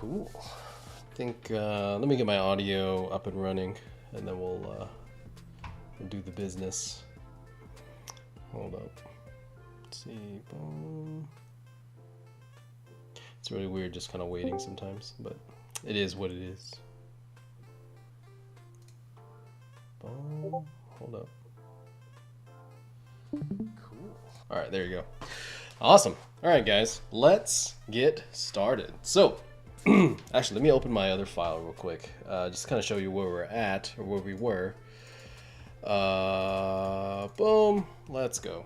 Cool. I think let me get my audio up and running, and then we'll do the business. Hold up. Let's see. Boom. It's really weird just kind of waiting sometimes, but it is what it is. Boom. Hold up. Cool. All right, there you go. Awesome. All right, guys, let's get started. So, actually, let me open my other file real quick. Just kind of show you where we're at, or where we were. Boom. Let's go.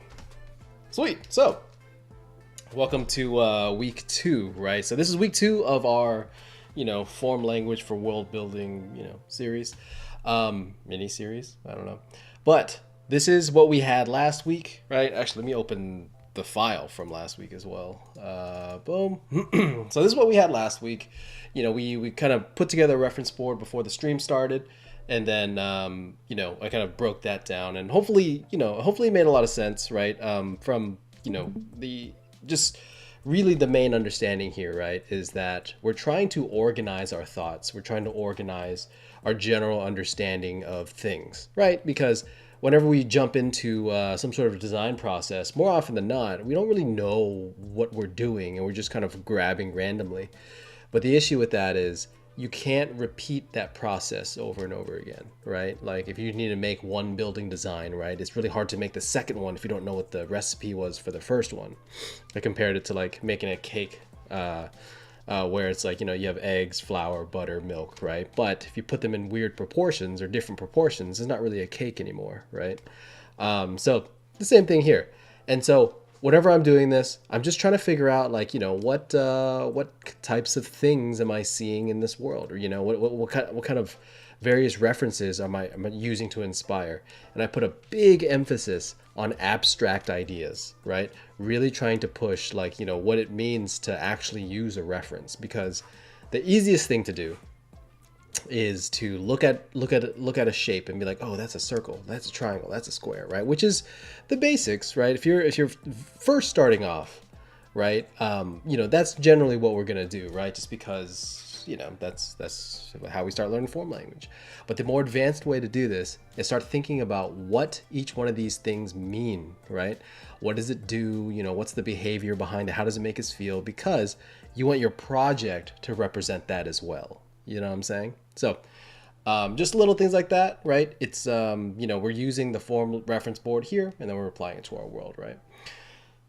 Sweet. So, welcome to week 2, right? So this is week 2 of our, form language for world building, series, mini series. I don't know, but this is what we had last week, right? Actually, let me open the file from last week as well. Boom. So this is what we had last week. We kind of put together a reference board before the stream started, and then I kind of broke that down, and hopefully it made a lot of sense, right? From the just really the main understanding here, right, is that we're trying to organize our thoughts. We're trying to organize our general understanding of things, right? Because whenever we jump into some sort of design process, more often than not, we don't really know what we're doing, and we're just kind of grabbing randomly. But the issue with that is you can't repeat that process over and over again, right? Like if you need to make one building design, right, it's really hard to make the second one if you don't know what the recipe was for the first one. I compared it to like making a cake, where it's like, you have eggs, flour, butter, milk, right? But if you put them in weird proportions or different proportions, it's not really a cake anymore, right? So the same thing here. And so whenever I'm doing this, I'm just trying to figure out like, what types of things am I seeing in this world? Or, what kind of various references am I using to inspire? And I put a big emphasis on abstract ideas, right? Really trying to push like, what it means to actually use a reference, because the easiest thing to do is to look at a shape and be like, oh, that's a circle, that's a triangle, that's a square, right? Which is the basics, right? If you're first starting off, right, that's generally what we're gonna do, right? Just because that's how we start learning form language. But the more advanced way to do this is start thinking about what each one of these things mean, right? What does it do? What's the behavior behind it? How does it make us feel? Because you want your project to represent that as well. You know what I'm saying? So just little things like that, right? It's, we're using the form reference board here, and then we're applying it to our world, right?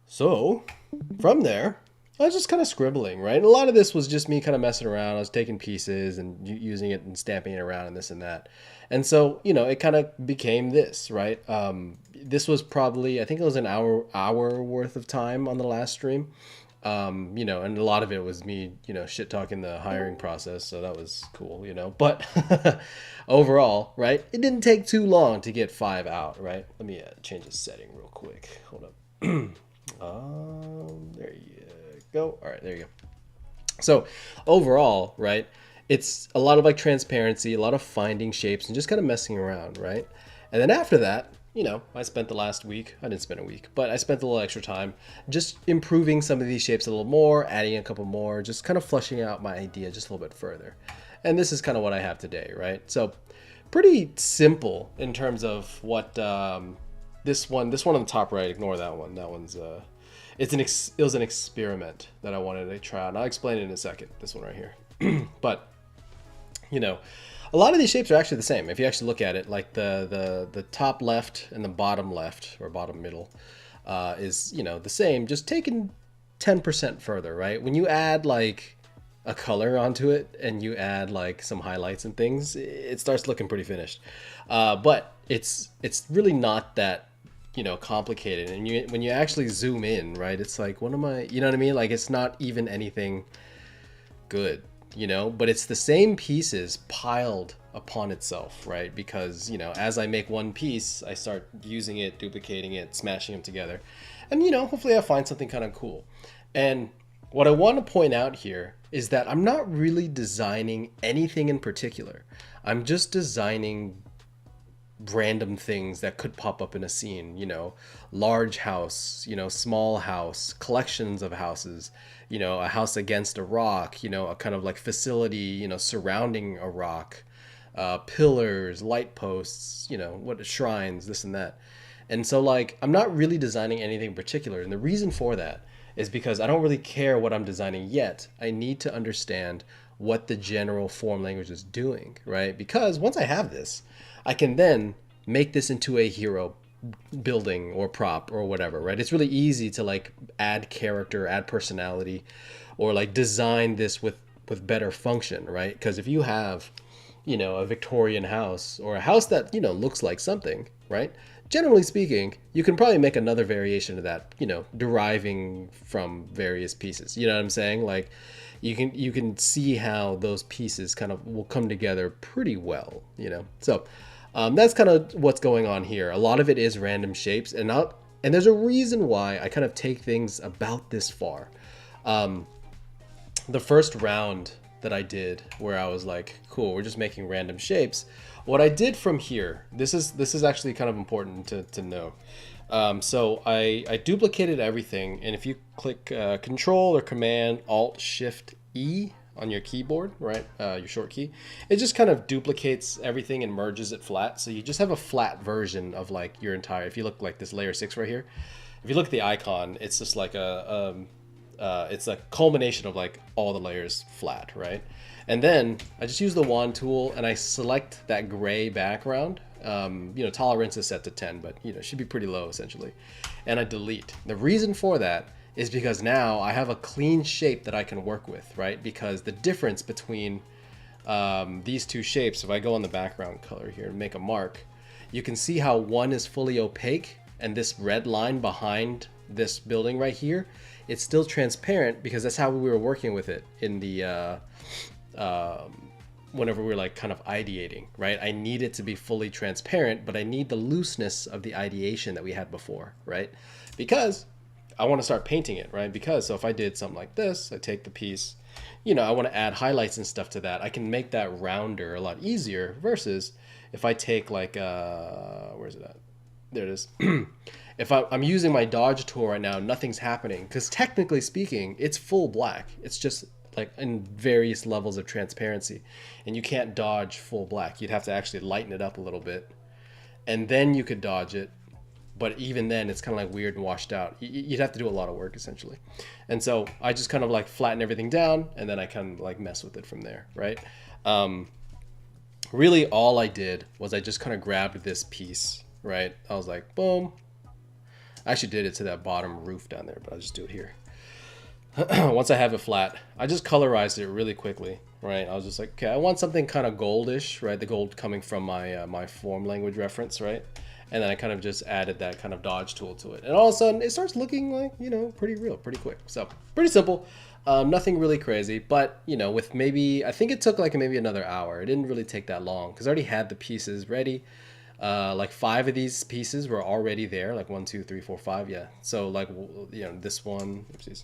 So from there, I was just kind of scribbling, right? And a lot of this was just me kind of messing around. I was taking pieces and using it and stamping it around and this and that. And so, it kind of became this, right? This was probably, I think it was an hour worth of time on the last stream. And a lot of it was me, shit talking the hiring process. So that was cool, but overall, right, it didn't take too long to get 5 out, right? Let me change the setting real quick. Hold up. There you go. All right, there you go. So overall, right, it's a lot of like transparency, a lot of finding shapes and just kind of messing around, right? And then after that, I spent the last week, I didn't spend a week, but I spent a little extra time just improving some of these shapes a little more, adding a couple more, just kind of fleshing out my idea just a little bit further. And this is kind of what I have today, right? So pretty simple in terms of what this one on the top right, ignore that one. That one's, it was an experiment that I wanted to try out. And I'll explain it in a second, this one right here. But, a lot of these shapes are actually the same. If you actually look at it, like the top left and the bottom left, or bottom middle, is, the same, just taken 10% further, right? When you add like a color onto it and you add like some highlights and things, it starts looking pretty finished. But it's really not that, complicated. And when you actually zoom in, right, it's like, what am I, you know what I mean? Like, it's not even anything good. But it's the same pieces piled upon itself, right? Because, as I make one piece, I start using it, duplicating it, smashing them together. And, hopefully I find something kind of cool. And what I want to point out here is that I'm not really designing anything in particular. I'm just designing random things that could pop up in a scene, you know, large house, you know, small house, collections of houses, you know, a house against a rock, you know, a kind of like facility, you know, surrounding a rock, pillars, light posts, you know, what shrines, this and that. And so like I'm not really designing anything in particular. And the reason for that is because I don't really care what I'm designing yet. I need to understand what the general form language is doing, right? Because once I have this, I can then make this into a hero building or prop or whatever, right? It's really easy to like add character, add personality, or like design this with better function, right? Because if you have, you know, a Victorian house or a house that, you know, looks like something, right? Generally speaking, you can probably make another variation of that, you know, deriving from various pieces. You know what I'm saying? Like you can see how those pieces kind of will come together pretty well, you know. So that's kind of what's going on here. A lot of it is random shapes, and there's a reason why I kind of take things about this far. The first round that I did, where I was like, cool, we're just making random shapes. What I did from here, this is actually kind of important to know. So I duplicated everything, and if you click Control or Command Alt Shift E on your keyboard, right, your short key, it just kind of duplicates everything and merges it flat. So you just have a flat version of like your entire. If you look like this layer 6 right here, if you look at the icon, it's just like it's a culmination of like all the layers flat, right? And then I just use the wand tool and I select that gray background. You know, tolerance is set to 10, but you know, it should be pretty low essentially. And I delete. The reason for that is because now I have a clean shape that I can work with, right? Because the difference between these two shapes, if I go on the background color here and make a mark, you can see how one is fully opaque and this red line behind this building right here, it's still transparent because that's how we were working with it in the whenever we were like kind of ideating, right? I need it to be fully transparent, but I need the looseness of the ideation that we had before, right? Because I want to start painting it, right? Because so if I did something like this, I take the piece, you know, I want to add highlights and stuff to that. I can make that rounder a lot easier versus if I take like, where's it at? There it is. If I'm using my dodge tool right now, nothing's happening because technically speaking, it's full black. It's just like in various levels of transparency, and you can't dodge full black. You'd have to actually lighten it up a little bit, and then you could dodge it. But even then, it's kind of like weird and washed out. You'd have to do a lot of work essentially. And so I just kind of like flatten everything down, and then I kind of like mess with it from there, right? Really, all I did was I just kind of grabbed this piece, right? I was like, boom. I actually did it to that bottom roof down there, but I'll just do it here. Once I have it flat, I just colorized it really quickly, right? I was just like, okay, I want something kind of goldish, right? The gold coming from my my form language reference, right? And then I kind of just added that kind of dodge tool to it. And all of a sudden, it starts looking like, you know, pretty real, pretty quick. So pretty simple, nothing really crazy. But, you know, with maybe, I think it took like maybe another hour. It didn't really take that long because I already had the pieces ready. Like 5 of these pieces were already there, like 1, 2, 3, 4, 5, yeah. So like, you know, this one, oopsies.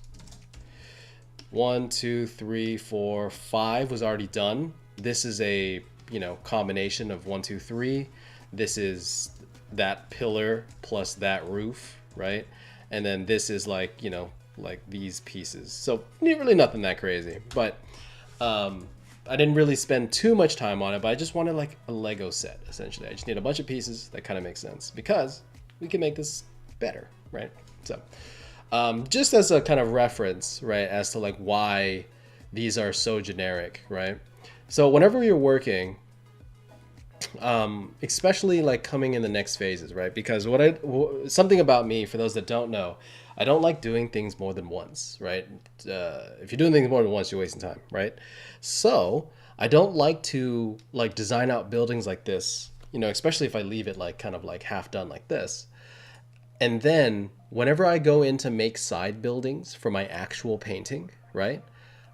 1, 2, 3, 4, 5 was already done. This is a, you know, combination of 1, 2, 3. This is that pillar plus that roof, right? And then this is like, you know, like these pieces. So really nothing that crazy, but I didn't really spend too much time on it, but I just wanted like a Lego set essentially. I just need a bunch of pieces that kind of makes sense because we can make this better, right? So just as a kind of reference, right, as to like why these are so generic, right? So whenever you're working, especially like coming in the next phases, right? Because something about me, for those that don't know, I don't like doing things more than once, right? If you're doing things more than once, you're wasting time, right? So I don't like to like design out buildings like this, you know, especially if I leave it like kind of like half done like this. And then whenever I go in to make side buildings for my actual painting, right?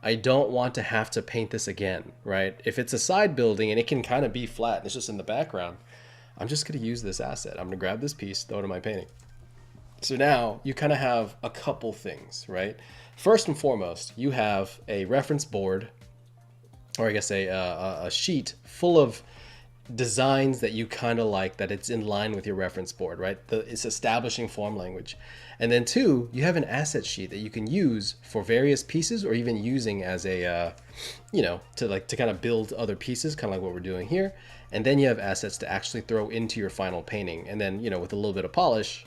I don't want to have to paint this again, right? If it's a side building and it can kind of be flat and it's just in the background, I'm just going to use this asset. I'm going to grab this piece, throw it in my painting. So now you kind of have a couple things, right? First and foremost, you have a reference board, or I guess a sheet full of designs that you kind of like, that it's in line with your reference board, right? It's establishing form language. And then two, you have an asset sheet that you can use for various pieces, or even using as a, to kind of build other pieces, kind of like what we're doing here. And then you have assets to actually throw into your final painting. And then, with a little bit of polish,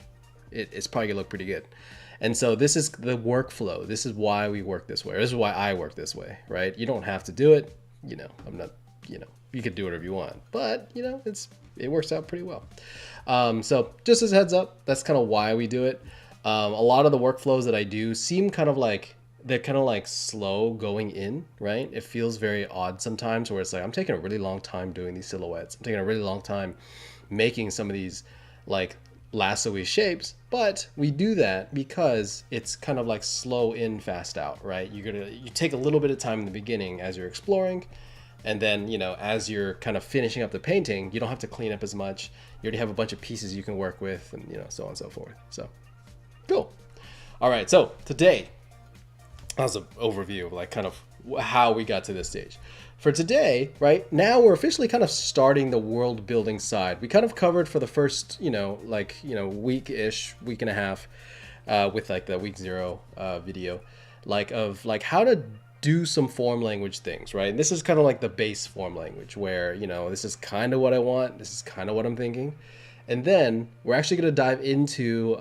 it's probably gonna look pretty good. And so this is the workflow. This is why we work this way. This is why I work this way, right? You don't have to do it. I'm not, you could do whatever you want, but it works out pretty well. So just as a heads up, that's kind of why we do it. A lot of the workflows that I do seem kind of like, they're kind of like slow going in, right? It feels very odd sometimes, where it's like, I'm taking a really long time doing these silhouettes. I'm taking a really long time making some of these like lasso-y shapes, but we do that because it's kind of like slow in, fast out, right? You take a little bit of time in the beginning as you're exploring, and then, as you're kind of finishing up the painting, you don't have to clean up as much. You already have a bunch of pieces you can work with, and, so on and so forth. So, cool. All right, so today, that was an overview of like kind of how we got to this stage. For today, right, now we're officially kind of starting the world building side. We kind of covered for the first, week-ish, week and a half, with like the week 0 video, of how to do some form language things, right? And this is kind of like the base form language, where, this is kind of what I want. This is kind of what I'm thinking. And then we're actually going to dive into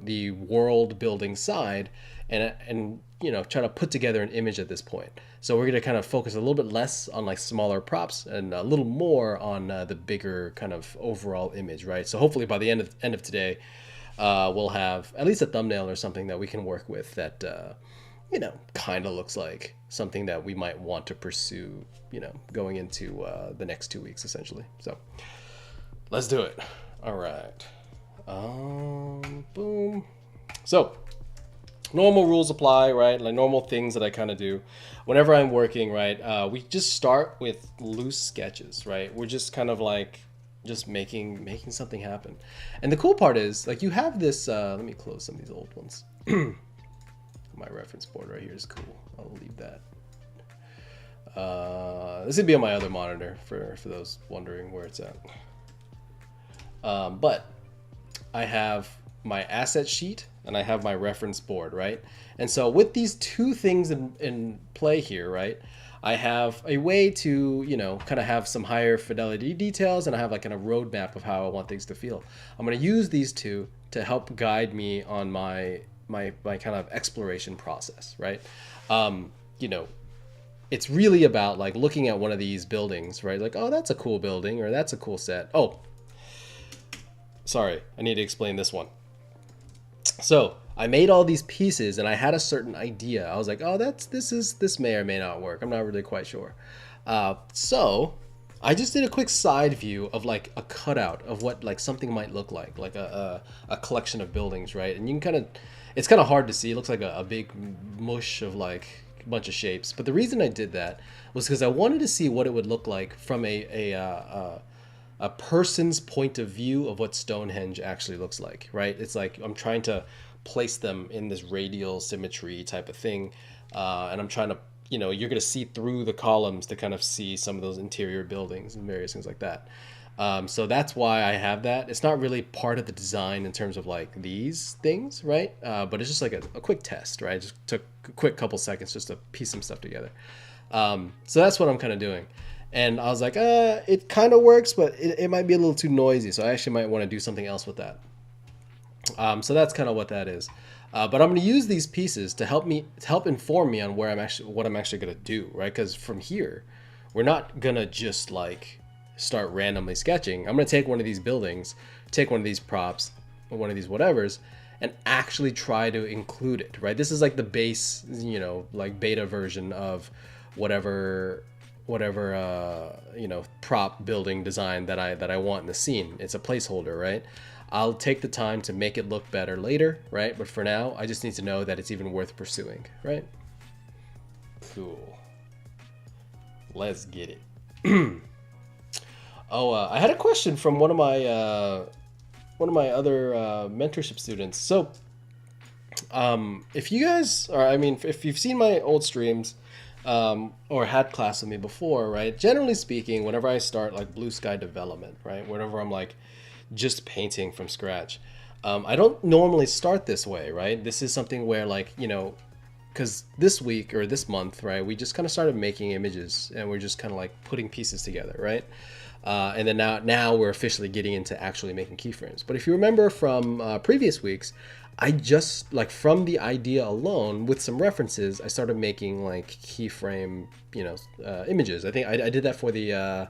the world building side and try to put together an image at this point. So we're going to kind of focus a little bit less on like smaller props and a little more on the bigger kind of overall image, right? So hopefully by the end of today, we'll have at least a thumbnail or something that we can work with that, kind of looks like something that we might want to pursue, going into the next 2 weeks, essentially. So let's do it. All right. Boom. So normal rules apply, right? Like normal things that I kind of do whenever I'm working, right? We just start with loose sketches, right? We're just kind of like just making something happen. And the cool part is, like, you have this, let me close some of these old ones. My reference board right here is cool. I'll leave that. This would be on my other monitor for those wondering where it's at. But I have my asset sheet and I have my reference board, right? And so with these two things in play here, right, I have a way to, kind of have some higher fidelity details, and I have like kind of roadmap of how I want things to feel. I'm going to use these two to help guide me on my kind of exploration process, right? It's really about like looking at one of these buildings, right? Like, oh, that's a cool building, or that's a cool set. Oh, sorry, I need to explain this one. So I made all these pieces and I had a certain idea. I was like, oh, this may or may not work. I'm not really quite sure. So I just did a quick side view of like a cutout of what like something might look like a collection of buildings, right? And you can kind of, it's kind of hard to see. It looks like a big mush of like a bunch of shapes. But the reason I did that was because I wanted to see what it would look like from a person's point of view of what Stonehenge actually looks like, right? It's like I'm trying to place them in this radial symmetry type of thing, and I'm trying to, you're going to see through the columns to kind of see some of those interior buildings and various things like that. So that's why I have that. It's not really part of the design in terms of like these things, right? But it's just like a quick test, right? Just took a quick couple seconds just to piece some stuff together. So that's what I'm kind of doing. And I was like, it kind of works, but it might be a little too noisy. So I actually might want to do something else with that. So that's kind of what that is. But I'm going to use these pieces to help inform me on what I'm actually going to do, right? Because from here, we're not going to just like start randomly sketching. I'm going to take one of these buildings, take one of these props, or one of these whatevers, and actually try to include it, right? This is like the base, like beta version of whatever prop building design that I want in the scene. It's a placeholder, right? I'll take the time to make it look better later, right? But for now, I just need to know that it's even worth pursuing, right? Cool. Let's get it. I had a question from one of my other mentorship students. So, if you guys are, if you've seen my old streams, or had class with me before, right? Generally speaking, whenever I start like blue sky development, right? Whenever I'm like just painting from scratch, I don't normally start this way, right? This is something where like, because this week or this month, right, we just kind of started making images and we're just kind of like putting pieces together, right? And then now we're officially getting into actually making keyframes. But if you remember from previous weeks, I just like from the idea alone with some references, I started making like keyframe, images. I think I did that for the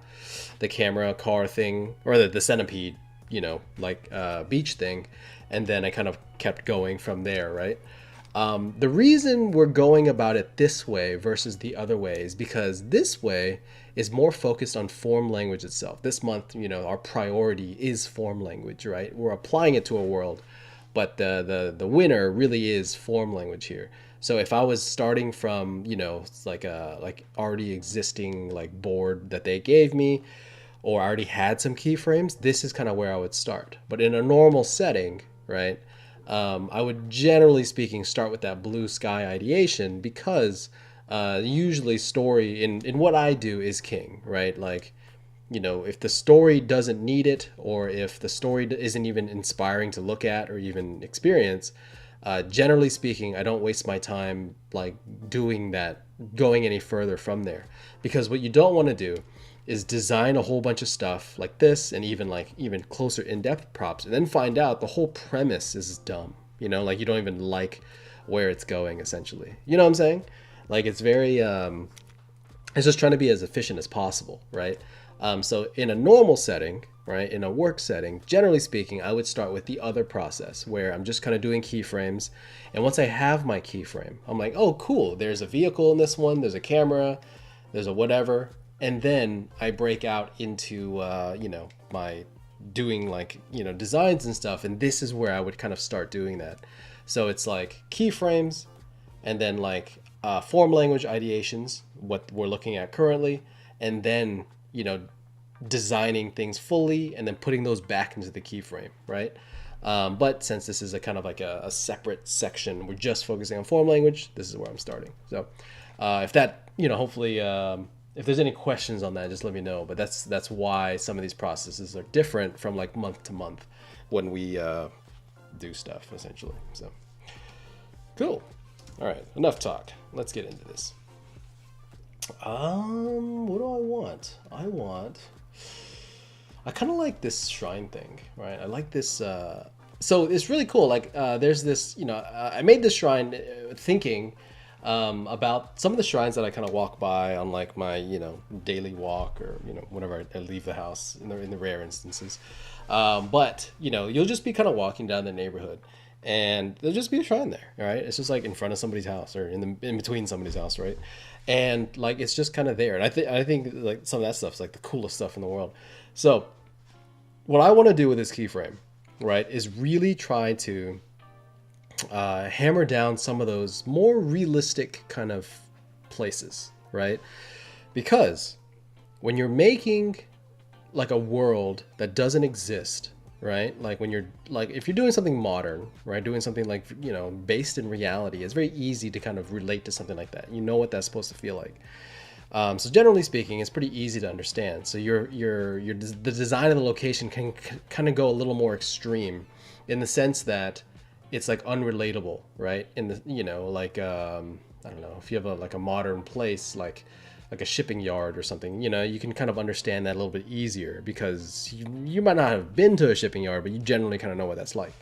camera car thing or the centipede, beach thing, and then I kind of kept going from there, right? The reason we're going about it this way versus the other way is because this way is more focused on form language itself. This month, our priority is form language, right? We're applying it to a world, but the winner really is form language here. So if I was starting from, like already existing like board that they gave me, or I already had some keyframes, this is kind of where I would start. But in a normal setting, right? I would generally speaking start with that blue sky ideation because usually story in what I do is king, right? Like, if the story doesn't need it or if the story isn't even inspiring to look at or even experience, generally speaking, I don't waste my time like doing that, going any further from there. Because what you don't want to do is design a whole bunch of stuff like this and even closer in-depth props and then find out the whole premise is dumb. Like you don't even like where it's going essentially. You know what I'm saying? Like it's very it's just trying to be as efficient as possible, right? So in a normal setting, right, in a work setting, generally speaking, I would start with the other process where I'm just kind of doing keyframes. And once I have my keyframe, I'm like, oh, cool. There's a vehicle in this one. There's a camera. There's a whatever. And then I break out into, my doing designs and stuff. And this is where I would kind of start doing that. So it's like keyframes and then like form language ideations, what we're looking at currently. And then, designing things fully and then putting those back into the keyframe, right? But since this is a kind of like a separate section, we're just focusing on form language, this is where I'm starting. So if that, hopefully, if there's any questions on that, just let me know. But that's why some of these processes are different from like month to month when we do stuff, essentially. So cool. All right, enough talk. Let's get into this. What do I want? I kind of like this shrine thing, right? I like this. So it's really cool. Like, there's this, I made this shrine thinking about some of the shrines that I kind of walk by on like my, daily walk or, whenever I leave the house in the rare instances. But, you'll just be kind of walking down the neighborhood and there'll just be a shrine there, right? It's just like in front of somebody's house or in between somebody's house, right? And like it's just kind of there. And I think like some of that stuff's like the coolest stuff in the world. So what I want to do with this keyframe, right, is really try to hammer down some of those more realistic kind of places, right? Because when you're making like a world that doesn't exist, right? Like when you're like, if you're doing something modern, right? Doing something like, based in reality, it's very easy to kind of relate to something like that. You know what that's supposed to feel like. So generally speaking, it's pretty easy to understand. So the design of the location can kind of go a little more extreme in the sense that it's like unrelatable, right? In the, I don't know, if you have like a modern place, like a shipping yard or something, you can kind of understand that a little bit easier because you might not have been to a shipping yard, but you generally kind of know what that's like.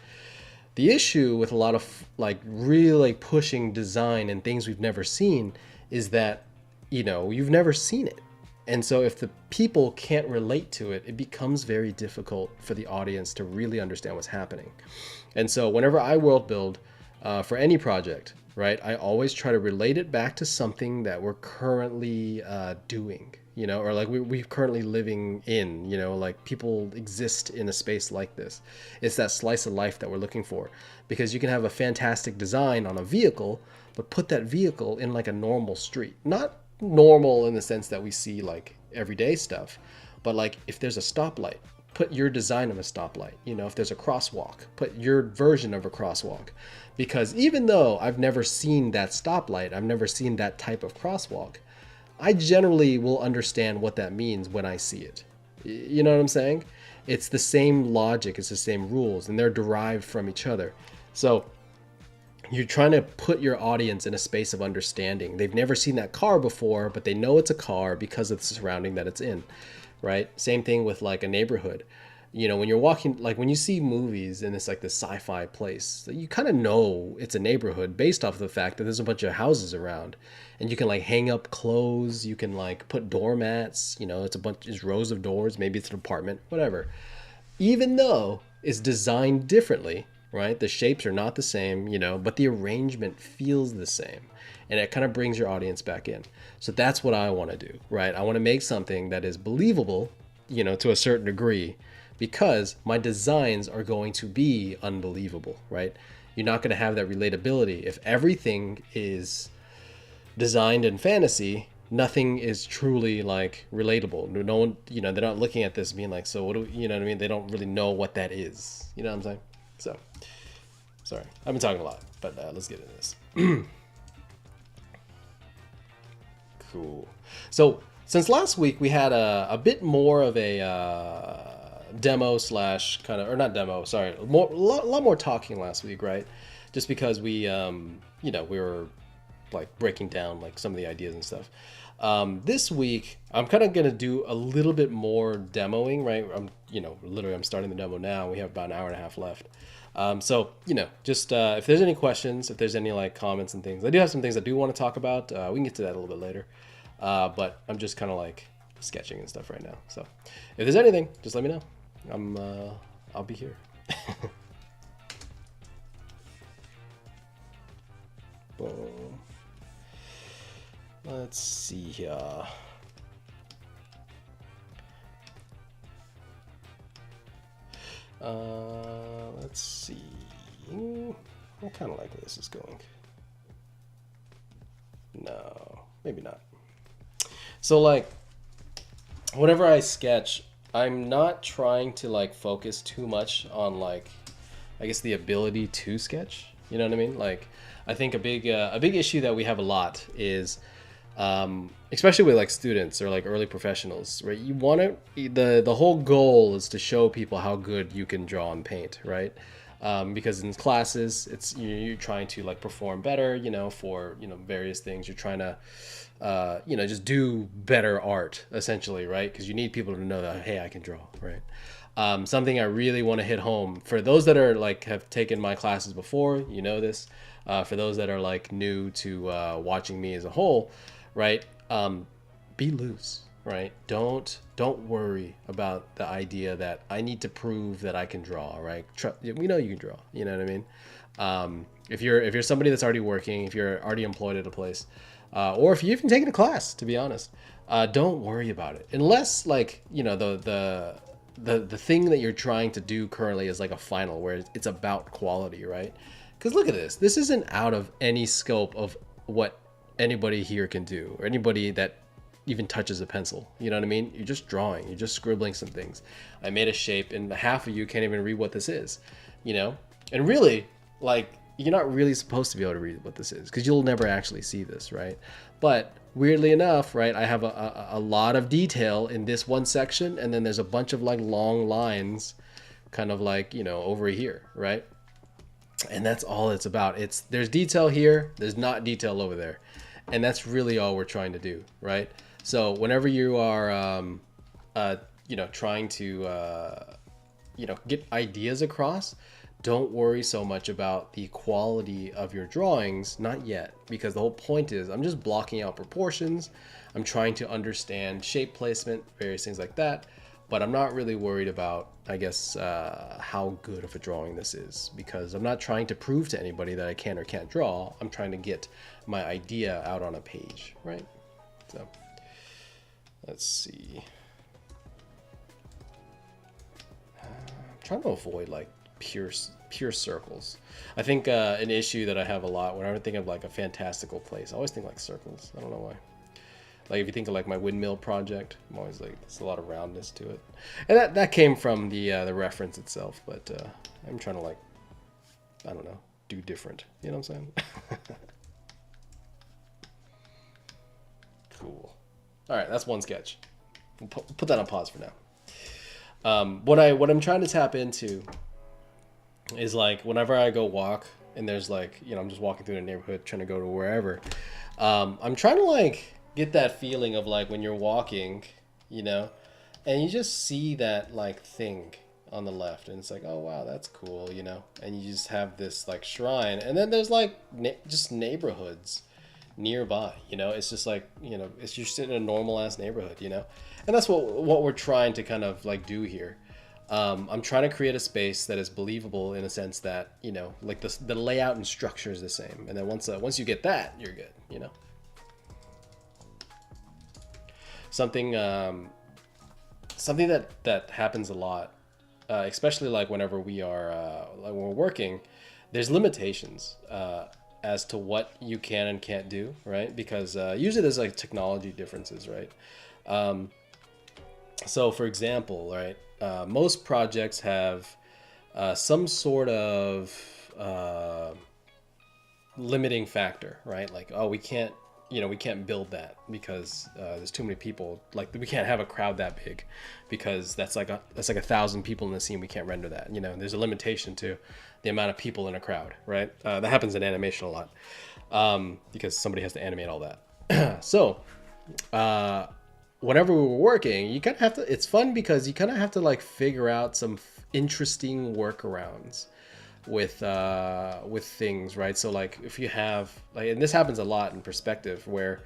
The issue with a lot of like really like pushing design and things we've never seen is that, you've never seen it. And so if the people can't relate to it, it becomes very difficult for the audience to really understand what's happening. And so whenever I world build for any project, right, I always try to relate it back to something that we're currently doing, or like we're currently living in, like people exist in a space like this. It's that slice of life that we're looking for, because you can have a fantastic design on a vehicle, but put that vehicle in like a normal street, not normal in the sense that we see like everyday stuff, but like if there's a stoplight, put your design of a stoplight. You know, if there's a crosswalk, put your version of a crosswalk. Because even though I've never seen that stoplight, I've never seen that type of crosswalk, I generally will understand what that means when I see it. You know what I'm saying? It's the same logic, it's the same rules, and they're derived from each other. So you're trying to put your audience in a space of understanding. They've never seen that car before, but they know it's a car because of the surrounding that it's in, right? Same thing with like a neighborhood. You know, when you're walking, like when you see movies and it's like this sci-fi place, you kind of know it's a neighborhood based off of the fact that there's a bunch of houses around, and you can like hang up clothes, you can like put doormats, you know, it's rows of doors, maybe it's an apartment, whatever. Even though it's designed differently, right? The shapes are not the same, you know, but the arrangement feels the same. And it kind of brings your audience back in. So that's what I want to do, right? I want to make something that is believable, you know, to a certain degree, because my designs are going to be unbelievable, right? You're not going to have that relatability. If everything is designed in fantasy, nothing is truly like relatable. No one, you know, they're not looking at this being like, so what do we, you know what I mean? They don't really know what that is. You know what I'm saying? So, sorry, I've been talking a lot, but let's get into this. Cool. So since last week we had a bit more of a demo slash kind of, or not demo, sorry, a lot more talking last week, right? Just because we, you know, we were like breaking down like some of the ideas and stuff. This week I'm kind of gonna do a little bit more demoing, right? I'm starting the demo now. We have about an hour and a half left. So, you know, just if there's any questions, if there's any like comments and things, I do have some things I do want to talk about. We can get to that a little bit later. But I'm just kind of like sketching and stuff right now. So if there's anything, just let me know. I'll be here. Boom. Let's see here. Let's see. I kind of like where this is going. No, maybe not. So like, whenever I sketch, I'm not trying to like focus too much on like, I guess the ability to sketch. You know what I mean? Like, I think a big issue that we have a lot is, especially with like students or like early professionals, right? You want to, the whole goal is to show people how good you can draw and paint, right? Because in classes, it's you're trying to like perform better, you know, for, you know, various things. You're trying to, you know, just do better art essentially, right? Because you need people to know that, hey, I can draw, right? Something I really want to hit home for those that are like have taken my classes before, you know this. For those that are like new to watching me as a whole, right? Be loose, right? Don't worry about the idea that I need to prove that I can draw, right? We know you can draw, you know what I mean? If you're somebody that's already working, if you're already employed at a place, or if you've even taken a class, to be honest, don't worry about it unless like, you know, the thing that you're trying to do currently is like a final where it's about quality, right? Because look at this. This isn't out of any scope of what anybody here can do, or anybody that even touches a pencil. You know what I mean? You're just drawing. You're just scribbling some things. I made a shape, and half of you can't even read what this is, you know? And really, like, you're not really supposed to be able to read what this is, because you'll never actually see this, right? But weirdly enough, right, I have a lot of detail in this one section, and then there's a bunch of, like, long lines kind of like, you know, over here, right? And that's all it's about. There's detail here, there's not detail over there. And that's really all we're trying to do, right? So whenever you are, you know, trying to, you know, get ideas across, don't worry so much about the quality of your drawings, not yet, because the whole point is I'm just blocking out proportions. I'm trying to understand shape placement, various things like that. But I'm not really worried about, I guess, how good of a drawing this is, because I'm not trying to prove to anybody that I can or can't draw. I'm trying to get my idea out on a page, right? So let's see. I'm trying to avoid like pure circles. I think an issue that I have a lot when I think of like a fantastical place, I always think like circles. I don't know why. Like if you think of like my windmill project, I'm always like, there's a lot of roundness to it, and that came from the reference itself. But I'm trying to like, I don't know, do different. You know what I'm saying? Cool. All right, that's one sketch. We'll put that on pause for now. What I'm trying to tap into is like whenever I go walk and there's like, you know, I'm just walking through the neighborhood trying to go to wherever. I'm trying to like get that feeling of like when you're walking, you know, and you just see that like thing on the left and it's like, oh wow, that's cool, you know, and you just have this like shrine, and then there's like just neighborhoods nearby, you know. It's just like, you know, it's just in a normal ass neighborhood, you know, and that's what we're trying to kind of like do here. I'm trying to create a space that is believable in a sense that, you know, like the layout and structure is the same, and then once you get that, you're good, you know. Something that happens a lot, especially like whenever we are like when we're working, there's limitations as to what you can and can't do, right? Because usually there's like technology differences, right? So for example, right, most projects have some sort of limiting factor, right? Like, oh, we can't build that because there's too many people. Like, we can't have a crowd that big because that's like 1,000 people in the scene. We can't render that. You know, there's a limitation to the amount of people in a crowd, right? That happens in animation a lot because somebody has to animate all that. So whenever we were working, you kind of have to. It's fun because you kind of have to like figure out some interesting workarounds with things, right? So like if you have like, and this happens a lot in perspective, where,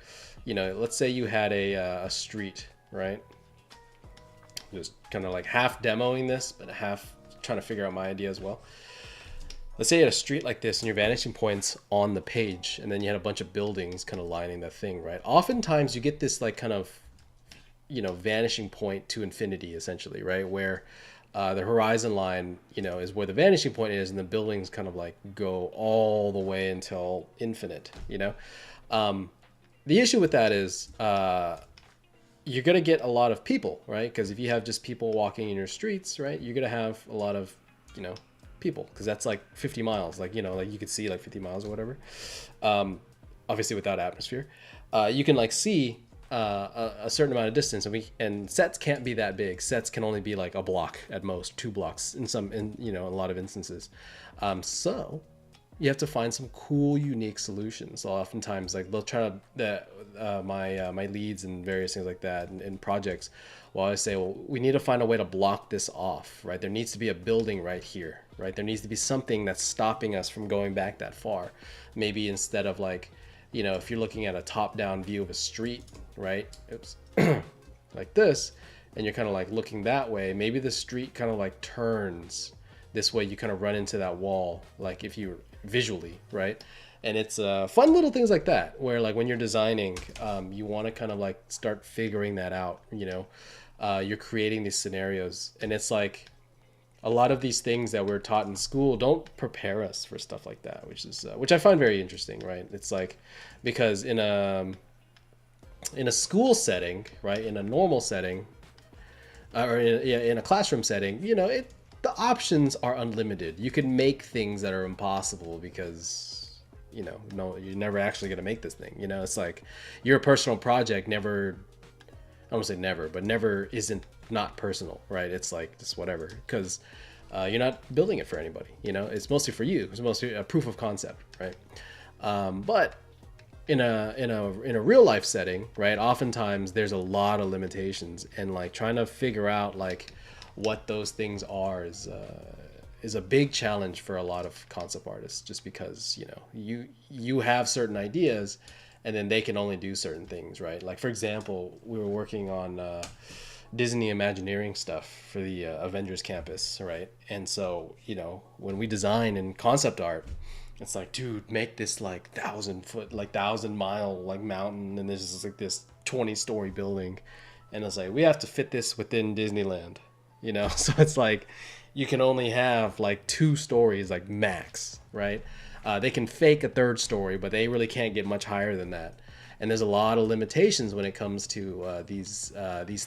you know, let's say you had a street, right? Just kind of like half demoing this, but half trying to figure out my idea as well. Let's say you had a street like this and your vanishing point's on the page, and then you had a bunch of buildings kind of lining that thing, right? Oftentimes you get this like kind of, you know, vanishing point to infinity, essentially, right? Where the horizon line, you know, is where the vanishing point is, and the buildings kind of like go all the way until infinite, you know. The issue with that is you're going to get a lot of people, right? Because if you have just people walking in your streets, right, you're going to have a lot of, you know, people, because that's like 50 miles, like, you know, like you could see like 50 miles or whatever. Obviously without atmosphere, you can like see a certain amount of distance, and sets can't be that big. Sets can only be like a block at most, 2 blocks in you know, a lot of instances. So you have to find some cool, unique solutions. So oftentimes, like, they'll try to my leads and various things like that in projects. Well, I say, well, we need to find a way to block this off, right? There needs to be a building right here, right? There needs to be something that's stopping us from going back that far. Maybe instead of like, you know, if you're looking at a top-down view of a street, right? Oops, like this, and you're kind of like looking that way, maybe the street kind of like turns this way. You kind of run into that wall, like if you visually, right? And it's fun little things like that, where like when you're designing, you want to kind of like start figuring that out, you know. You're creating these scenarios, and it's like a lot of these things that we're taught in school don't prepare us for stuff like that, which I find very interesting, right? It's like, because in a school setting, right, in a normal setting, or in a classroom setting, you know, the options are unlimited. You can make things that are impossible because, you know, no, you're never actually going to make this thing. You know, it's like your personal project never, I won't say never, but never isn't not personal, right? It's like just whatever, because you're not building it for anybody, you know. It's mostly for you. It's mostly a proof of concept, right? But in a real life setting, right, oftentimes there's a lot of limitations, and like trying to figure out like what those things are is a big challenge for a lot of concept artists, just because, you know, you have certain ideas and then they can only do certain things, right? Like, for example, we were working on Disney Imagineering stuff for the Avengers campus, right? And so, you know, when we design in concept art, it's like, dude, make this like 1,000-foot, like 1,000-mile like mountain, and there's just like this 20-story building, and it's like, we have to fit this within Disneyland, you know. So it's like you can only have like 2 stories, like max, right? They can fake a 3rd story, but they really can't get much higher than that. and there's a lot of limitations when it comes to these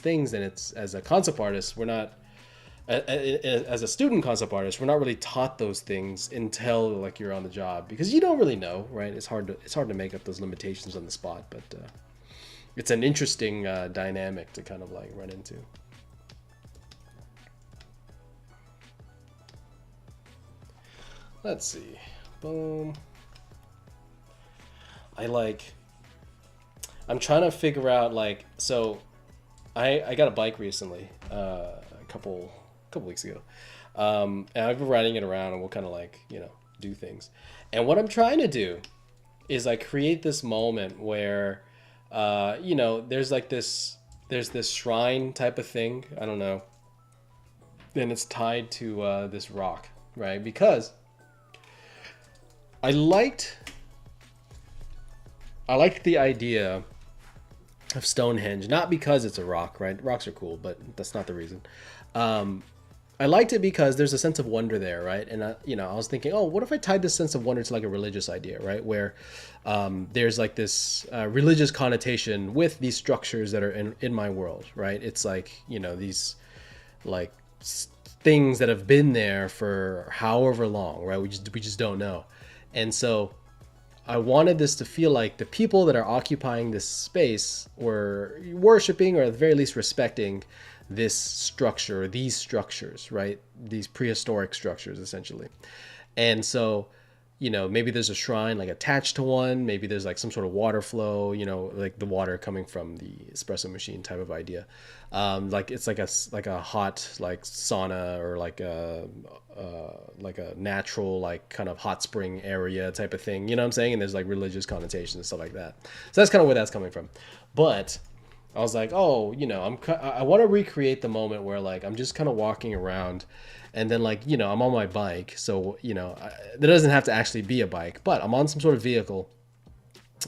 things. And it's, as a concept artist, we're not, as a student concept artist, we're not really taught those things until like you're on the job, because you don't really know, right? It's hard to make up those limitations on the spot, but it's an interesting dynamic to kind of like run into. Let's see. Boom. I'm trying to figure out, like, so I got a bike recently, a couple weeks ago. And I've been riding it around, and we'll kind of like, do things. And what I'm trying to do is like create this moment where, there's this shrine type of thing. I don't know. And it's tied to this rock, right? Because I liked the idea of Stonehenge, not because it's a rock, right? Rocks are cool, but that's not the reason. I liked it because there's a sense of wonder there, right? And I was thinking, oh, what if I tied this sense of wonder to like a religious idea, right? Where there's like this religious connotation with these structures that are in my world, right? It's like, these like things that have been there for however long, right? We just don't know. And so I wanted this to feel like the people that are occupying this space were worshiping, or at the very least respecting, this structure, these structures, right? These prehistoric structures, essentially. And so, maybe there's a shrine like attached to one. Maybe there's like some sort of water flow, like the water coming from the espresso machine type of idea. Like it's like a hot like sauna, or like a natural like kind of hot spring area type of thing. You know what I'm saying? And there's like religious connotations and stuff like that. So that's kind of where that's coming from. But I was like, oh, I want to recreate the moment where like I'm just kind of walking around, and then like, I'm on my bike. So, there doesn't have to actually be a bike, but I'm on some sort of vehicle.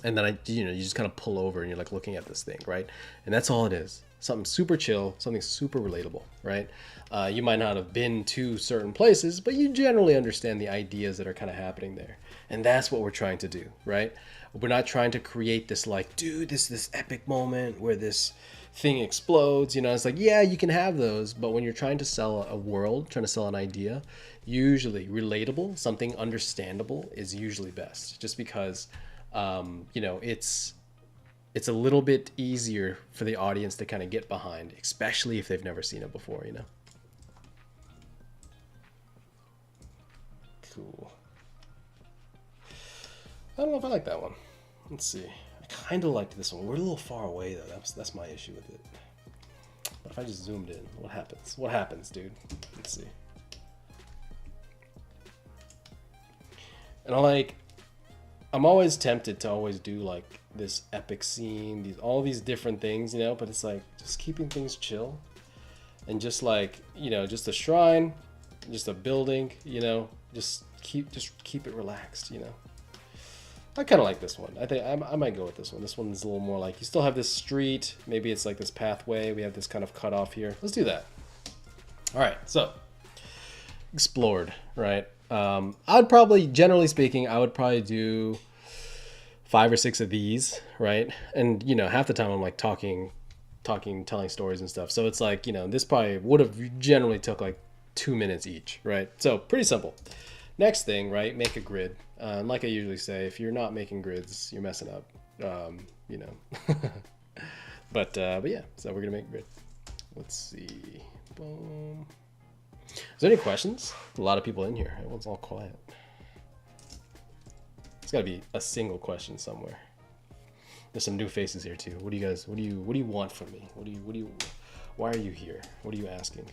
And then you just kind of pull over, and you're like looking at this thing, right? And that's all it is. Something super chill, something super relatable, right? You might not have been to certain places, but you generally understand the ideas that are kind of happening there. And that's what we're trying to do, right? We're not trying to create this like, dude, this epic moment where this thing explodes. It's like, yeah, you can have those, but when you're trying to sell a world, trying to sell an idea, usually relatable, something understandable is usually best. Just because, it's a little bit easier for the audience to kind of get behind, especially if they've never seen it before, Cool. I don't know if I like that one. Let's see. I kind of liked this one. We're a little far away, though. That's my issue with it. But if I just zoomed in, what happens? What happens, dude? Let's see. And I'm always tempted to always do like this epic scene, all these different things, but it's like just keeping things chill, and just like, just a shrine, just a building, just keep it relaxed, I kind of like this one. I think I might go with this one. This one's a little more like, you still have this street, maybe it's like this pathway, we have this kind of cut off here. Let's do that. All right, so explored, right? I'd probably, generally speaking, I would probably do 5 or 6 of these, right? And half the time I'm like talking, telling stories and stuff. So it's like, this probably would have generally took like 2 minutes each, right? So pretty simple. Next thing, right? Make a grid. Like I usually say, if you're not making grids, you're messing up. But yeah, so we're gonna make a grid. Let's see. Boom. Is there any questions? A lot of people in here. Everyone's all quiet. It's got to be a single question somewhere. There's some new faces here too. What do you want from me? Why are you here? What are you asking?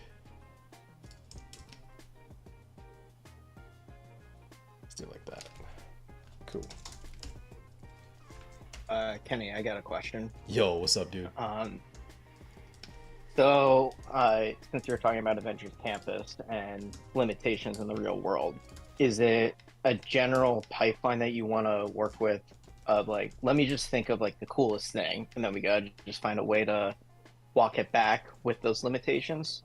Let's do it like that. Cool. Kenny, I got a question. Yo, what's up, dude? So, since you're talking about Avengers Campus and limitations in the real world, is it a general pipeline that you want to work with of like, let me just think of like the coolest thing, and then we gotta just find a way to walk it back with those limitations?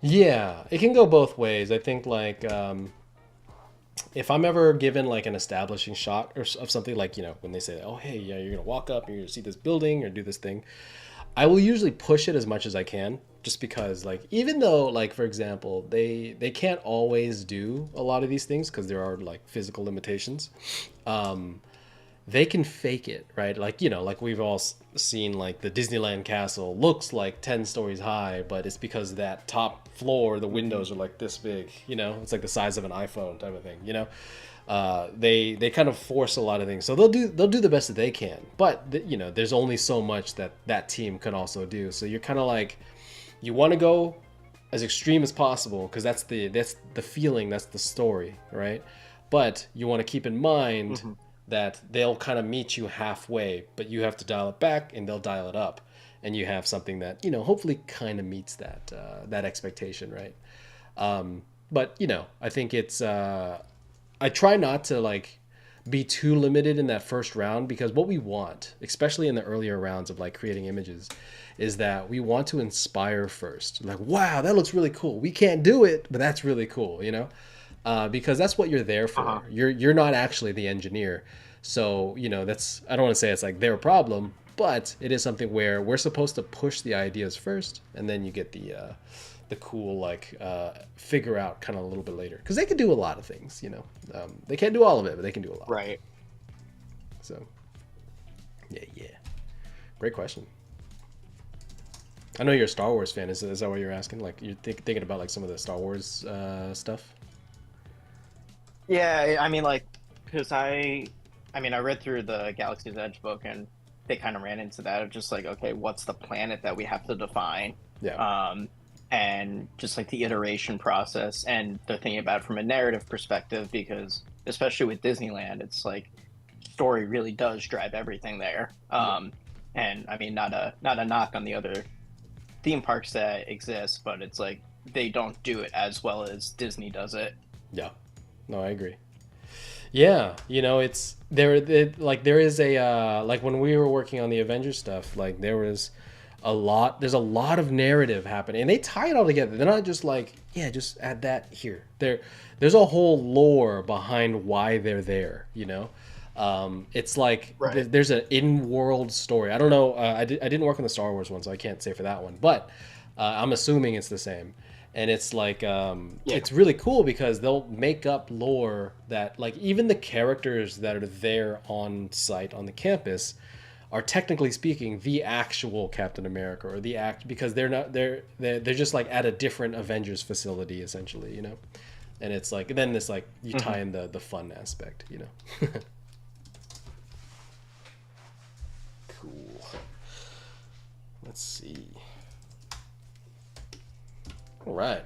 Yeah, it can go both ways. I think like if I'm ever given like an establishing shot of something, like, when they say, oh, hey, yeah, you're gonna walk up and you're gonna see this building or do this thing, I will usually push it as much as I can, just because, like, even though, like, for example, they can't always do a lot of these things because there are like physical limitations. They can fake it, right? Like, like we've all seen, like the Disneyland castle looks like 10 stories high, but it's because that top floor, the windows are like this big, it's like the size of an iPhone type of thing, they kind of force a lot of things. So they'll do the best that they can, but there's only so much that team can also do. So you're kind of like, you want to go as extreme as possible because that's the feeling, that's the story, right? But you want to keep in mind that they'll kind of meet you halfway, but you have to dial it back and they'll dial it up, and you have something that hopefully kind of meets that expectation, right? But I think it's I try not to like be too limited in that first round, because what we want, especially in the earlier rounds of like creating images, is that we want to inspire first. Like, wow, that looks really cool. We can't do it, but that's really cool, because that's what you're there for. Uh-huh. You're not actually the engineer, so that's, I don't want to say it's like their problem, but it is something where we're supposed to push the ideas first, and then you get the cool, like, figure out kind of a little bit later, because they can do a lot of things. They can't do all of it, but they can do a lot. Right. So yeah, great question. I know you're a Star Wars fan. Is that what you're asking? Like, you're thinking about like some of the Star Wars stuff? Yeah, I mean, like, because I read through the Galaxy's Edge book, and they kind of ran into that of just like, okay, what's the planet that we have to define? Yeah. And just like the iteration process, and they're thinking about it from a narrative perspective, because especially with Disneyland, it's like story really does drive everything there. And I mean, not a knock on the other theme parks that exist, but it's like they don't do it as well as Disney does it. Yeah. No, I agree. Yeah, it's like there is a like when we were working on the Avengers stuff, like there's a lot of narrative happening, and they tie it all together. They're not just like, yeah, just add that here. There's a whole lore behind why they're there. It's like Right. there's an in-world story. I don't know. I didn't work on the Star Wars one, so I can't say for that one, but I'm assuming it's the same. And it's like, Yeah. it's really cool because they'll make up lore that, like, even the characters that are there on site on the campus are, technically speaking, the actual Captain America, or the act, because they're just like at a different Avengers facility, essentially. And it's like, then this, like, you tie in the fun aspect. Cool. Let's see. All right.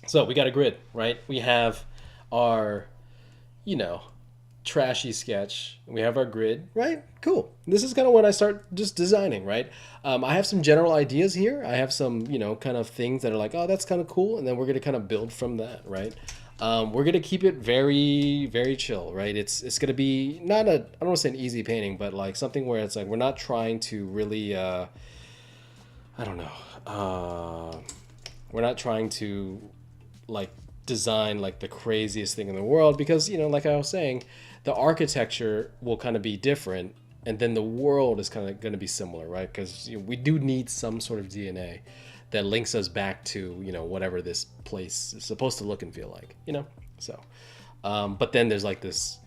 So we got a grid, right? We have our, trashy sketch. We have our grid, right? Cool. This is kind of when I start just designing, right? I have some general ideas here. I have some, kind of things that are like, oh, that's kind of cool. And then we're going to kind of build from that, right? We're going to keep it very, very chill, right? It's going to be not I don't want to say an easy painting, but like something where it's like, we're not trying to really, I don't know. We're not trying to like design like the craziest thing in the world, because like I was saying, the architecture will kind of be different, and then the world is kind of going to be similar, right? Because we do need some sort of DNA that links us back to whatever this place is supposed to look and feel like, so but then there's like this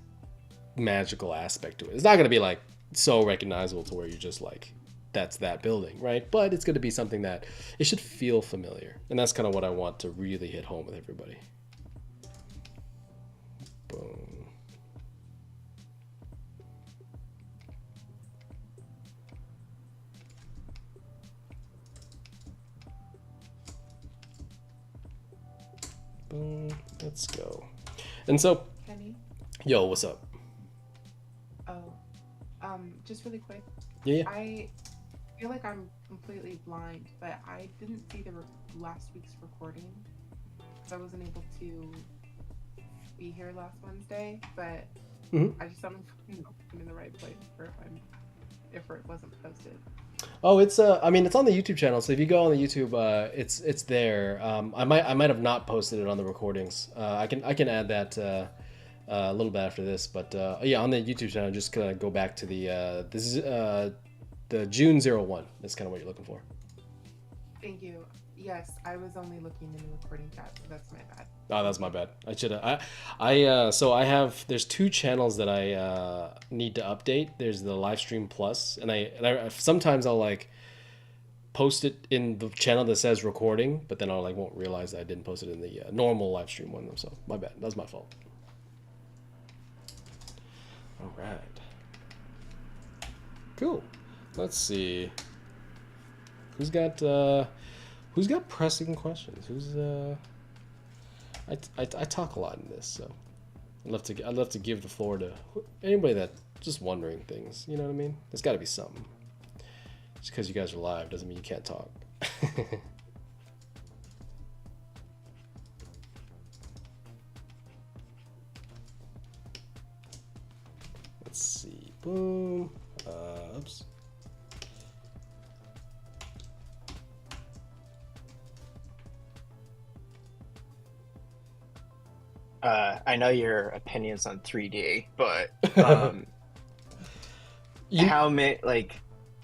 magical aspect to it. It's not going to be like so recognizable to where you're just like, that's that building, right? But it's going to be something that it should feel familiar, and that's kind of what I want to really hit home with everybody. Boom. Boom. Let's go. And so, Kenny? yo, what's up? Oh, just really quick. Yeah. I feel like I'm completely blind, but I didn't see the last week's recording because I wasn't able to be here last Wednesday. But I just don't know if I'm in the right place or if it wasn't posted. Oh, it's I mean, it's on the YouTube channel. So if you go on the YouTube, it's there. I might have not posted it on the recordings. I can add that a little bit after this, but yeah, on the YouTube channel, just gonna go back to the this is the June 01. That's kind of what you're looking for. Thank you. Yes, I was only looking in the recording chat, so that's my bad. Oh, that's my bad. I should have. So I have. There's two channels that I need to update. There's the Livestream Plus, and I sometimes I'll like post it in the channel that says recording, but then I'll like won't realize that I didn't post it in the normal live stream one. So my bad. That's my fault. All right. Cool. Let's see. Who's got pressing questions? I talk a lot in this, so I'd love to give the floor to anybody that just wondering things. You know what I mean? There's got to be something. Just because you guys are live doesn't mean you can't talk. Let's see. Boom. Oops. I know your opinions on 3D, but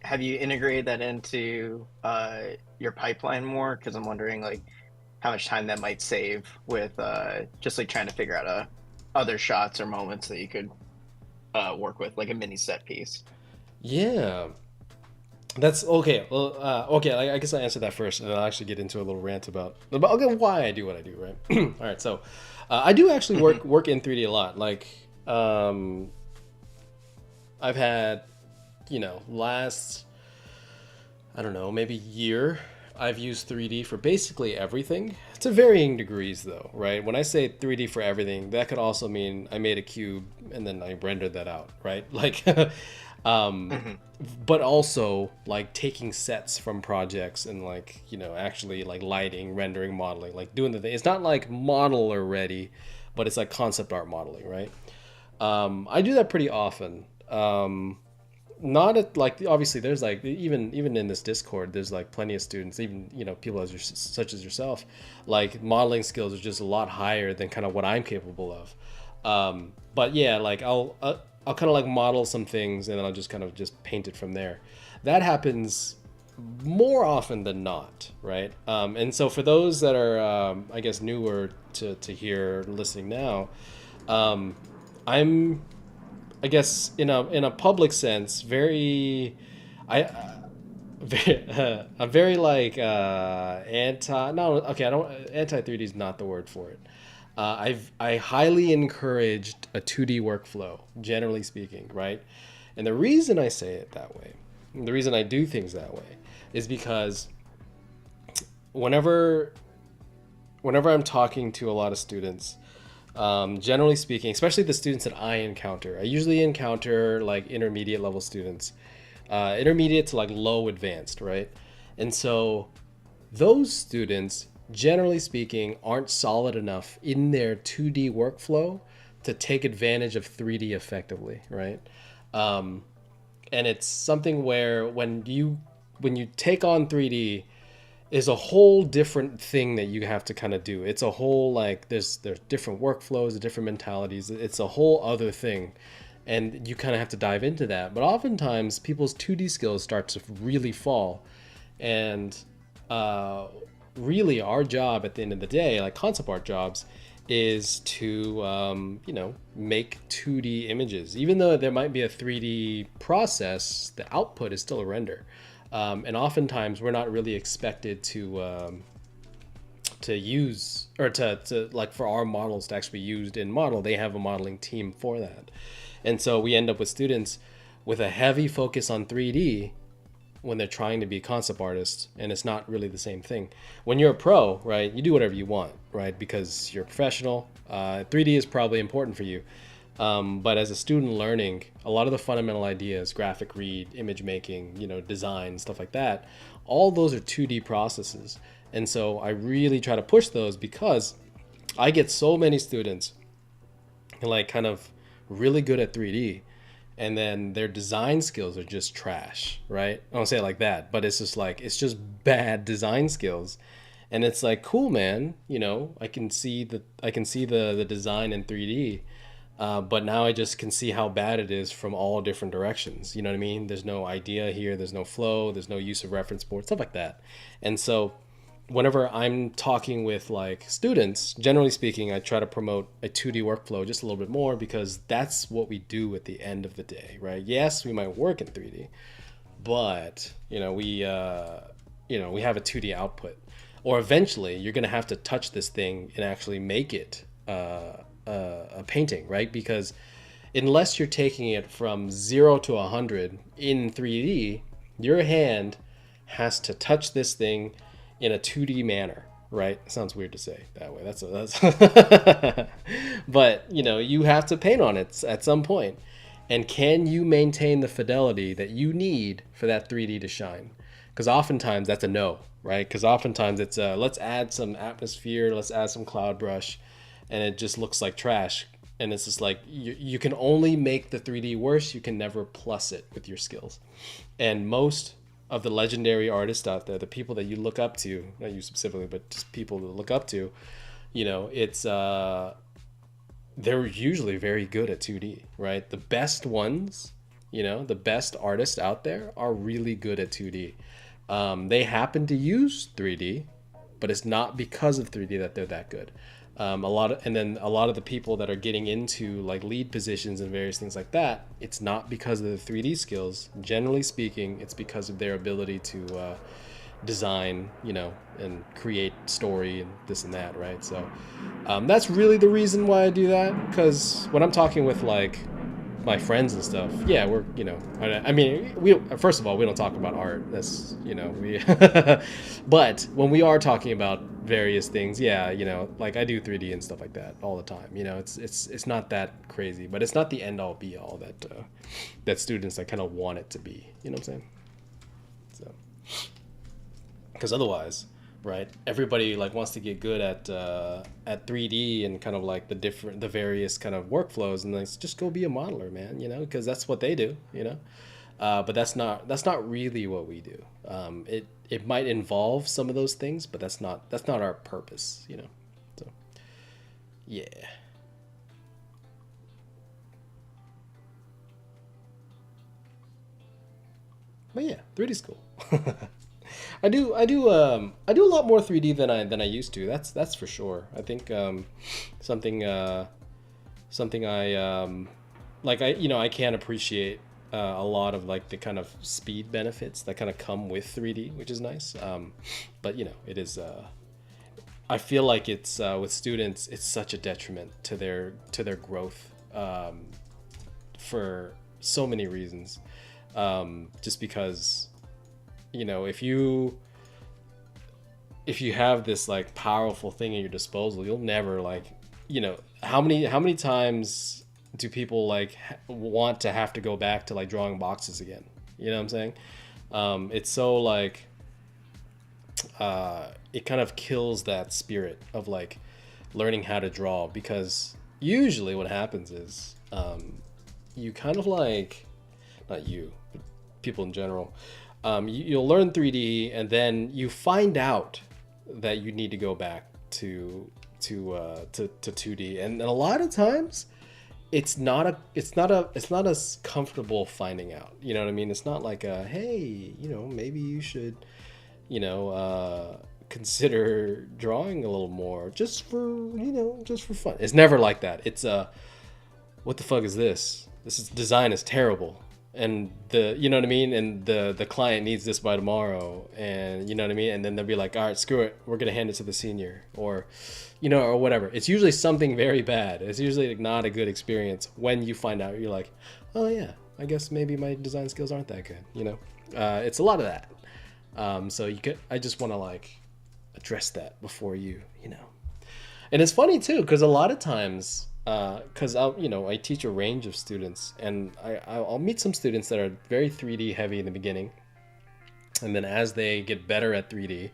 have you integrated that into your pipeline more? Because I'm wondering like how much time that might save with just like trying to figure out other shots or moments that you could work with, like a mini set piece. Yeah. That's okay. Well, okay. I guess I answer that first, and then I'll actually get into a little rant about okay, why I do what I do, right? All right. So, I do actually work in 3D a lot. Like, I've had, last, I don't know, maybe year, I've used 3D for basically everything. To varying degrees, though, right? When I say 3D for everything, that could also mean I made a cube and then I rendered that out, right? Like. But also like taking sets from projects and like actually like lighting, rendering, modeling, like doing the thing. It's not like model already, but it's like concept art modeling, right? I do that pretty often. Not at like obviously there's like even in this Discord there's like plenty of students, even people such as yourself, like modeling skills are just a lot higher than kind of what I'm capable of. But yeah, like I'll kind of like model some things and then I'll just kind of just paint it from there. That happens more often than not, right? And so for those that are, I guess, newer to here listening now, I'm, I guess, in a public sense, I'm very like anti 3D is not the word for it. I highly encouraged a 2D workflow, generally speaking, right? And the reason I say it that way, the reason I do things that way, is because whenever I'm talking to a lot of students, generally speaking, especially the students that I encounter, I usually encounter like intermediate level students, intermediate to like low advanced, right? And so those students, generally speaking, aren't solid enough in their 2D workflow to take advantage of 3D effectively, right? And it's something where when you take on 3D, is a whole different thing that you have to kind of do. It's a whole like there's different workflows, different mentalities. It's a whole other thing, and you kind of have to dive into that. But oftentimes, people's 2D skills start to really fall, and really our job at the end of the day, like concept art jobs, is to make 2D images. Even though there might be a 3D process, the output is still a render, and oftentimes we're not really expected to use or to like for our models to actually be used in model. They have a modeling team for that, and so we end up with students with a heavy focus on 3D when they're trying to be concept artists, and it's not really the same thing. When you're a pro, right, you do whatever you want, right, because you're a professional. 3D is probably important for you, but as a student learning, a lot of the fundamental ideas, graphic read, image making, design, stuff like that, all those are 2D processes. And so I really try to push those because I get so many students like kind of really good at 3D, and then their design skills are just trash, right? I don't say it like that, but it's just like, it's just bad design skills. And it's like, cool, man, you know, I can see the design in 3D. But now I just can see how bad it is from all different directions. You know what I mean? There's no idea here. There's no flow. There's no use of reference board, stuff like that. And so whenever I'm talking with like students, generally speaking, I try to promote a 2D workflow just a little bit more because that's what we do at the end of the day, right? Yes, we might work in 3D, but we have a 2D output. Or eventually, you're going to have to touch this thing and actually make it a painting, right? Because unless you're taking it from 0 to 100 in 3D, your hand has to touch this thing in a 2D manner, right? It sounds weird to say that way. That's but you have to paint on it at some point. And can you maintain the fidelity that you need for that 3D to shine? Because oftentimes that's a no, right? Because oftentimes it's let's add some atmosphere, let's add some cloud brush, and it just looks like trash. And it's just like you can only make the 3D worse. You can never plus it with your skills. And most of the legendary artists out there, the people that you look up to, not you specifically, but just people to look up to, it's they're usually very good at 2D, right? The best ones, the best artists out there are really good at 2D. They happen to use 3D, but it's not because of 3D that they're that good. A lot of the people that are getting into like lead positions and various things like that, it's not because of the 3D skills. Generally speaking, it's because of their ability to design, and create story and this and that, right? So that's really the reason why I do that. Because when I'm talking with like my friends and stuff, yeah, we're I mean, we first of all, we don't talk about art. That's we but when we are talking about various things, yeah, like I do 3D and stuff like that all the time. It's not that crazy, but it's not the end all be all that students like kind of want it to be. You know what I'm saying? So because otherwise, right, everybody like wants to get good at 3D and kind of like the various kind of workflows, and like just go be a modeler, man, because that's what they do, but that's not really what we do. It might involve some of those things, but that's not our purpose, so yeah. But yeah, 3D's cool. I do a lot more 3D than I used to. That's for sure. I think something I I can appreciate a lot of like the kind of speed benefits that kind of come with 3D, which is nice. But it is I feel like it's with students, it's such a detriment to their growth for so many reasons. Just because if you have this like powerful thing at your disposal, you'll never like how many times do people like want to have to go back to like drawing boxes again? You know what I'm saying? It's so like it kind of kills that spirit of like learning how to draw, because usually what happens is you kind of like, not you, but people in general, you'll learn 3D and then you find out that you need to go back to 2D, and a lot of times it's not as comfortable finding out. You know what I mean? It's not like a, hey, maybe you should consider drawing a little more just for fun. It's never like that. It's what the fuck is this? Design is terrible. And you know what I mean? And the client needs this by tomorrow, and you know what I mean? And then they'll be like, all right, screw it, we're gonna hand it to the senior, or or whatever. It's usually something very bad. It's usually like not a good experience when you find out. You're like, oh yeah, I guess maybe my design skills aren't that good. It's a lot of that. So I just want to like address that before you. And it's funny too, because a lot of times, because I teach a range of students, and I'll meet some students that are very 3D heavy in the beginning, and then as they get better at 3D,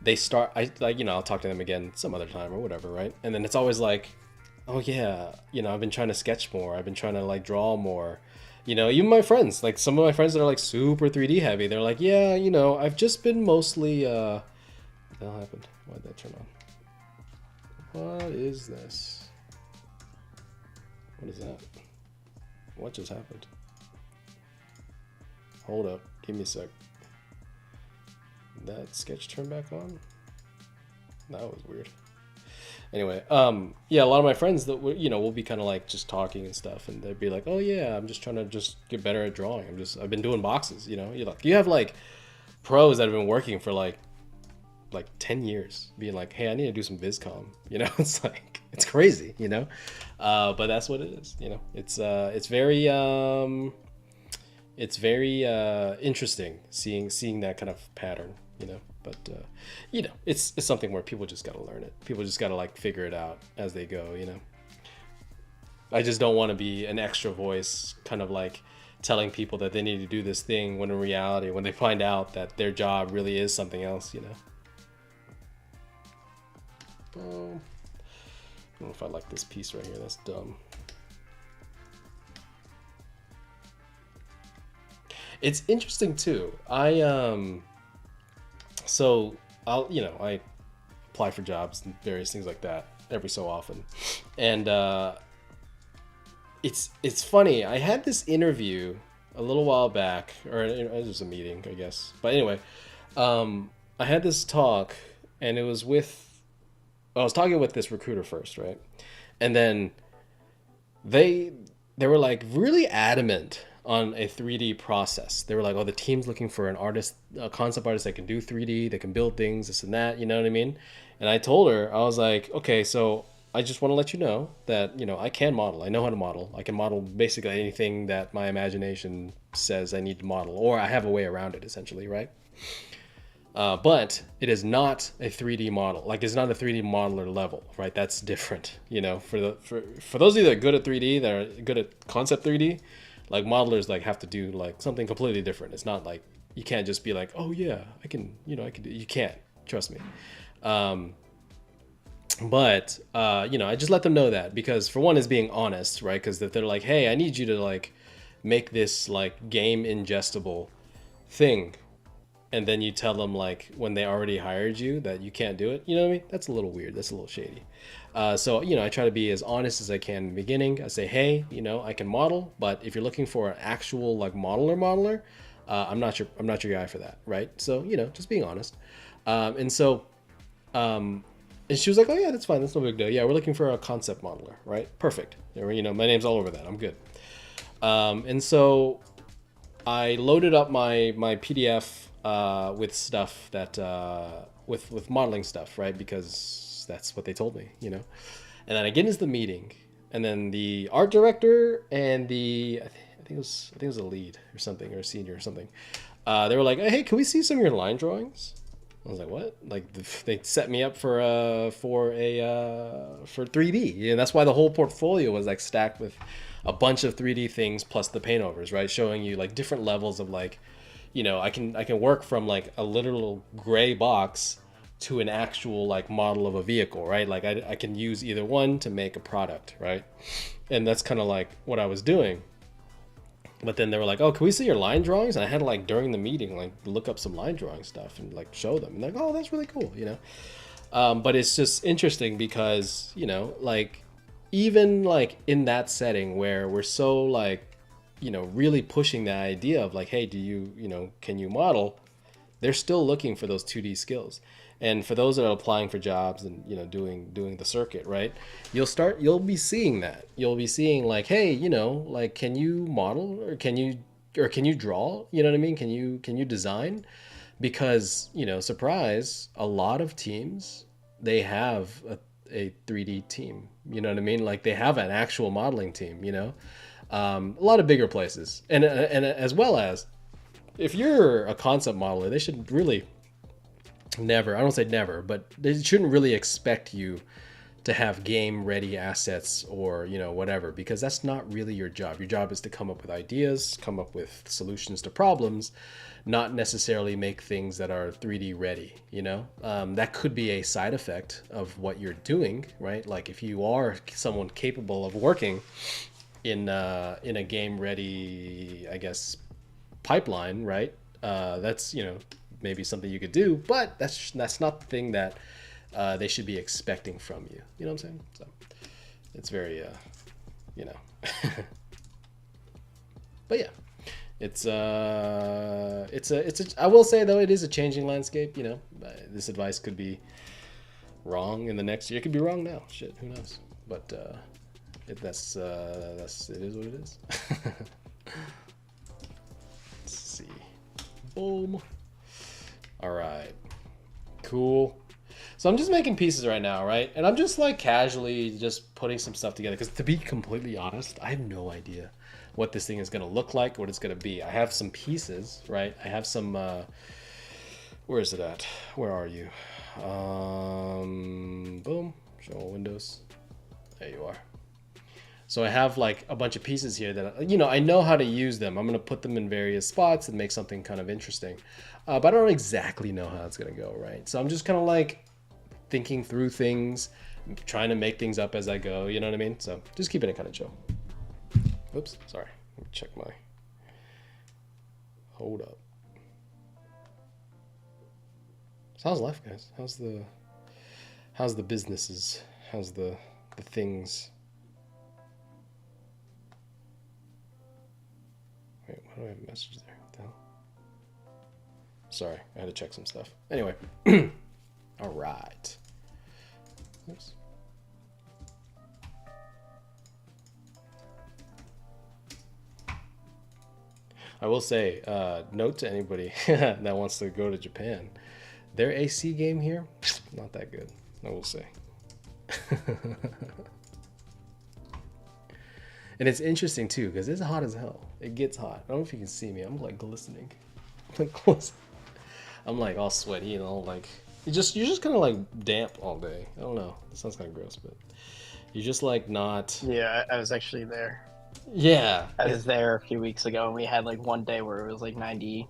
they start, I'll talk to them again some other time or whatever, right? And then it's always like, oh yeah, I've been trying to sketch more, I've been trying to like draw more, You know, even my friends, like some of my friends that are like super 3D heavy, they're like, yeah, you know, I've just been mostly what the hell happened? Why did that turn on? What is this? What is that? What just happened? Hold up, give me a sec. That sketch turned back on? That was weird. Anyway, yeah, a lot of my friends that you know, will be kind of like just talking and stuff, and they'd be like, "Oh yeah, I'm just trying to just get better at drawing. I've been doing boxes, you know." You have like pros that have been working for like 10 years, being like, "Hey, I need to do some VizCom," you know. It's like it's crazy, you know, but that's what it is, you know. It's very interesting seeing that kind of pattern, you know. But you know, it's something where people just got to learn it. People just got to like figure it out as they go, you know. I just don't want to be an extra voice kind of like telling people that they need to do this thing when in reality, when they find out that their job really is something else, you know. I don't know if I like this piece right here. That's dumb. It's interesting too. So I apply for jobs and various things like that every so often, and it's funny. I had this interview a little while back, or it was a meeting, I guess. But anyway, I had this talk, and it was I was talking with this recruiter first, right? And then they were like really adamant on a 3D process. They were like, "Oh, the team's looking for an artist, a concept artist that can do 3D, that can build things, this and that." You know what I mean? And I told her, I was like, "Okay, so I just want to let you know that, you know, I can model. I know how to model. I can model basically anything that my imagination says I need to model, or I have a way around it, essentially, right? But it is not a 3D model. Like, it's not a 3D modeler level, right? That's different, you know. For those of you that are good at 3D, that are good at concept 3D, like modelers like have to do like something completely different. It's not like you can't just be like, oh yeah, I can do. You can't, trust me. But you know, I just let them know that, because for one is being honest, right? Because if they're like, hey, I need you to like make this like game ingestible thing, and then you tell them like when they already hired you that you can't do it, you know what I mean? That's a little weird. That's a little shady. So, you know, I try to be as honest as I can in the beginning. I say, hey, you know, I can model, but if you're looking for an actual like modeler, I'm not your guy for that, right? So, you know, just being honest. And she was like, oh yeah, that's fine. That's no big deal. Yeah, we're looking for a concept modeler, right? Perfect. You know, my name's all over that. I'm good. And so I loaded up my PDF with stuff that with modeling stuff, right? Because that's what they told me, you know. And then I get into the meeting, and then the art director and I think it was a lead or something, or a senior or something. They were like, hey, can we see some of your line drawings? I was like, what? Like they set me up for 3D, and that's why the whole portfolio was like stacked with a bunch of 3D things plus the paint overs, right? Showing you like different levels of like, you know, I can work from like a literal gray box to an actual like model of a vehicle, right? Like I can use either one to make a product, right? And that's kind of like what I was doing. But then they were like, oh, can we see your line drawings? And I had to like during the meeting like look up some line drawing stuff and like show them, and like, oh, that's really cool, you know. But it's just interesting because, you know, like even like in that setting where we're so like, you know, really pushing the idea of like, hey, can you model? They're still looking for those 2D skills. And for those that are applying for jobs and, you know, doing the circuit, right? You'll be seeing that. You'll be seeing like, hey, you know, like, can you model, or can you draw? You know what I mean? Can you design? Because, you know, surprise, a lot of teams, they have a 3D team. You know what I mean? Like they have an actual modeling team, you know? A lot of bigger places. And as well as, if you're a concept modeler, they should really never, I don't say never, but they shouldn't really expect you to have game ready assets or, you know, whatever, because that's not really your job. Your job is to come up with ideas, come up with solutions to problems, not necessarily make things that are 3D ready, you know. That could be a side effect of what you're doing, right? Like if you are someone capable of working in a game ready, I guess, pipeline, right? That's, you know, maybe something you could do, but that's not the thing that they should be expecting from you. You know what I'm saying? So it's very, you know, but yeah, it's I will say though, it is a changing landscape. You know, this advice could be wrong in the next year. It could be wrong now. Shit, who knows? But that's it is what it is. Let's see. Boom. All right. Cool. So I'm just making pieces right now, right? And I'm just like casually just putting some stuff together because, to be completely honest, I have no idea what this thing is going to look like, what it's going to be. I have some pieces, right? I have some where is it at? Where are you? Boom. Show all windows. There you are. So I have like a bunch of pieces here that, you know, I know how to use them. I'm going to put them in various spots and make something kind of interesting. But I don't exactly know how it's going to go, right? So I'm just kind of like thinking through things, trying to make things up as I go. You know what I mean? So just keeping it kind of chill. Oops, sorry. Let me check my... Hold up. So how's life, guys? How's the businesses? How's the things? Wait, why do I have a message there? What the hell? Sorry, I had to check some stuff. Anyway. All right. Oops. I will say, note to anybody that wants to go to Japan, their AC game here, not that good, I will say. And it's interesting too, because it's hot as hell. It gets hot. I don't know if you can see me. I'm like glistening. I'm like all sweaty and all like, you're just kind of like damp all day. I don't know. It sounds kind of gross, but you're just like not. Yeah, I was actually there. Yeah. I was there a few weeks ago, and we had like one day where it was like 90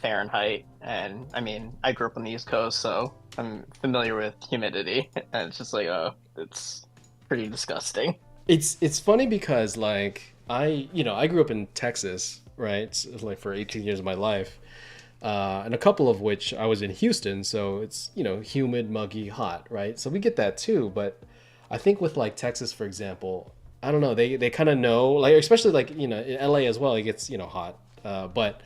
Fahrenheit. And I mean, I grew up on the East Coast, so I'm familiar with humidity. And it's just like, oh, it's pretty disgusting. It's funny because like I grew up in Texas, right? So, like for 18 years of my life. And a couple of which I was in Houston, so it's, you know, humid, muggy, hot, right? So we get that too, but I think with like Texas, for example, I don't know, they kind of know, like, especially like, you know, in LA as well, it gets, you know, hot, but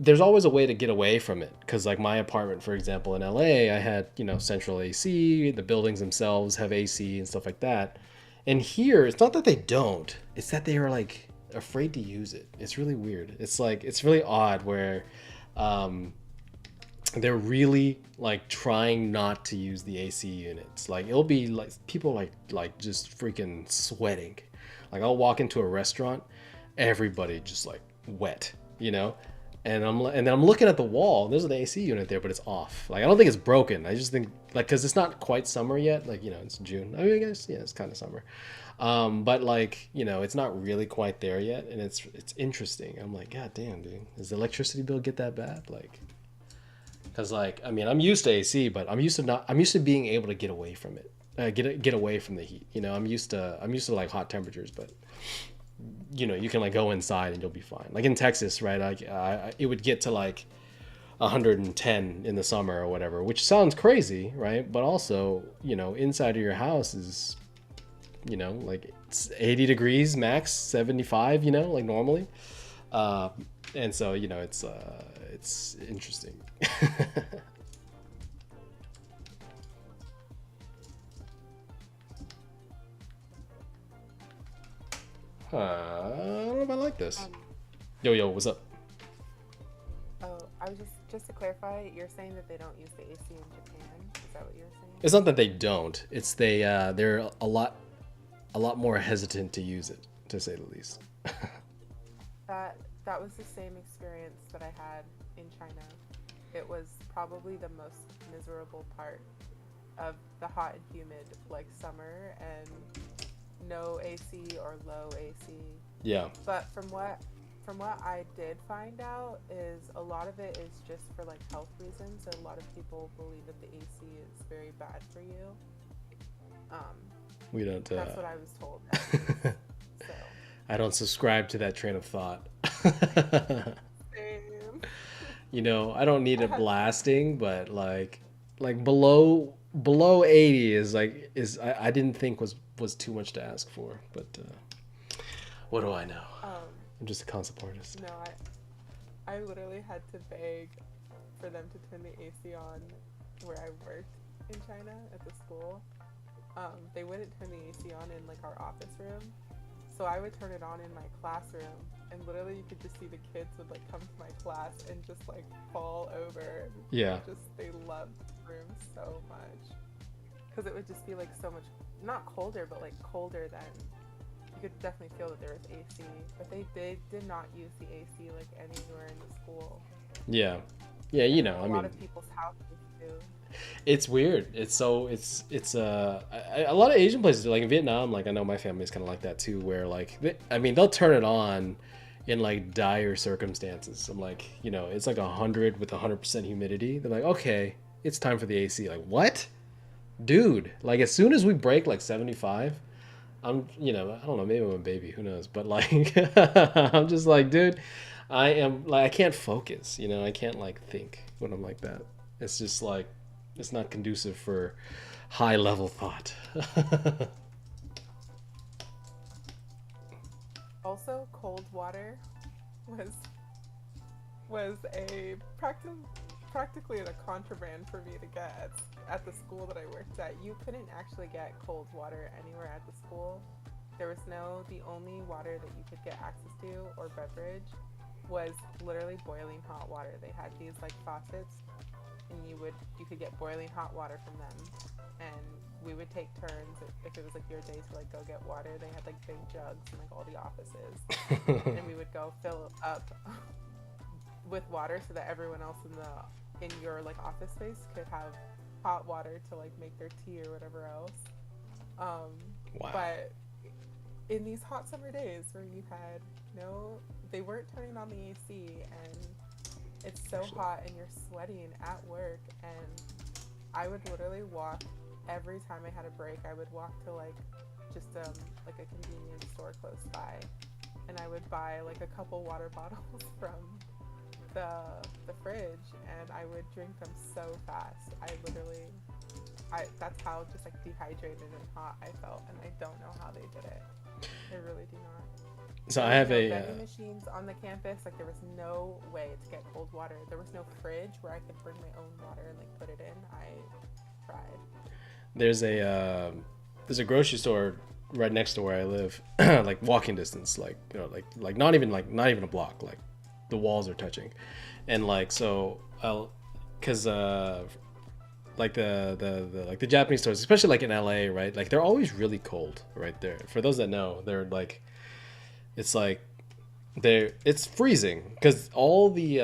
there's always a way to get away from it. Because like my apartment, for example, in LA, I had, you know, central AC, the buildings themselves have AC and stuff like that. And here, it's not that they don't, it's that they are like afraid to use it. It's really weird. It's like, it's really odd where they're really like trying not to use the AC units. Like it'll be like people like just freaking sweating. Like I'll walk into a restaurant, everybody just like wet, you know? And then I'm looking at the wall. There's an AC unit there, but it's off. Like I don't think it's broken. I just think like because it's not quite summer yet. Like, you know, it's June. I mean, I guess yeah, it's kind of summer. But like, you know, it's not really quite there yet, and it's interesting. I'm like, God damn, dude, does the electricity bill get that bad? Like, because like, I mean, I'm used to AC, but I'm used to being able to get away from it, get away from the heat. You know, I'm used to like hot temperatures, but you know, you can like go inside and you'll be fine. Like in Texas, right? It would get to like 110 in the summer or whatever, which sounds crazy, right? But also, you know, inside of your house is, you know, like it's 80 degrees max, 75, you know, like normally. And so, you know, it's interesting. I don't know if I like this. Yo, what's up? Oh, I was just to clarify, you're saying that they don't use the AC in Japan? Is that what you're saying? It's not that they don't. It's they're a lot more hesitant to use it, to say the least. That was the same experience that I had in China. It was probably the most miserable part of the hot and humid like summer and no AC or low AC. Yeah. But from what I did find out is a lot of it is just for like health reasons. So a lot of people believe that the AC is very bad for you. We don't. That's what I was told. So I don't subscribe to that train of thought. Same. You know, I don't need I it had blasting, but like below 80 is like is I didn't think was too much to ask for, but what do I know? um I'm just a concept artist. no, I literally had to beg for them to turn the AC on where I worked in China at the school. They wouldn't turn the AC on in like our office room, so I would turn it on in my classroom, and literally you could just see the kids would like come to my class and just like fall over. Yeah. They loved the room so much because it would just be like so much not colder, but like colder than you could definitely feel that there was AC. But they did not use the AC like anywhere in the school. Yeah. Yeah, you know, A I lot mean, of people's houses do. it's weird. A lot of Asian places like in Vietnam, like I know my family's kind of like that too, where like I mean they'll turn it on in like dire circumstances. I'm like, you know, it's like 100 with 100% humidity. They're like, okay, it's time for the AC. Like what, dude? Like as soon as we break like 75, you know, I don't know, maybe I'm a baby, who knows? But like, I'm just like, dude, I am like I can't focus. You know, I can't like think when I'm like that. It's just like it's not conducive for high level thought. Also, cold water was a practically a contraband for me to get at the school that I worked at. You couldn't actually get cold water anywhere at the school. The only water that you could get access to or beverage was literally boiling hot water. They had these like faucets, and you could get boiling hot water from them, and we would take turns if it was like your day to like go get water. They had like big jugs in like all the offices, and we would go fill up with water so that everyone else in your like office space could have hot water to like make their tea or whatever else. Wow. But in these hot summer days where you had they weren't turning on the AC, and it's so hot and you're sweating at work, and I would literally walk every time I had a break. I would walk to like just like a convenience store close by, and I would buy like a couple water bottles from the fridge, and I would drink them so fast. That's how just like dehydrated and hot I felt, and I don't know how they did it. They really do not. So There I was have no a vending machines on the campus. Like there was no way to get cold water. There was no fridge where I could bring my own water and like put it in. I tried. there's a grocery store right next to where I live, like walking distance, like you know, like not even a block, like the walls are touching, and like so I'll, cause like the Japanese stores, especially like in LA, right? Like they're always really cold right there. For those that know, they're like, it's like it's freezing because all the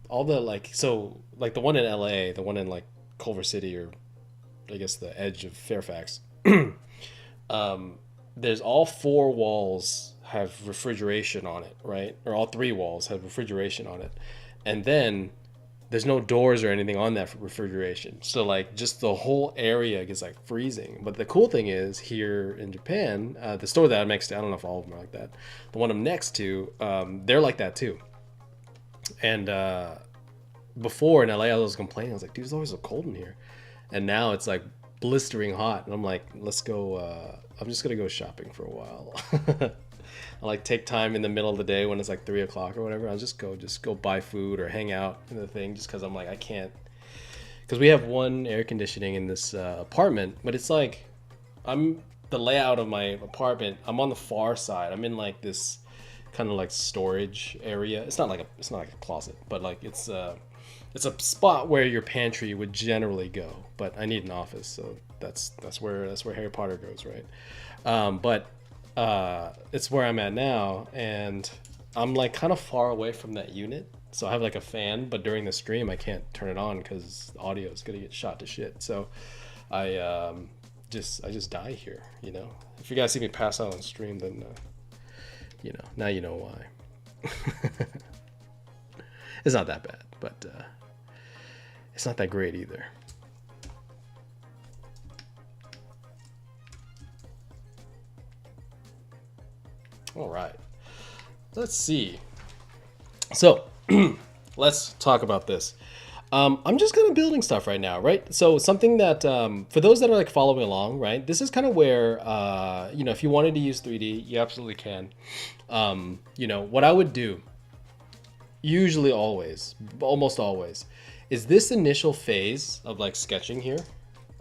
like so like the one in LA, the one in like Culver City, or I guess the edge of Fairfax. There's all four walls have refrigeration on it, right? Or all three walls have refrigeration on it, and then there's no doors or anything on that refrigeration. So like just the whole area gets like freezing. But the cool thing is here in Japan, the store that I'm next to, I don't know if all of them are like that. The one I'm next to, they're like that too. And before in LA, I was complaining. I was like, dude, it's always so cold in here. And now it's like blistering hot. And I'm like, let's go. I'm just going to go shopping for a while. I like take time in the middle of the day when it's like 3 o'clock or whatever. I'll just go buy food or hang out in the thing, just because I'm like, I can't, because we have one air conditioning in this apartment, but it's like the layout of my apartment, I'm on the far side. I'm in like this kind of like storage area. It's not like a closet, but like it's a spot where your pantry would generally go. But I need an office, so that's where Harry Potter goes, right? But it's where I'm at now, and I'm like kind of far away from that unit, so I have like a fan, but during the stream I can't turn it on because the audio is gonna get shot to shit. So I just die here, you know. If you guys see me pass out on stream, then you know, now you know why. It's not that bad, but it's not that great either. All right. Let's see. So let's talk about this. I'm just kind of building stuff right now, right? So something that for those that are like following along, right? This is kind of where if you wanted to use 3D, you absolutely can. What I would do, usually always, almost always, is this initial phase of like sketching here.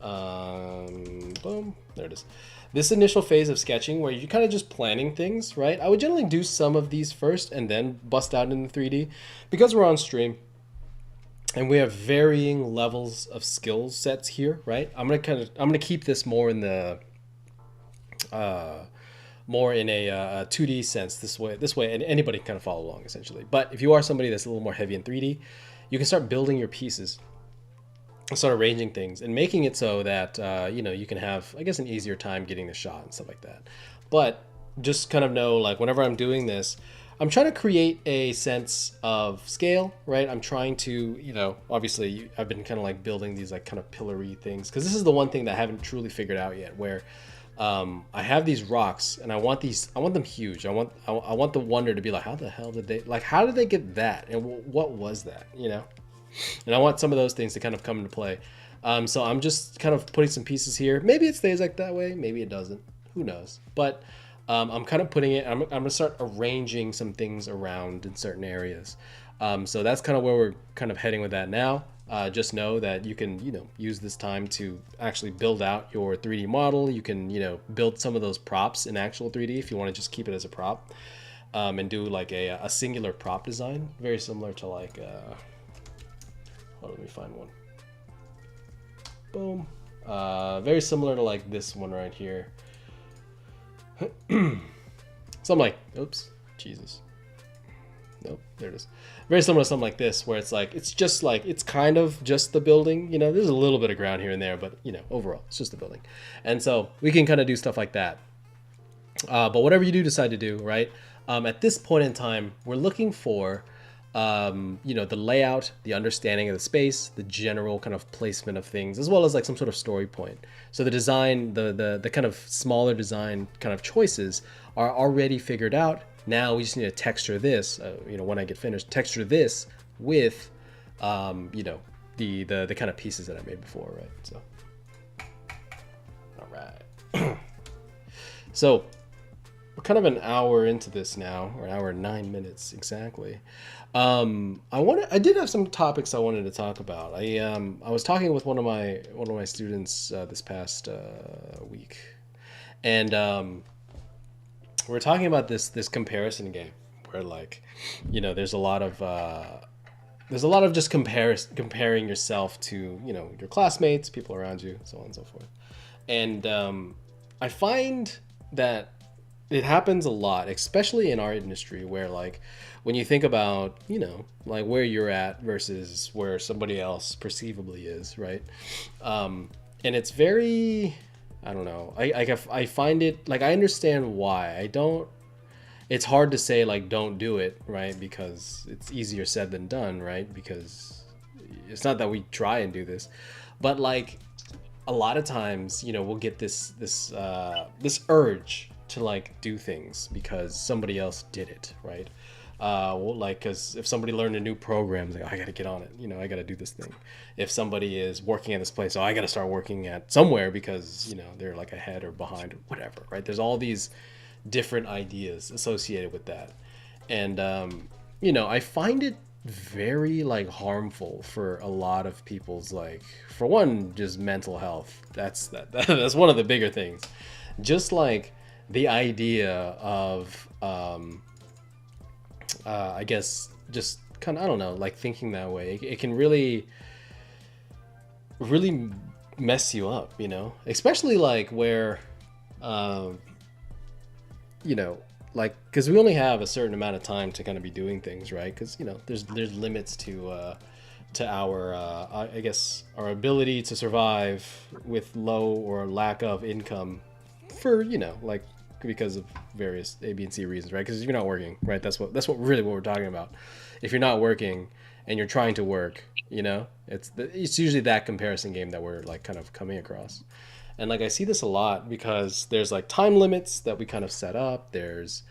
Boom, there it is. This initial phase of sketching where you're kind of just planning things, right? I would generally do some of these first and then bust out into 3D because we're on stream and we have varying levels of skill sets here, right? I'm gonna keep this more in the more in a 2D sense this way, and anybody can kind of follow along essentially. But if you are somebody that's a little more heavy in 3D, you can start building your pieces, start arranging things and making it so that you can have, I guess, an easier time getting the shot and stuff like that. But just kind of know, like, whenever I'm doing this, I'm trying to create a sense of scale, right? I'm trying to, obviously I've been kind of like building these like kind of pillory things, because this is the one thing that I haven't truly figured out yet, where I have these rocks and I want them huge. I want the wonder to be like, how the hell did how did they get that? And what was that, And I want some of those things to kind of come into play. So I'm just kind of putting some pieces here. Maybe it stays like that way. Maybe it doesn't. Who knows? But I'm kind of putting it, I'm going to start arranging some things around in certain areas. So that's kind of where we're kind of heading with that now. Just know that you can, use this time to actually build out your 3D model. You can, build some of those props in actual 3D if you want to just keep it as a prop, and do like a singular prop design, very similar to like, let me find one. Boom. Very similar to like this one right here. Something like, oops, Jesus. Nope, there it is. Very similar to something like this, where it's like, it's kind of just the building, there's a little bit of ground here and there, but overall, it's just the building. And so we can kind of do stuff like that. But whatever you do decide to do, right? At this point in time, we're looking for, the layout, the understanding of the space, the general kind of placement of things, as well as like some sort of story point. So the design, the kind of smaller design kind of choices are already figured out. Now we just need to texture this, when I get finished, texture this with, the kind of pieces that I made before, right? So, all right. So we're kind of an hour into this now, or an hour and 9 minutes exactly. I did have some topics I wanted to talk about. I was talking with one of my students this past week, and we're talking about this comparison game where, like, there's a lot of just comparing yourself to your classmates, people around you, so on and so forth. And I find that it happens a lot, especially in our industry, where like when you think about like where you're at versus where somebody else perceivably is, right? And it's very, I don't know, I find it, like, I understand why. It's hard to say like don't do it, right? Because it's easier said than done, right? Because it's not that we try and do this, but like a lot of times we'll get this urge to like do things because somebody else did it, right? Because if somebody learned a new program, like, oh, I got to get on it, I got to do this thing. If somebody is working at this place, I got to start working at somewhere because they're like ahead or behind or whatever, right? There's all these different ideas associated with that, and I find it very like harmful for a lot of people's, like, for one, just mental health. That's one of the bigger things. Just like the idea of I guess just kind of, I don't know, like thinking that way, it can really mess you up, especially like where like, because we only have a certain amount of time to kind of be doing things, right? Because there's limits to our I guess our ability to survive with low or lack of income for like because of various A, B, and C reasons, right? Because if you're not working, right, that's what really what we're talking about. If you're not working and you're trying to work, it's usually that comparison game that we're like kind of coming across. And like I see this a lot because there's like time limits that we kind of set up. There's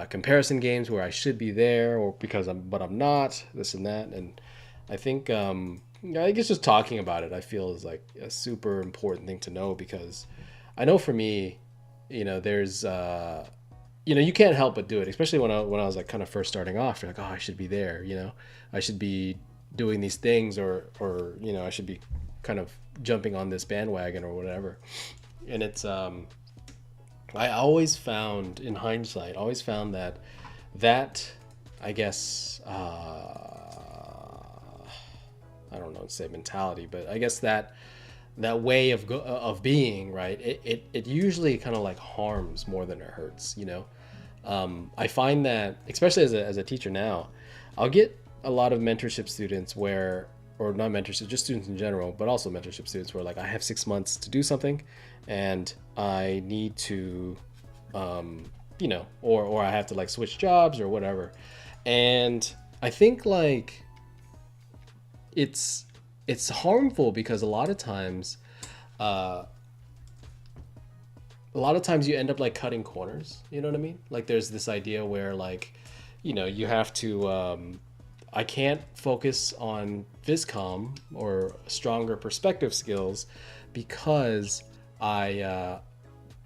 comparison games where I should be there or but I'm not, this and that. And I think I guess just talking about it, I feel is like a super important thing to know, because I know for me, there's you can't help but do it, especially when I was like kind of first starting off. You're like, oh, I should be there, I should be doing these things, or I should be kind of jumping on this bandwagon or whatever. And it's I always found, in hindsight, that I guess I don't know, say mentality, but I guess that way of being, right, it usually kind of like harms more than it hurts. I find that, especially as a teacher now, I'll get a lot of mentorship students or not mentorship, just students in general, but also mentorship students where like I have 6 months to do something, and I need to, or I have to like switch jobs or whatever. And I think like it's harmful because a lot of times you end up like cutting corners, you know what I mean? Like there's this idea where like, you have to, I can't focus on Viscom or stronger perspective skills because I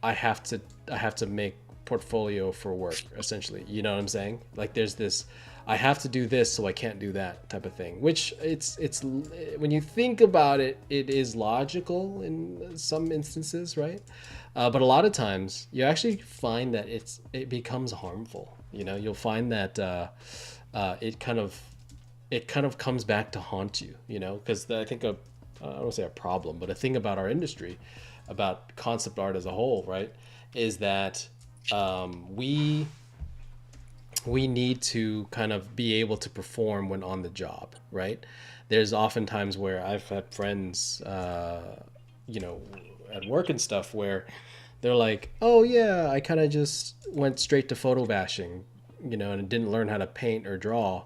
have to make portfolio for work, essentially. You know what I'm saying? Like there's this, I have to do this, so I can't do that type of thing, which it's when you think about it, it is logical in some instances, right? But a lot of times you actually find that it becomes harmful. You'll find that it kind of comes back to haunt you, because I think I don't want to say a problem, but a thing about our industry, about concept art as a whole, right, is that we need to kind of be able to perform when on the job, right? There's often times where I've had friends, at work and stuff, where they're like, oh yeah, I kind of just went straight to photo bashing, and didn't learn how to paint or draw.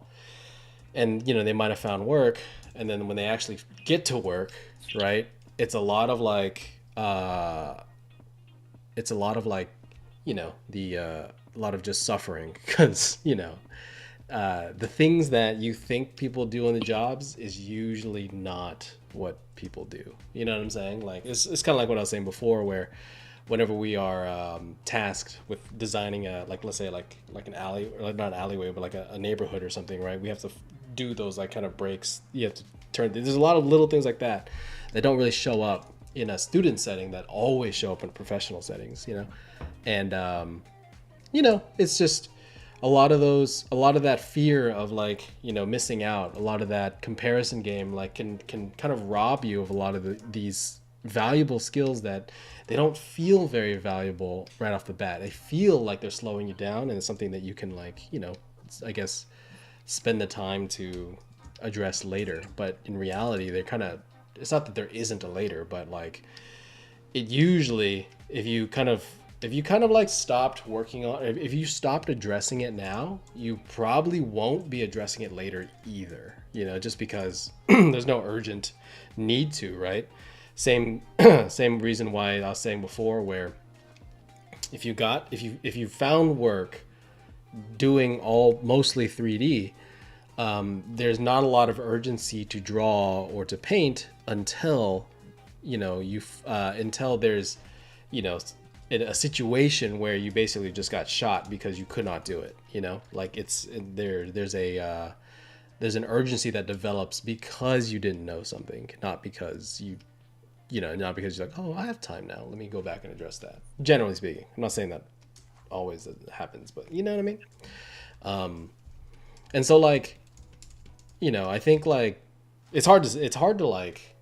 And, they might have found work. And then when they actually get to work, right, it's a lot of like, a lot of just suffering, because the things that you think people do on the jobs is usually not what people do. You know what I'm saying? Like it's kind of like what I was saying before, where whenever we are tasked with designing like let's say like an alley, or not an alleyway, but like a neighborhood or something, right? We have to do those like kind of breaks. You have to turn. There's a lot of little things like that don't really show up in a student setting that always show up in professional settings, and it's just a lot of that fear of like, missing out, a lot of that comparison game, like can kind of rob you of a lot of these valuable skills that they don't feel very valuable right off the bat. They feel like they're slowing you down, and it's something that you can like, I guess spend the time to address later. But in reality, they're kind of, it's not that there isn't a later, but like it usually, if you kind of like stopped working on, if you stopped addressing it now, you probably won't be addressing it later either, just because there's no urgent need to, right? Same reason why I was saying before, where if you found work doing mostly 3D, there's not a lot of urgency to draw or to paint until until there's a situation where you basically just got shot because you could not do it. Like there's an urgency that develops because you didn't know something, not because not because you're like, oh, I have time now, let me go back and address that. Generally speaking, I'm not saying that always happens, but you know what I mean. And so like, I think like it's hard to like,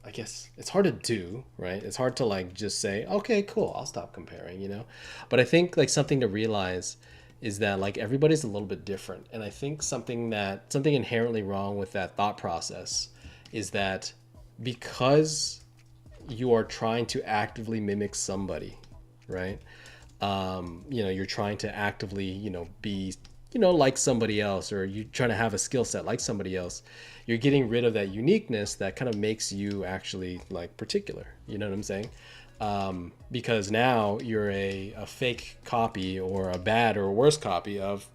I guess it's hard to do, right? It's hard to like just say, okay, cool, I'll stop comparing, But I think like something to realize is that like everybody's a little bit different. And I think something inherently wrong with that thought process is that because you are trying to actively mimic somebody, right? You're trying to actively, be, like somebody else, or you're trying to have a skill set like somebody else, you're getting rid of that uniqueness that kind of makes you actually like particular. You know what I'm saying? because now you're a fake copy or a bad or worse copy of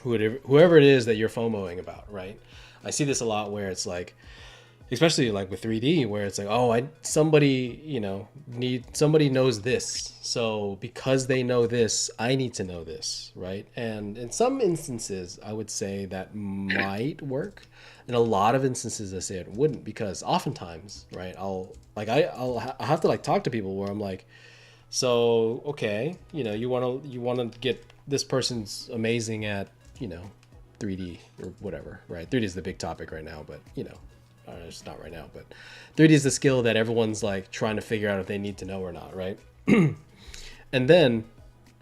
whoever it is that you're FOMOing about, right? I see this a lot where it's like, especially like with 3D, where it's like, oh, somebody knows this, so because they know this, I need to know this, right? And in some instances, I would say that might work. In a lot of instances, I say it wouldn't, because oftentimes, right, I'll have to like talk to people where I'm like, so okay, you want to get this person's amazing at 3D or whatever, right? 3D is the big topic right now, but it's not right now, but 3D is the skill that everyone's like trying to figure out if they need to know or not, right? And then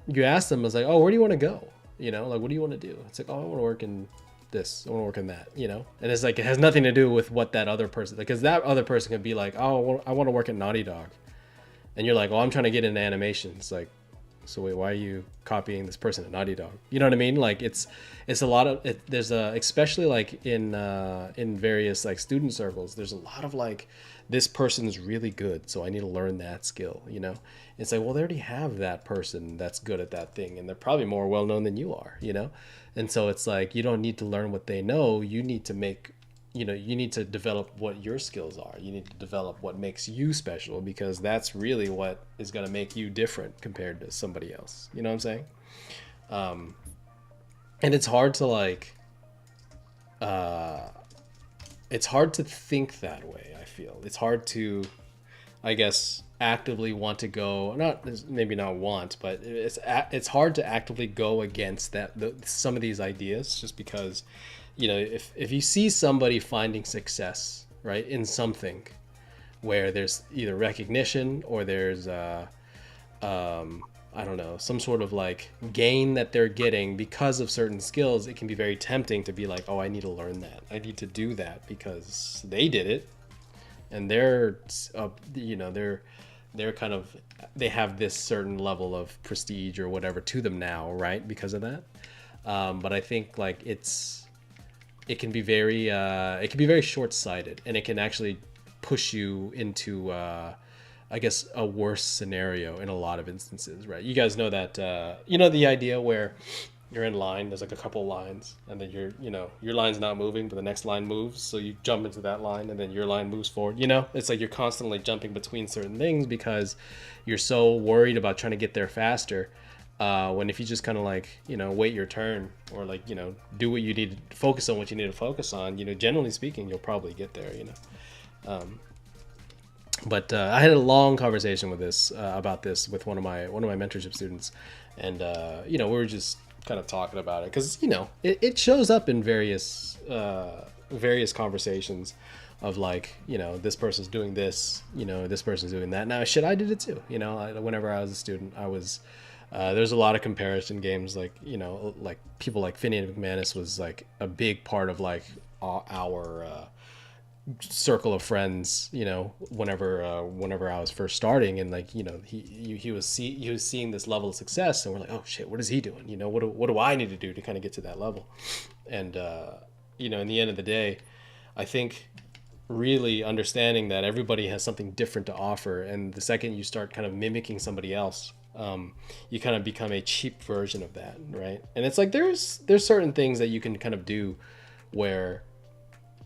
you ask them, it's like, oh, where do you want to go? Like, what do you want to do? It's like, oh, I want to work in this, I want to work in that, And it's like, it has nothing to do with what that other person, because that other person could be like, oh, I want to work at Naughty Dog. And you're like, oh, I'm trying to get into animation. It's like, so wait, why are you copying this person at Naughty Dog? You know what I mean? Like it's a lot of it, there's a, especially like in various like student circles, there's a lot of like, this person is really good, so I need to learn that skill. It's like, well, they already have that person that's good at that thing, and they're probably more well known than you are. And so it's like, you don't need to learn what they know. You need to make, you need to develop what your skills are. You need to develop what makes you special, because that's really what is going to make you different compared to somebody else. You know what I'm saying? And it's hard to like, it's hard to think that way. I feel it's hard to, I guess, actively want to go, maybe not want, but it's hard to actively go against some of these ideas, just because, if you see somebody finding success, right, in something where there's either recognition or there's I don't know, some sort of like gain that they're getting because of certain skills, it can be very tempting to be like, oh, I need to learn that, I need to do that because they did it, and they're kind of, they have this certain level of prestige or whatever to them now, right, because of that. But I think like it can be very short-sighted, and it can actually push you into I guess a worse scenario in a lot of instances, right? You guys know that the idea where you're in line, there's like a couple lines, and then your line's not moving, but the next line moves, so you jump into that line, and then your line moves forward. It's like you're constantly jumping between certain things because you're so worried about trying to get there faster. When if you just kind of like, wait your turn, or like, do what you need to focus on, what you need to focus on, generally speaking, you'll probably get there, But I had a long conversation with about this with one of my mentorship students, and we were just kind of talking about it because it shows up in various conversations of like, this person's doing this, this person's doing that. Now, shit, I did it too. Whenever I was a student, I was there's a lot of comparison games, like like people like Finney and McManus was like a big part of like our circle of friends, whenever I was first starting, and like, he was seeing this level of success, and we're like, oh shit, what is he doing? What do I need to do to kind of get to that level? And in the end of the day, I think really understanding that everybody has something different to offer, and the second you start kind of mimicking somebody else, you kind of become a cheap version of that, right? And it's like there's certain things that you can kind of do where,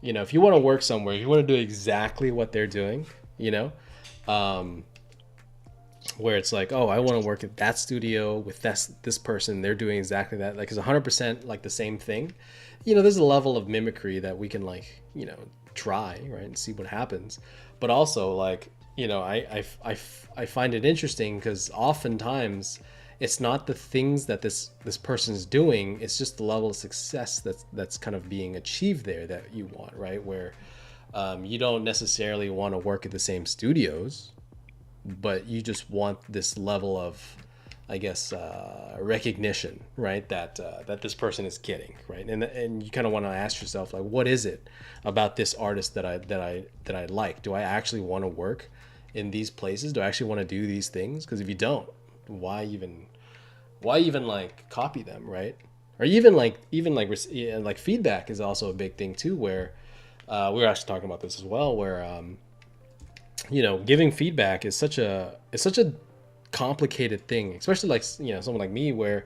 if you want to work somewhere, if you want to do exactly what they're doing, where it's like, oh, I want to work at that studio with this person, they're doing exactly that, like it's 100% like the same thing. There's a level of mimicry that we can like, try, right, and see what happens. But also like, I find it interesting because oftentimes it's not the things that this person is doing, it's just the level of success that's kind of being achieved there that you want, right? Where you don't necessarily want to work at the same studios, but you just want this level of, I guess, recognition, right? That this person is getting, right? And you kind of want to ask yourself, like, what is it about this artist that I like? Do I actually want to work in these places? Do I actually want to do these things? Because if you don't, why even like copy them, right? Or even like feedback is also a big thing too, where we were actually talking about this as well, where giving feedback is such a complicated thing, especially like, someone like me where,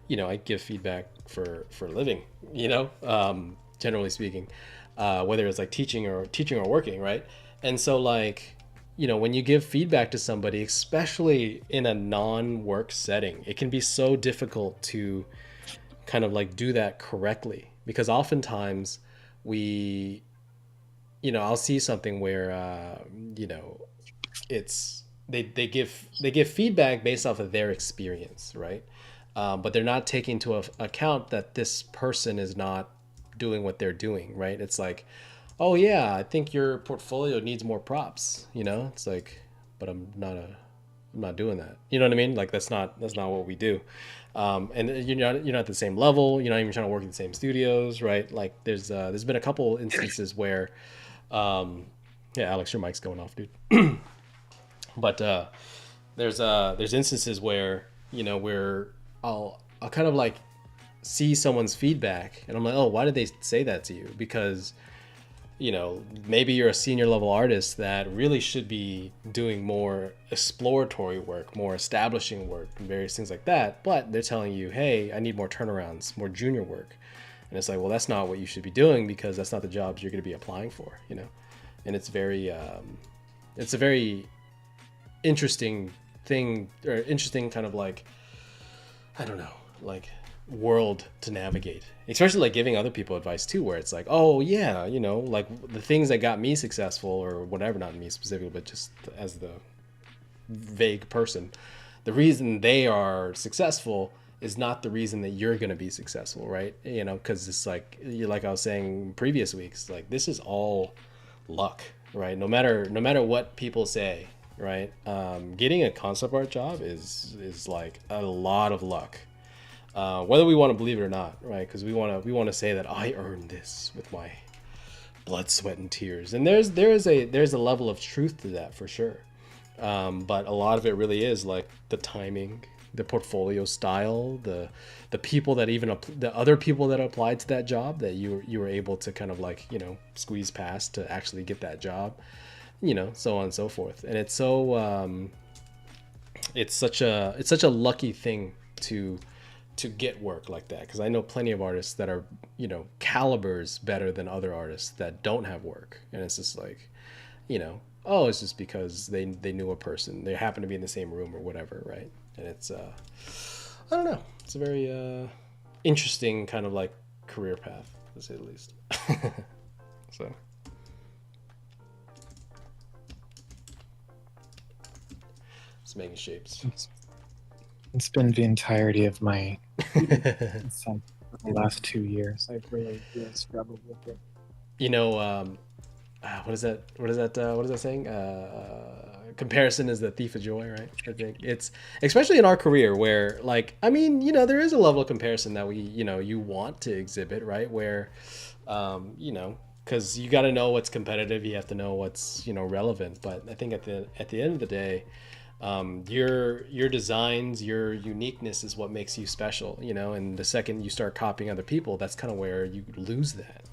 I give feedback for a living, generally speaking, whether it's like teaching or working, right? And so like, when you give feedback to somebody, especially in a non-work setting, it can be so difficult to kind of like do that correctly, because oftentimes we, I'll see something where, it's they give feedback based off of their experience, right? But they're not taking into account that this person is not doing what they're doing, right? It's like, oh yeah, I think your portfolio needs more props. It's like, but I'm not doing that. You know what I mean? Like that's not what we do. And you're not at the same level. You're not even trying to work in the same studios, right? Like there's been a couple instances where, yeah, Alex, your mic's going off, dude. But there's instances where, where I'll kind of like see someone's feedback and I'm like, oh, why did they say that to you? Because maybe you're a senior level artist that really should be doing more exploratory work, more establishing work, and various things like that. But they're telling you, hey, I need more turnarounds, more junior work. And it's like, well, that's not what you should be doing, because that's not the jobs you're going to be applying for, And it's it's a very interesting thing, or interesting kind of like, I don't know, like world to navigate, especially like giving other people advice too, where it's like, oh yeah, like the things that got me successful or whatever, not me specifically, but just as the vague person, the reason they are successful is not the reason that you're going to be successful, right? Because it's like, like I was saying previous weeks, like this is all luck, right? No matter what people say, right? Getting a concept art job is like a lot of luck. Whether we want to believe it or not, right? Because we want to say that I earned this with my blood, sweat, and tears, and there's a level of truth to that for sure. But a lot of it really is like the timing, the portfolio style, the people that the other people that applied to that job that you were able to kind of like squeeze past to actually get that job, so on and so forth. And it's so it's such a lucky thing to get work like that, because I know plenty of artists that are calibers better than other artists that don't have work, and it's just like, oh, it's just because they knew a person, they happen to be in the same room or whatever, right? And it's I don't know, it's a very interesting kind of like career path, to say the least. So it's making shapes. It's been the entirety of my the last 2 years. I've really struggled with it. What is that saying? Comparison is the thief of joy, right? I think it's especially in our career where, like, I mean, there is a level of comparison that we, you want to exhibit, right? Where, because you got to know what's competitive, you have to know what's relevant. But I think at the end of the day, your designs, your uniqueness is what makes you special, and the second you start copying other people, that's kind of where you lose that.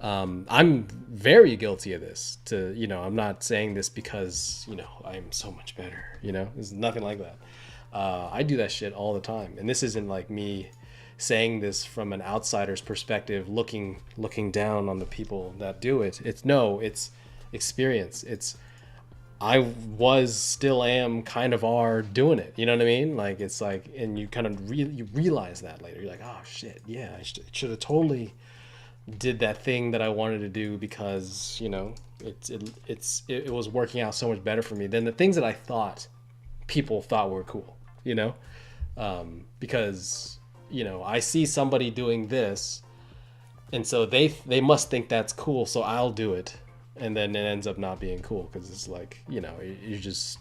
I'm very guilty of this. I'm not saying this because I'm so much better. There's nothing like that. I do that shit all the time, and this isn't like me saying this from an outsider's perspective, looking down on the people that do it. It's experience. I still am, kind of are doing it. You know what I mean? Like, it's like, and you kind of you realize that later. You're like, oh shit, yeah, I should have totally did that thing that I wanted to do, because it was working out so much better for me than the things that I thought people thought were cool. Because I see somebody doing this, and so they must think that's cool, so I'll do it. And then it ends up not being cool, because it's like, you're just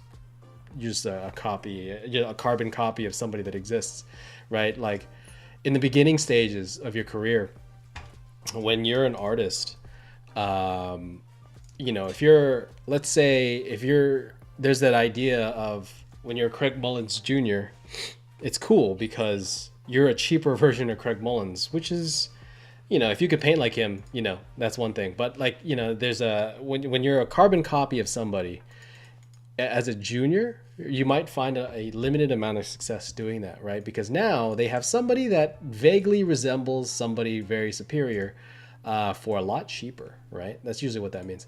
a copy, a carbon copy of somebody that exists, right? Like in the beginning stages of your career, when you're an artist, if you're, let's say, there's that idea of when you're Craig Mullins Jr., it's cool because you're a cheaper version of Craig Mullins, which is, if you could paint like him, that's one thing. But like, there's when you're a carbon copy of somebody as a junior, you might find a limited amount of success doing that, right? Because now they have somebody that vaguely resembles somebody very superior for a lot cheaper, right? That's usually what that means.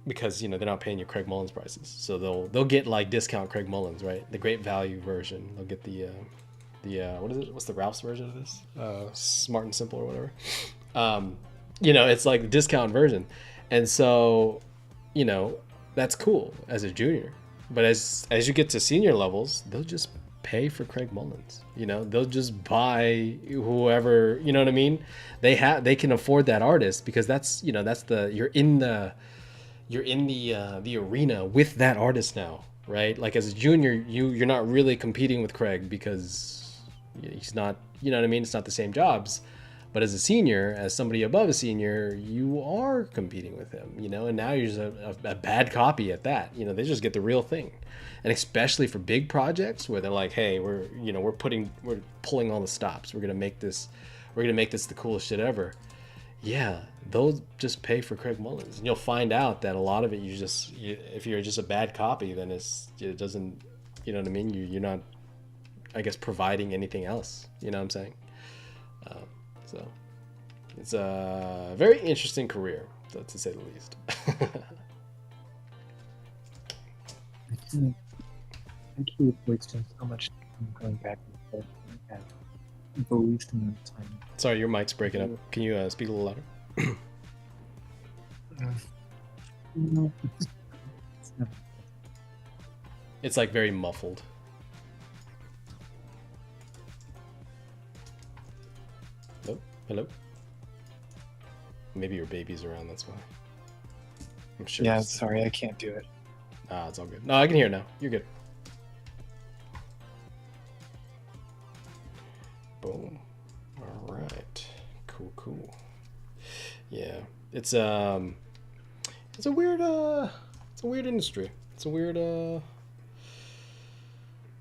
Because they're not paying you Craig Mullins prices, so they'll get like discount Craig Mullins, right? The great value version. They'll get the what is it? What's the Ralph's version of this? Smart and Simple or whatever. It's like the discount version, and so that's cool as a junior. But as you get to senior levels, they'll just pay for Craig Mullins. They'll just buy whoever. You know what I mean? They can afford that artist because that's you're in the arena with that artist now, right? Like as a junior, you're not really competing with Craig because he's not, you know what I mean? It's not the same jobs. But as a senior, as somebody above a senior, you are competing with him, and now you're just a bad copy at that. They just get the real thing. And especially for big projects where they're like, hey, we're pulling all the stops. We're going to make this the coolest shit ever. Yeah, they'll just pay for Craig Mullins. And you'll find out that a lot of it, if you're just a bad copy, then it doesn't, you know what I mean? You're not, I guess, providing anything else. You know what I'm saying? So it's a very interesting career, to say the least. I keep wasting so much time going back and forth. I have the least amount of time. Sorry, your mic's breaking up. Can you speak a little louder? No. It's like very muffled. Oh, hello? Maybe your baby's around, that's why. I'm sure. Yeah, sorry, I can't do it. It's all good. No, I can hear now. You're good. Boom. All right. Cool. Yeah. It's a weird industry. It's a weird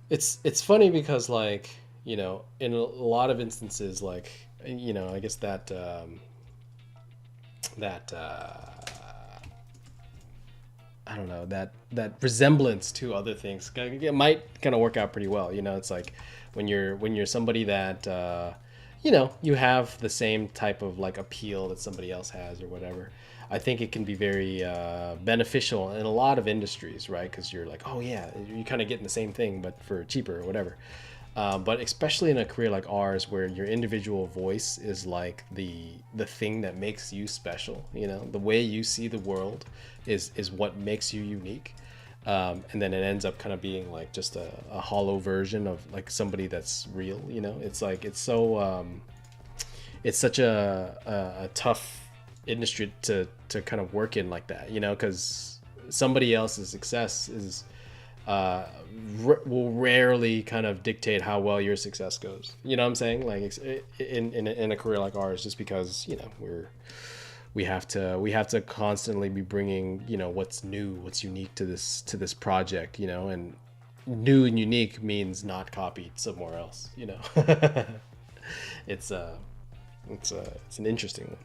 it's funny because like, in a lot of instances, like, I guess that I don't know, that resemblance to other things, it might kind of work out pretty well. It's like when you're somebody that you have the same type of like appeal that somebody else has or whatever. I think it can be very beneficial in a lot of industries, right? Because you're like, oh yeah, you're kind of getting the same thing but for cheaper or whatever. But especially in a career like ours, where your individual voice is like the thing that makes you special. The way you see the world is what makes you unique. And then it ends up kind of being like just a hollow version of like somebody that's real. It's like it's such a tough industry to kind of work in like that. Because somebody else's success is will rarely kind of dictate how well your success goes. You know what I'm saying? Like in a career like ours, just because we have to constantly be bringing what's new, what's unique to this project. And new and unique means not copied somewhere else. It's an interesting one.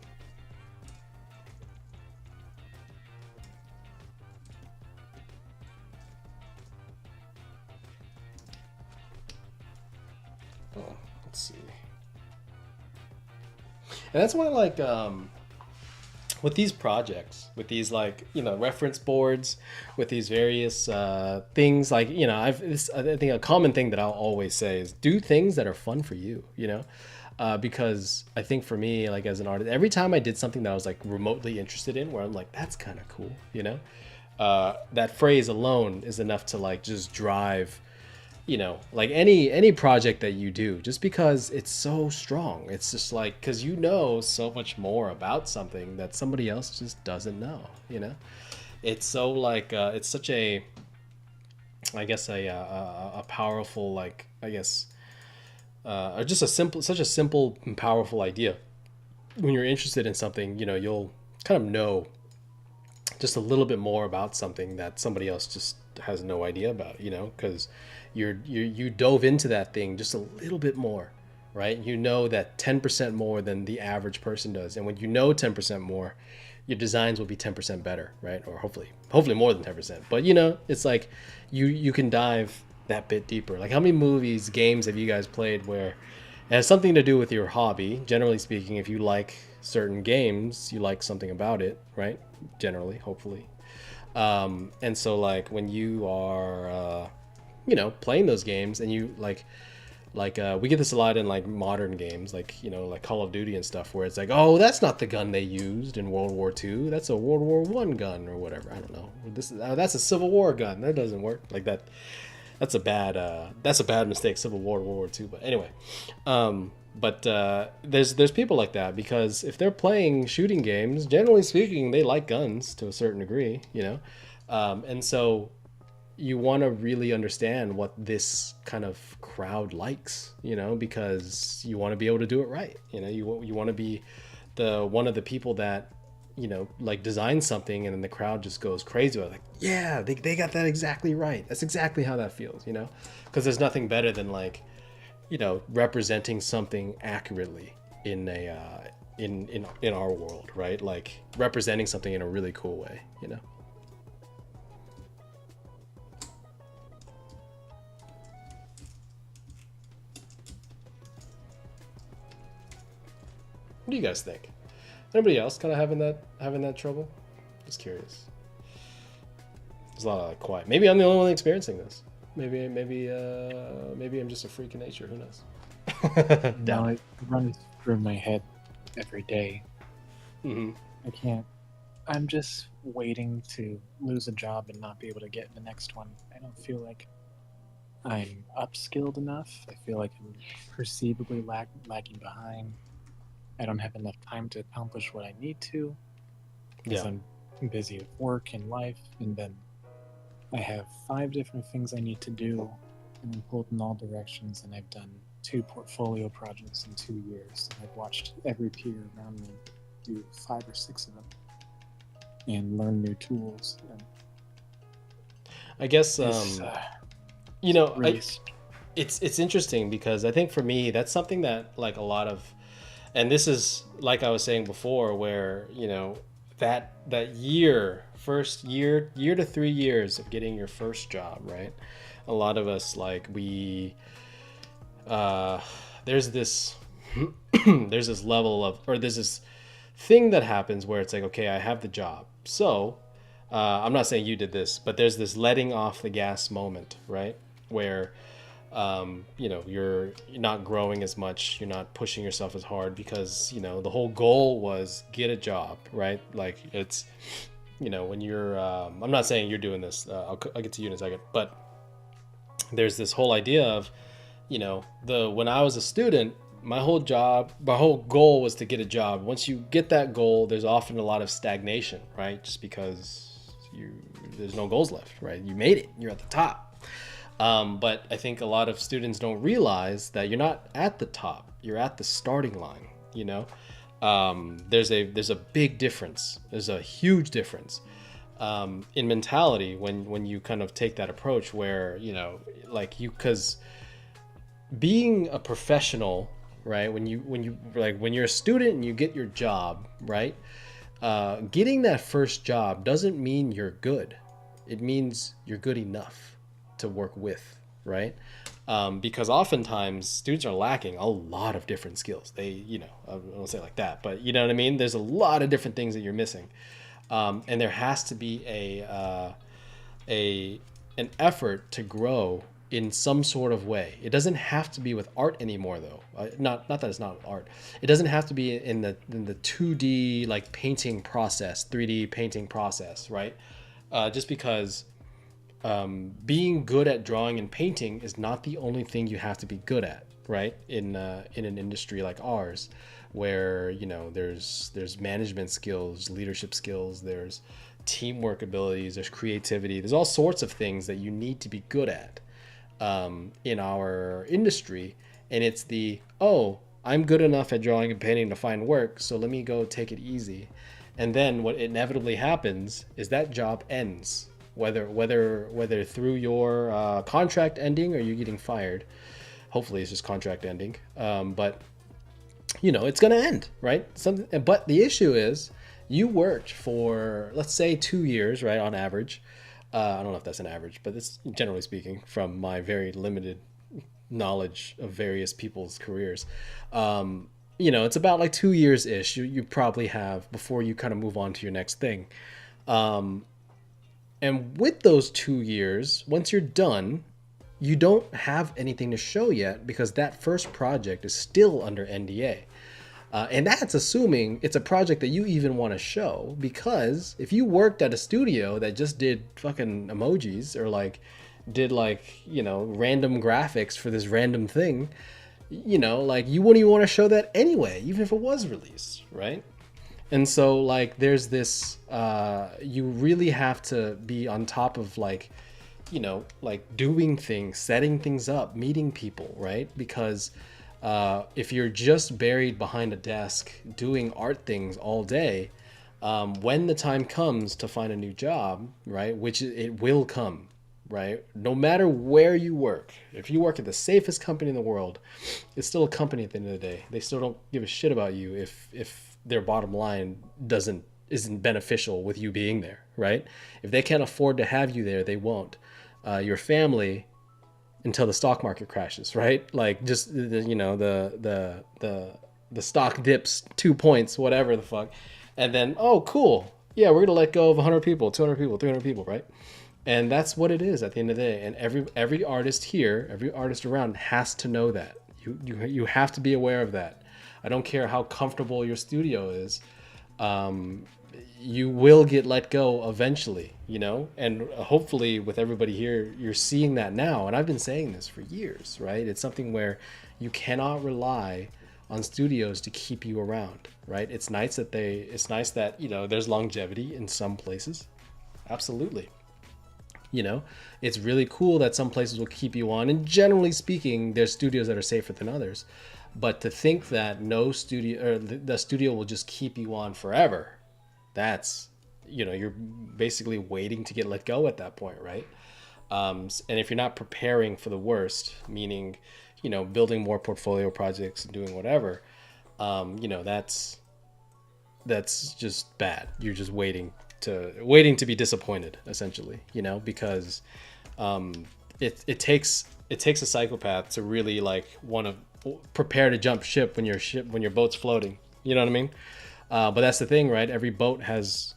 Let's see. And that's why, like, with these projects, with these like reference boards, with these various things, like I think a common thing that I'll always say is do things that are fun for you. Because I think for me, like as an artist, every time I did something that I was like remotely interested in, where I'm like, that's kind of cool, that phrase alone is enough to like just drive. Like any project that you do, just because it's so strong, it's just like, because so much more about something that somebody else just doesn't know. It's so like it's such a, I guess a powerful, like, I guess or just such a simple and powerful idea. When you're interested in something, you'll kind of know just a little bit more about something that somebody else just has no idea about, because you dove into that thing just a little bit more, right? You know that 10% more than the average person does. And when you know 10% more, your designs will be 10% better, right? Or hopefully more than 10%. But you know, it's like you can dive that bit deeper. Like how many movies, games have you guys played where it has something to do with your hobby? Generally speaking, if you like certain games, you like something about it, right? Generally, hopefully. And so like when you are you know, playing those games and you like we get this a lot in like modern games, like, you know, like Call of Duty and stuff, where it's like, oh, that's not the gun they used in World War II. That's a World War One gun or whatever. I don't know. That's a Civil War gun. That doesn't work like that. That's a bad mistake. Civil War, World War II. But anyway, there's people like that, because if they're playing shooting games, generally speaking, they like guns to a certain degree, you know, and so you want to really understand what this kind of crowd likes, you know, because you want to be able to do it right. You know, you want to be one of the people that, you know, like design something and then the crowd just goes crazy with it. Like, yeah, they got that exactly right. That's exactly how that feels, you know, because there's nothing better than like, you know, representing something accurately in a in our world, right? Like representing something in a really cool way, you know. What do you guys think? Anybody else kind of having that trouble? Just curious. There's a lot of like quiet. Maybe I'm the only one experiencing this. Maybe I'm just a freak of nature. Who knows? No, it runs through my head every day. Mm-hmm. I can't. I'm just waiting to lose a job and not be able to get the next one. I don't feel like I'm upskilled enough. I feel like I'm perceivably lagging behind. I don't have enough time to accomplish what I need to, because I'm busy with work and life, and then I have 5 different things I need to do, and I'm pulled in all directions, and I've done 2 portfolio projects in 2 years, and I've watched every peer around me do 5 or 6 of them, and learn new tools. And I guess you know, really it's interesting, because I think for me that's something that like a lot of, and this is like I was saying before, where, you know, that first year to 3 years of getting your first job, right? A lot of us, like, we there's this there's this level of, or there's this thing that happens where it's like, okay, I have the job, so I'm not saying you did this, but there's this letting off the gas moment, right? Where you know, you're not growing as much, you're not pushing yourself as hard, because, you know, the whole goal was get a job, right? Like, it's, you know, when you're I'm not saying you're doing this, I'll get to you in a second, but there's this whole idea of, you know, when I was a student, my whole goal was to get a job. Once you get that goal, there's often a lot of stagnation, right? Just because there's no goals left, right? You made it, you're at the top. But I think a lot of students don't realize that you're not at the top, you're at the starting line, you know? There's a big difference. There's a huge difference in mentality when you kind of take that approach, where, you know, like because being a professional, right? When you're a student and you get your job, right? Getting that first job doesn't mean you're good. It means you're good enough to work with, right? Because oftentimes students are lacking a lot of different skills. They, you know, I don't say it like that, but you know what I mean? There's a lot of different things that you're missing. And there has to be an effort to grow in some sort of way. It doesn't have to be with art anymore, though. Not that it's not art. It doesn't have to be in the 2D like painting process, 3D painting process, right? Just because being good at drawing and painting is not the only thing you have to be good at, right? In an industry like ours, where, you know, there's management skills, leadership skills, there's teamwork abilities, there's creativity, there's all sorts of things that you need to be good at in our industry. And it's I'm good enough at drawing and painting to find work, so let me go take it easy. And then what inevitably happens is that job ends. Whether through your contract ending or you getting fired, Hopefully it's just contract ending. But you know, it's going to end, right? But the issue is you worked for, let's say, 2 years, right? On average. I don't know if that's an average, but it's generally speaking from my very limited knowledge of various people's careers. You know, it's about like 2 years ish. You probably have before you kind of move on to your next thing. And with those 2 years, once you're done, you don't have anything to show yet because that first project is still under NDA. And that's assuming it's a project that you even want to show, because if you worked at a studio that just did fucking emojis or like did like, you know, random graphics for this random thing, you know, like you wouldn't even want to show that anyway, even if it was released, right? And so like there's this, you really have to be on top of like, you know, like doing things, setting things up, meeting people, right? Because if you're just buried behind a desk doing art things all day, when the time comes to find a new job, right, which it will come, right? No matter where you work, if you work at the safest company in the world, it's still a company at the end of the day. They still don't give a shit about you if their bottom line isn't beneficial with you being there, right? If they can't afford to have you there, they won't. Your family, until the stock market crashes, right? Like just you know the stock dips 2 points, whatever the fuck, and then oh cool, yeah, we're gonna let go of 100 people, 200 people, 300 people, right? And that's what it is at the end of the day. And every artist here, every artist around has to know that. You have to be aware of that. I don't care how comfortable your studio is. You will get let go eventually, you know, and hopefully with everybody here, you're seeing that now. And I've been saying this for years, right? It's something where you cannot rely on studios to keep you around, right? It's nice that, you know, there's longevity in some places. Absolutely. You know, it's really cool that some places will keep you on. And generally speaking, there's studios that are safer than others. But to think that no studio or the studio will just keep you on forever, that's, you know, you're basically waiting to get let go at that point, right? And if you're not preparing for the worst, meaning, you know, building more portfolio projects and doing whatever, you know, that's just bad. You're just waiting to be disappointed, essentially, you know, because it takes a psychopath to really like want to prepare to jump ship when your boat's floating. You know what I mean? But that's the thing, right? Every boat has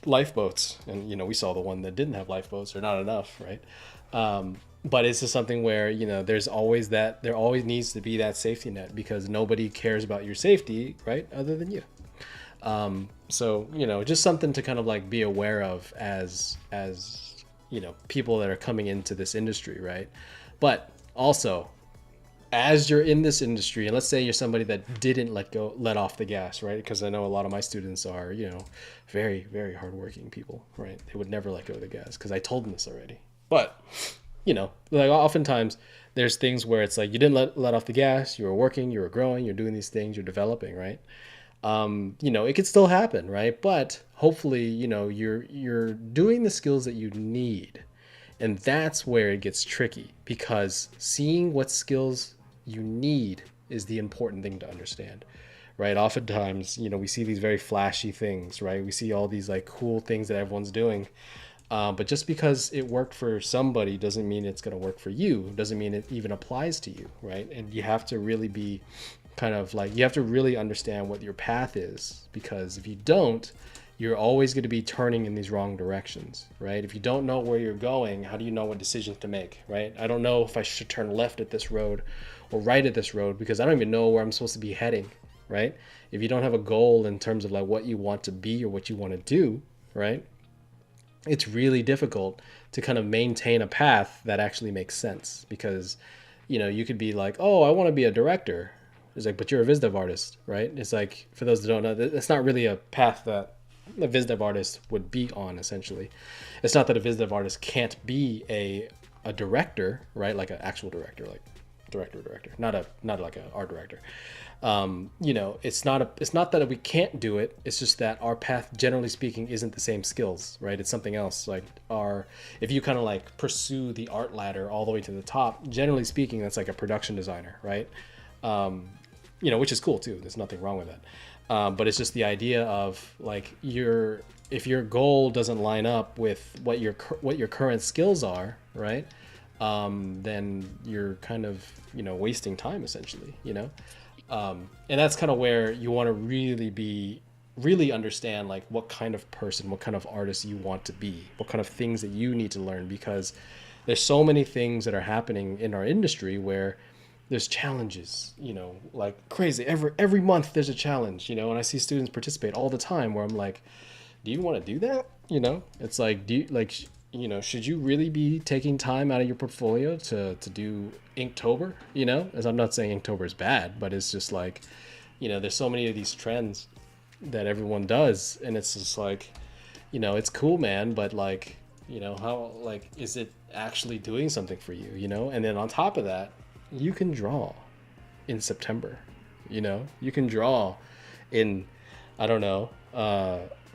lifeboats, and you know, we saw the one that didn't have lifeboats, or not enough, right? But it's just something where, you know, there always needs to be that safety net, because nobody cares about your safety, right, other than you. So, you know, just something to kind of like be aware of as you know, people that are coming into this industry, right? But also, as you're in this industry, and let's say you're somebody that didn't let off the gas, right? Because I know a lot of my students are, you know, very, very hardworking people, right? They would never let go of the gas, because I told them this already. But, you know, like oftentimes there's things where it's like you didn't let off the gas, you were working, you were growing, you're doing these things, you're developing, right? You know, it could still happen, right? But hopefully, you know, you're doing the skills that you need. And that's where it gets tricky, because seeing what skills you need is the important thing to understand, right? Oftentimes, you know, we see these very flashy things, right? We see all these like cool things that everyone's doing. But just because it worked for somebody doesn't mean it's going to work for you. Doesn't mean it even applies to you, right? And you have to really be kind of like, you have to really understand what your path is, because if you don't, you're always going to be turning in these wrong directions, right? If you don't know where you're going, how do you know what decisions to make, right? I don't know if I should turn left at this road or right at this road, because I don't even know where I'm supposed to be heading, right? If you don't have a goal in terms of like what you want to be or what you want to do, right? It's really difficult to kind of maintain a path that actually makes sense, because, you know, you could be like, oh, I want to be a director. It's like, but you're a VizDev artist, right? It's like, for those that don't know, that's not really a path that a VizDev artist would be on, essentially. It's not that a VizDev artist can't be a director, right? Like an actual director, like director, not like an art director. You know, it's not that we can't do it. It's just that our path, generally speaking, isn't the same skills, right? It's something else. Like if you kind of like pursue the art ladder all the way to the top, generally speaking, that's like a production designer, right? You know, which is cool too. There's nothing wrong with that. But it's just the idea of like if your goal doesn't line up with what your current skills are, right? Then you're kind of, you know, wasting time essentially, you know? And that's kind of where you want to really understand like what kind of person, what kind of artist you want to be, what kind of things that you need to learn, because there's so many things that are happening in our industry where there's challenges, you know, like crazy. Every month there's a challenge, you know, and I see students participate all the time where I'm like, do you want to do that? You know, it's like, you know, should you really be taking time out of your portfolio to do Inktober? You know, as I'm not saying Inktober is bad, but it's just like, you know, there's so many of these trends that everyone does, and it's just like, you know, it's cool, man, but like, you know, how, like, is it actually doing something for you, you know? And then on top of that, you can draw in September, you know, you can draw in, I don't know,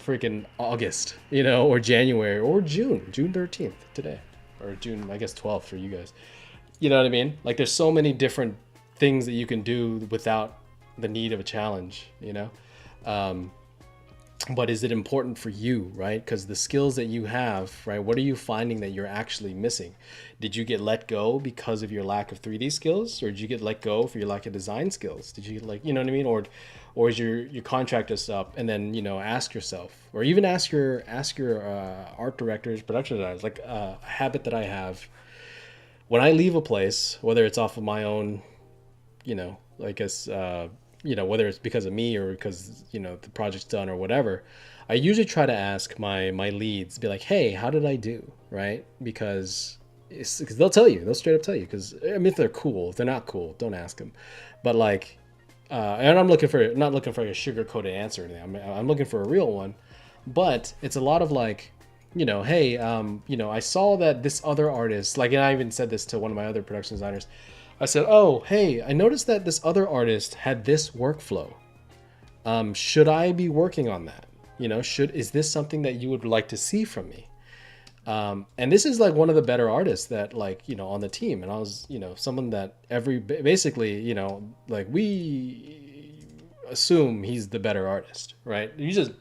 freaking August, you know, or January or June 13th today, or June, I guess 12th for you guys. You know what I mean? Like there's so many different things that you can do without the need of a challenge, you know? But is it important for you, right? Because the skills that you have, right? What are you finding that you're actually missing? Did you get let go because of your lack of 3D skills, or did you get let go for your lack of design skills? Did you like, you know what I mean? Or is your contract is up, and then, you know, ask yourself, or even ask your art directors, production designers, like a habit that I have when I leave a place, whether it's off of my own, you know, like as, you know, whether it's because of me or because, you know, the project's done or whatever, I usually try to ask my leads, be like, hey, how did I do? Right? Because they'll tell you, they'll straight up tell you. Because I mean, if they're cool, if they're not cool, don't ask them. But like, and I'm not looking for a sugar-coated answer or anything. I'm looking for a real one. But it's a lot of like, you know, hey, you know, I saw that this other artist, like, and I even said this to one of my other production designers. I said, oh, hey, I noticed that this other artist had this workflow. Should I be working on that? You know, is this something that you would like to see from me? And this is like one of the better artists that, like, you know, on the team. And I was, you know, someone that basically, you know, like we assume he's the better artist, right? You just,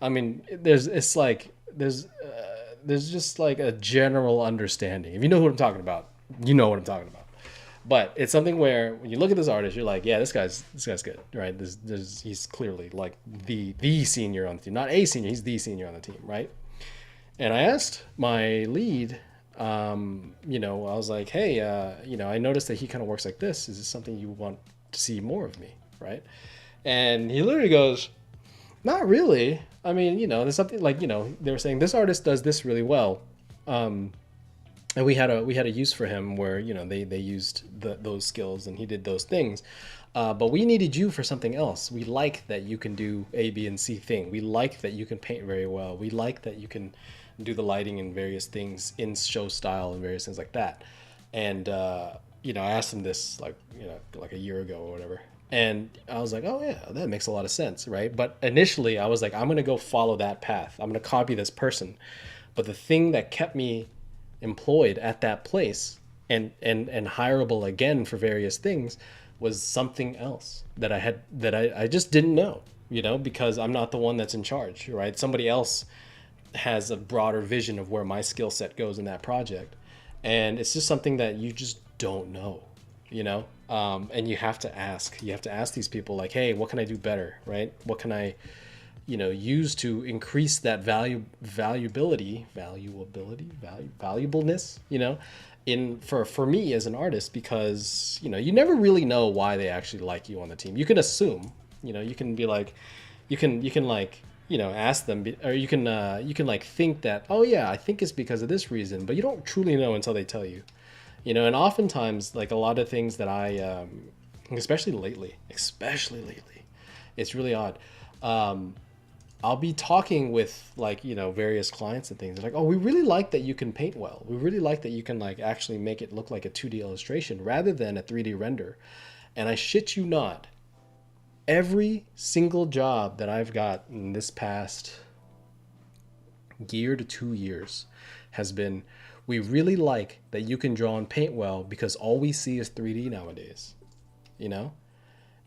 I mean, there's just like a general understanding. If you know who I'm talking about, you know what I'm talking about. But it's something where when you look at this artist, you're like, yeah, this guy's good, right? He's clearly like the senior on the team, not a senior, he's the senior on the team, right? And I asked my lead, you know, I was like, hey, you know, I noticed that he kind of works like this. Is this something you want to see more of me, right? And he literally goes, not really. I mean, you know, there's something like, you know, they were saying this artist does this really well. And we had a use for him where, you know, they used those skills and he did those things. But we needed you for something else. We like that you can do A, B, and C thing. We like that you can paint very well. We like that you can do the lighting and various things in show style and various things like that. And, you know, I asked him this like, you know, like a year ago or whatever. And I was like, oh yeah, that makes a lot of sense, right? But initially I was like, I'm going to go follow that path. I'm going to copy this person. But the thing that kept me employed at that place and hireable again for various things was something else that I just didn't know, you know, because I'm not the one that's in charge, right? Somebody else has a broader vision of where my skill set goes in that project. And it's just something that you just don't know, you know? And you have to ask these people like, hey, what can I do better? Right? What can I, you know, use to increase that valuableness, you know, for me as an artist, because, you know, you never really know why they actually like you on the team. You can assume, you know, you can be like, you can like, you know, ask them, or you can like think that, oh yeah, I think it's because of this reason, but you don't truly know until they tell you, you know. And oftentimes, like a lot of things that I, especially lately, it's really odd. I'll be talking with like, you know, various clients and things. They're like, oh, we really like that you can paint well. We really like that you can like actually make it look like a 2D illustration rather than a 3D render. And I shit you not, every single job that I've got in this past year to 2 years has been, we really like that you can draw and paint well because all we see is 3D nowadays, you know?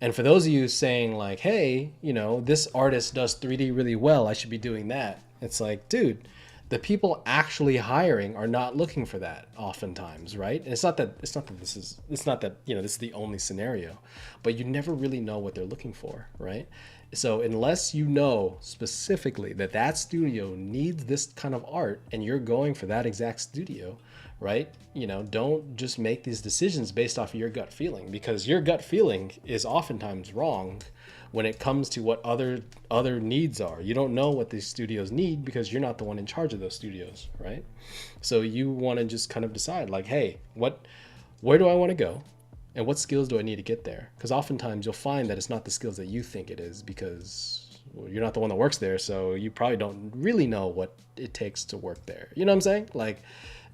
And for those of you saying like, hey, you know, this artist does 3D really well, I should be doing that. It's like, dude, the people actually hiring are not looking for that oftentimes, right? And it's not that this is the only scenario, but you never really know what they're looking for, right? So unless you know specifically that that studio needs this kind of art and you're going for that exact studio, right? You know, don't just make these decisions based off of your gut feeling, because your gut feeling is oftentimes wrong when it comes to what other needs are. You don't know what these studios need because you're not the one in charge of those studios, right? So you want to just kind of decide like, hey, where do I want to go? And what skills do I need to get there? Because oftentimes you'll find that it's not the skills that you think it is, because you're not the one that works there. So you probably don't really know what it takes to work there. You know what I'm saying? Like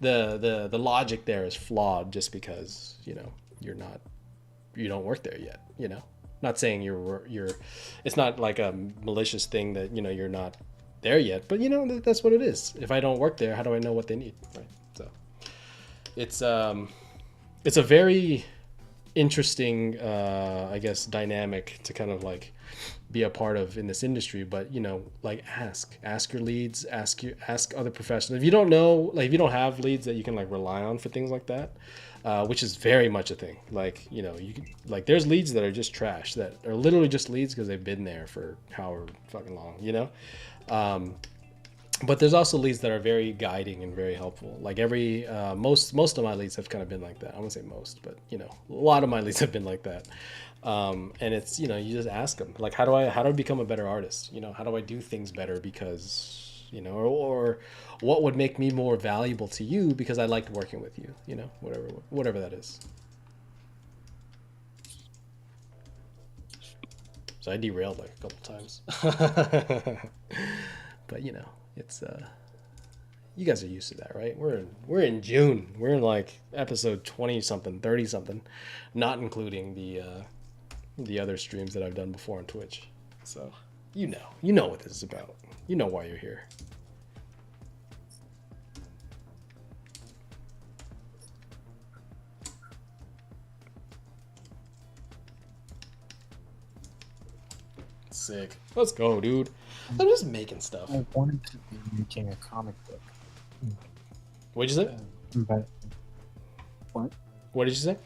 the logic there is flawed just because, you know, you don't work there yet, you know? Not saying you're it's not like a malicious thing that, you know, you're not there yet, but you know, that's what it is. If I don't work there, how do I know what they need? Right. So it's a very interesting, I guess, dynamic to kind of like be a part of in this industry. But you know, like ask your leads, ask other professionals. If you don't know, like if you don't have leads that you can like rely on for things like that, which is very much a thing. Like, you know, you can, like there's leads that are just trash, that are literally just leads because they've been there for however fucking long, you know. But there's also leads that are very guiding and very helpful. Like most of my leads have kind of been like that. I won't say most, but you know, a lot of my leads have been like that. And it's, you know, you just ask them like, how do I become a better artist? You know, how do I do things better because, you know, or what would make me more valuable to you because I liked working with you, you know, whatever that is. So I derailed like a couple times, but you know, it's you guys are used to that, right? We're in June. We're in like episode 20 something, 30 something, not including the other streams that I've done before on Twitch. So you know what this is about. You know why you're here. Sick. Let's go, dude. I'm just making stuff. I wanted to be making a comic book. What'd you say? But what? What did you say?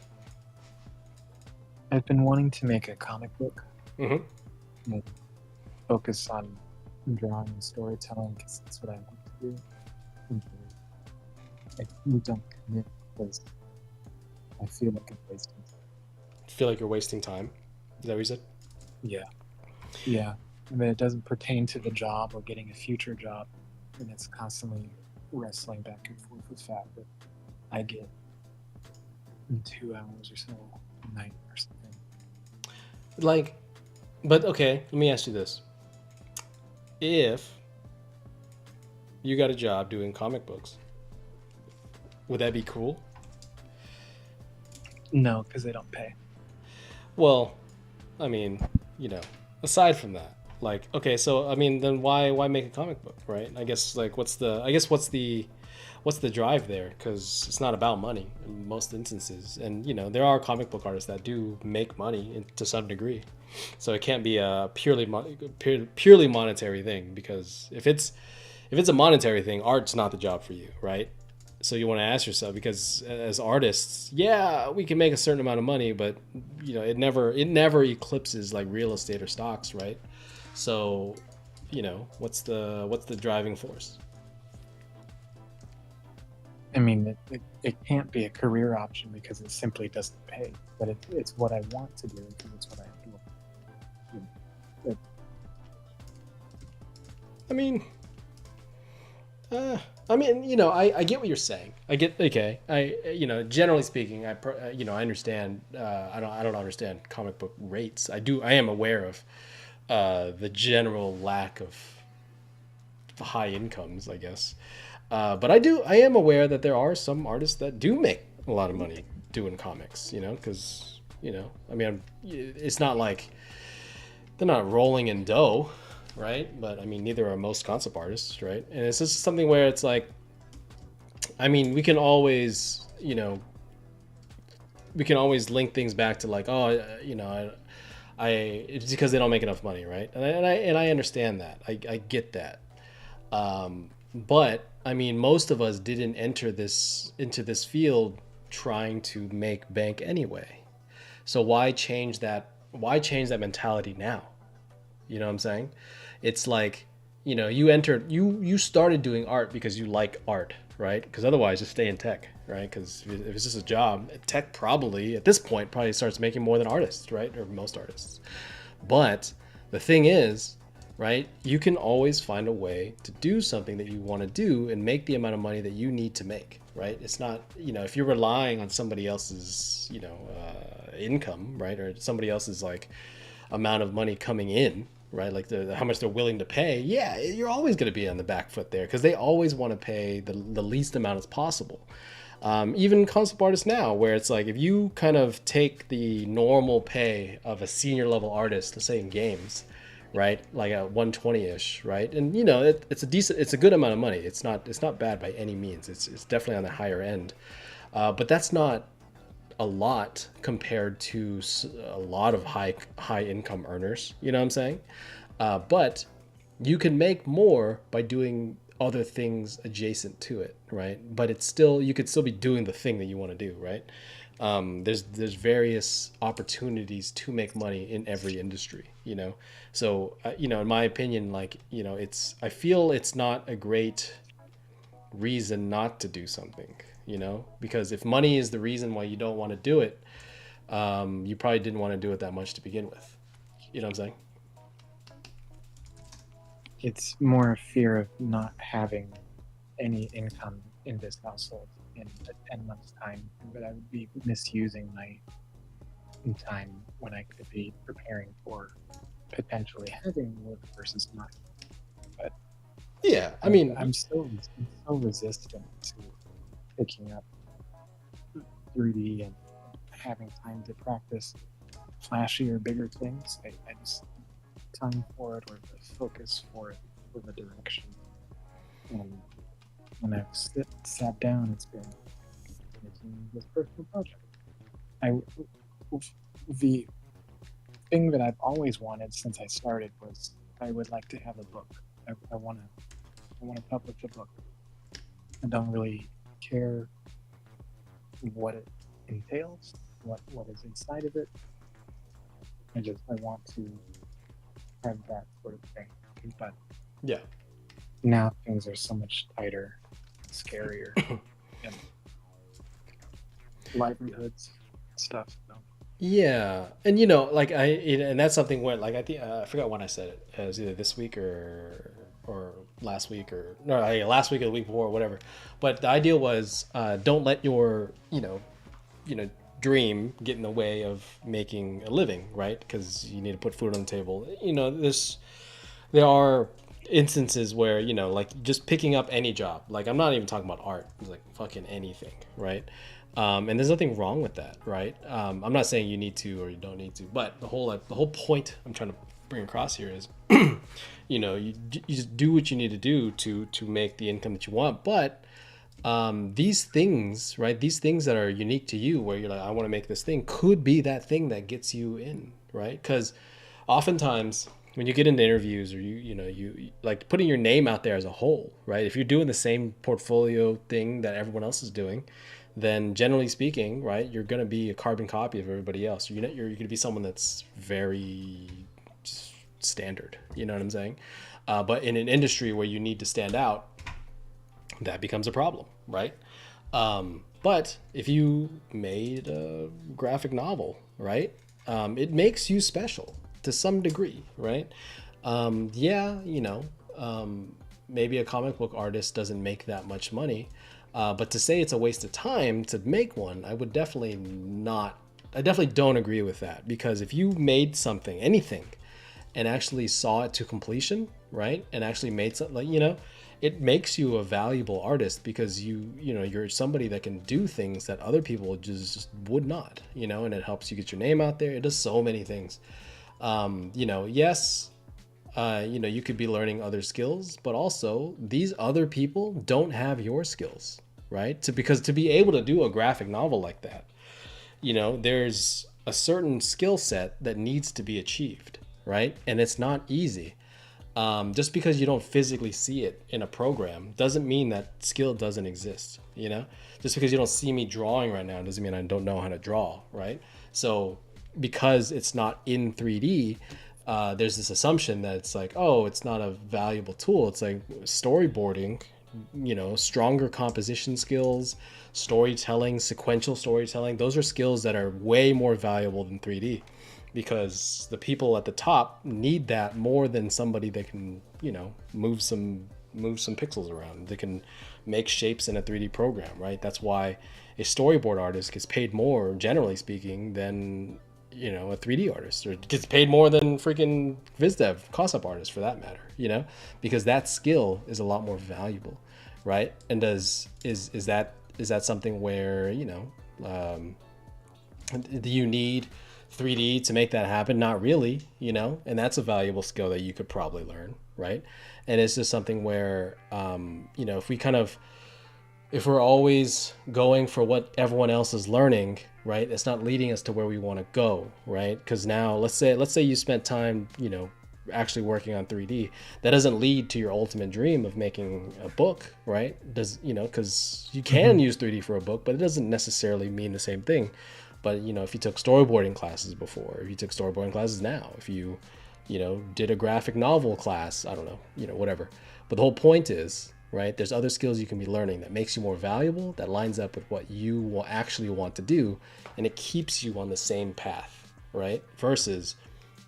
I've been wanting to make a comic book. Mm-hmm. And focus on drawing and storytelling because that's what I want to do. And I really don't commit because I feel like I'm wasting time. Feel like you're wasting time? Is that what you said? Yeah. Yeah. I mean, it doesn't pertain to the job or getting a future job. And it's constantly wrestling back and forth with the fact that I get 2 hours or so a night or something. Like, but okay, let me ask you this. If you got a job doing comic books, would that be cool? No, because they don't pay. Well, I mean, you know, aside from that, like, okay, so I mean, then why make a comic book, right? I guess like what's the drive there? Because it's not about money in most instances, and you know there are comic book artists that do make money to some degree, so it can't be a purely monetary thing. Because if it's a monetary thing, art's not the job for you, right? So you want to ask yourself, because as artists, yeah, we can make a certain amount of money, but you know it never eclipses like real estate or stocks, right? So, you know, what's the driving force? I mean, it can't be a career option because it simply doesn't pay. But it's what I want to do because it's what I do. I mean, you know, I get what you're saying. I get, okay. You know, generally speaking, you know, I understand. I don't understand comic book rates. I am aware of the general lack of high incomes, I guess. But I am aware that there are some artists that do make a lot of money doing comics, you know, because, you know, I mean, it's not like, they're not rolling in dough, right? But I mean, neither are most concept artists, right? And it's just something where it's like, I mean, we can always, we can always link things back to like, oh, it's because they don't make enough money, right? And I understand that. I get that. But I mean, most of us didn't enter into this field trying to make bank anyway. So why change that? Why change that mentality now? You know what I'm saying? It's like, you started doing art because you like art, right? Because otherwise, just stay in tech, right? Because if it's just a job, tech probably at this point probably starts making more than artists, right? Or most artists. But the thing is, right? You can always find a way to do something that you want to do and make the amount of money that you need to make, right? It's not, if you're relying on somebody else's, income, right? Or somebody else's like amount of money coming in, right? Like how much they're willing to pay. Yeah, you're always going to be on the back foot there because they always want to pay the least amount as possible. Even concept artists now, where it's like if you kind of take the normal pay of a senior level artist, let's say in games, right, like a 120-ish, right, and it's a good amount of money. It's not bad by any means. It's definitely on the higher end, but that's not a lot compared to a lot of high income earners. You know what I'm saying? But you can make more by doing other things adjacent to it, right? But you could still be doing the thing that you want to do, right? There's various opportunities to make money in every industry, So in my opinion, like I feel it's not a great reason not to do something, because if money is the reason why you don't want to do it, you probably didn't want to do it that much to begin with. You know what I'm saying? It's more a fear of not having any income in this household in 10 months' time, but I would be misusing my time when I could be preparing for potentially having work versus not. But yeah, I mean, I'm so resistant to picking up 3D and having time to practice flashier, bigger things. I just time for it or the focus for it for the direction. And when I've sat down, it's been making this personal project. The thing that I've always wanted since I started was I would like to have a book. I want to publish a book. I don't really care what it entails, what is inside of it. I want to have that sort of thing. But yeah, now things are so much tighter, scarier, and livelihoods stuff. So. Yeah, and and that's something where like I think I forgot when I said it. It was either this week or last week last week or the week before or whatever. But the idea was don't let your dream get in the way of making a living, right? Because you need to put food on the table. There are instances where like just picking up any job. Like I'm not even talking about art. It's like fucking anything, right? And there's nothing wrong with that, right? I'm not saying you need to or you don't need to, but the whole point I'm trying to bring across here is, you just do what you need to do to make the income that you want. But these things, right? These things that are unique to you, where you're like, I want to make this thing, could be that thing that gets you in, right? Because oftentimes when you get into interviews or you like putting your name out there as a whole, right? If you're doing the same portfolio thing that everyone else is doing, then generally speaking, right, you're going to be a carbon copy of everybody else. You're going to be someone that's very standard. You know what I'm saying? But in an industry where you need to stand out, that becomes a problem, right? But if you made a graphic novel, right, it makes you special to some degree, right? Maybe a comic book artist doesn't make that much money. But to say it's a waste of time to make one, I definitely don't agree with that, because if you made something, anything, and actually saw it to completion, right, and actually made something, it makes you a valuable artist because you're somebody that can do things that other people just would not, and it helps you get your name out there. It does so many things. Yes, you could be learning other skills, but also these other people don't have your skills, right? Because to be able to do a graphic novel like that, there's a certain skill set that needs to be achieved, right? And it's not easy. Just because you don't physically see it in a program doesn't mean that skill doesn't exist. Just because you don't see me drawing right now doesn't mean I don't know how to draw, right? So because it's not in 3D, there's this assumption that it's like, oh, it's not a valuable tool. It's like storyboarding, stronger composition skills, storytelling, sequential storytelling. Those are skills that are way more valuable than 3D, because the people at the top need that more than somebody that can, move some pixels around. They can make shapes in a 3D program, right? That's why a storyboard artist gets paid more, generally speaking, than a 3D artist, or gets paid more than freaking VizDev cost-up artist for that matter, because that skill is a lot more valuable, right? And is that something where do you need 3D to make that happen? Not really, and that's a valuable skill that you could probably learn, right? And it's just something where if we're always going for what everyone else is learning, right, it's not leading us to where we want to go, right? Because now let's say you spent time actually working on 3D. That doesn't lead to your ultimate dream of making a book, right? Because you can use 3D for a book, but it doesn't necessarily mean the same thing. But if you took storyboarding classes before, if you took storyboarding classes now, if you did a graphic novel class, I don't know, whatever. But the whole point is, right, there's other skills you can be learning that makes you more valuable, that lines up with what you will actually want to do, and it keeps you on the same path, right? Versus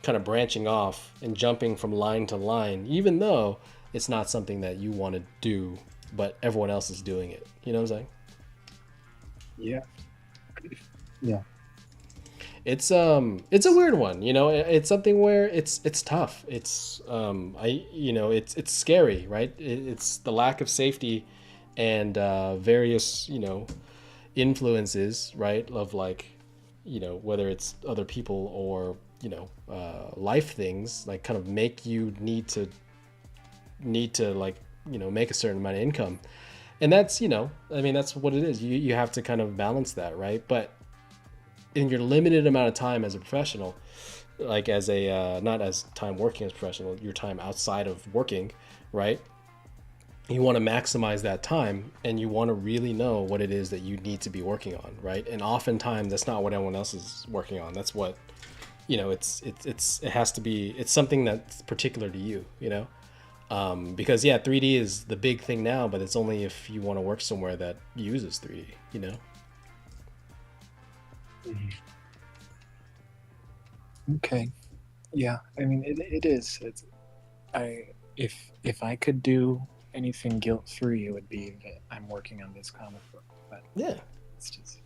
kind of branching off and jumping from line to line, even though it's not something that you want to do, but everyone else is doing it. You know what I'm saying? Yeah. Yeah. It's a weird one, it's something where it's tough. It's it's scary, right? It's the lack of safety and various influences, right, of like whether it's other people or life things, like kind of make you need to like make a certain amount of income. And that's that's what it is. You have to kind of balance that, right? But in your limited amount of time as a professional, like as a not as time working as a professional, your time outside of working, right, you want to maximize that time, and you want to really know what it is that you need to be working on, right? And oftentimes that's not what everyone else is working on. That's what it has to be. It's something that's particular to you, because 3D is the big thing now, but it's only if you want to work somewhere that uses 3D, Okay. Yeah. I mean, it is. If I could do anything guilt-free, it would be that I'm working on this comic book. But yeah, it's just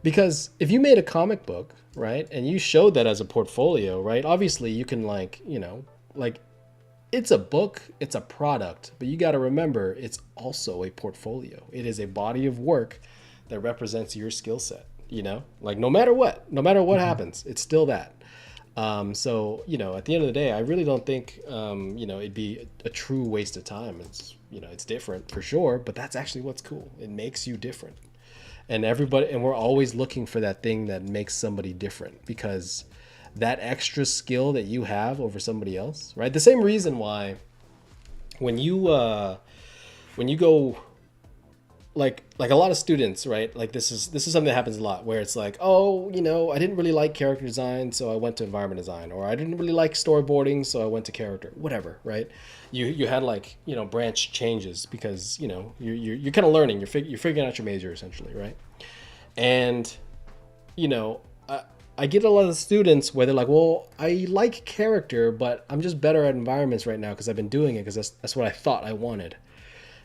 because if you made a comic book, right, and you showed that as a portfolio, right, obviously you can it's a book, it's a product, but you got to remember it's also a portfolio. It is a body of work that represents your skill set. No matter what happens, it's still that. So at the end of the day, I really don't think it'd be a true waste of time. It's it's different for sure, but that's actually what's cool. It makes you different, and we're always looking for that thing that makes somebody different, because that extra skill that you have over somebody else, right? The same reason why when you go like a lot of students, right? Like this is something that happens a lot, where it's like, oh, I didn't really like character design, so I went to environment design, or I didn't really like storyboarding, so I went to character, whatever, right? You had branch changes because you're kind of learning, you're figuring out your major essentially, right? And I get a lot of students where they're like, well, I like character, but I'm just better at environments right now because I've been doing it because that's what I thought I wanted.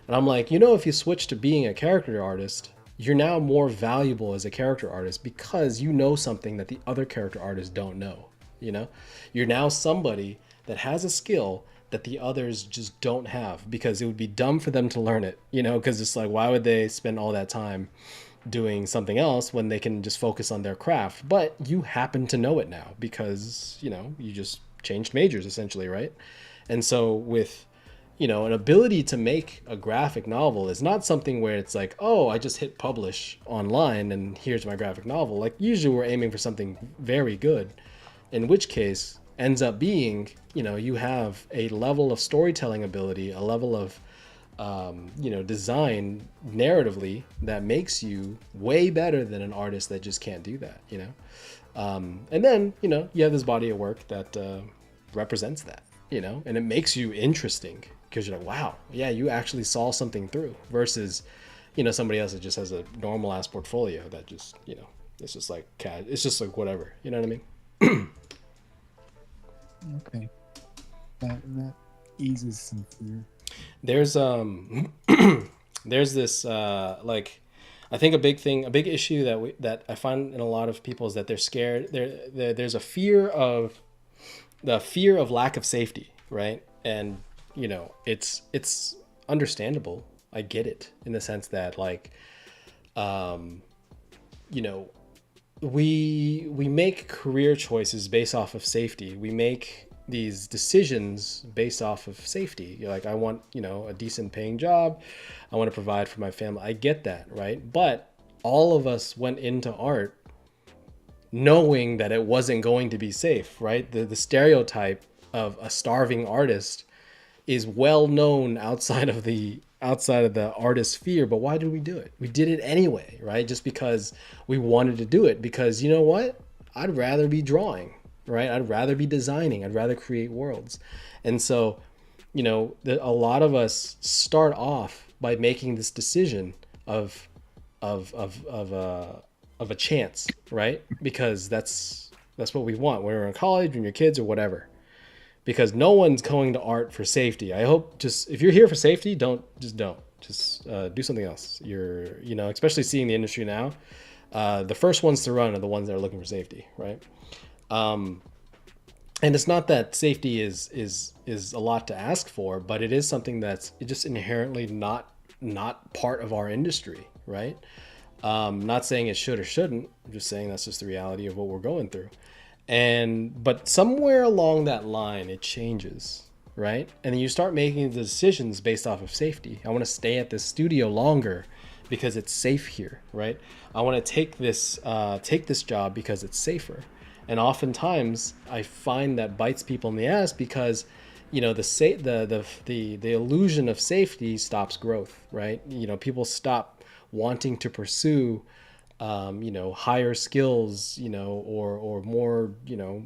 And I'm like, if you switch to being a character artist, you're now more valuable as a character artist because you know something that the other character artists don't know. You're now somebody that has a skill that the others just don't have, because it would be dumb for them to learn it, because it's like, why would they spend all that time doing something else when they can just focus on their craft. But you happen to know it now because, you just changed majors essentially, right? And so with, an ability to make a graphic novel is not something where it's like, oh, I just hit publish online and here's my graphic novel. Like usually we're aiming for something very good, in which case ends up being, you have a level of storytelling ability, a level of, design narratively that makes you way better than an artist that just can't do that, and then, you have this body of work that represents that, and it makes you interesting because you're like, wow, yeah, you actually saw something through versus, somebody else that just has a normal ass portfolio that just, it's just like it's just like whatever, you know what I mean? Okay, that eases some fear. There's there's this like, I think a big issue that I find in a lot of people is that they're scared. There's a fear of lack of safety, right? And it's understandable. I get it in the sense that like, we make career choices based off of safety. We make these decisions based off of safety. You're like, I want, a decent paying job. I want to provide for my family. I get that, right? But all of us went into art knowing that it wasn't going to be safe, right? The stereotype of a starving artist is well known outside of the artist sphere. But why did we do it? We did it anyway, right? Just because we wanted to do it. Because you know what? I'd rather be drawing, right? I'd rather be designing. I'd rather create worlds. And so, a lot of us start off by making this decision of a chance, right? Because that's what we want when we're in college, when you're kids or whatever. Because no one's going to art for safety. I hope if you're here for safety, don't do something else. You're, especially seeing the industry now, the first ones to run are the ones that are looking for safety, right? And it's not that safety is a lot to ask for, but it is something that's just inherently not part of our industry, right? Not saying it should or shouldn't. I'm just saying that's just the reality of what we're going through. But somewhere along that line, it changes, right? And then you start making the decisions based off of safety. I want to stay at this studio longer because it's safe here, right? I want to take this job because it's safer. And oftentimes I find that bites people in the ass because, the illusion of safety stops growth, right? People stop wanting to pursue higher skills, or more,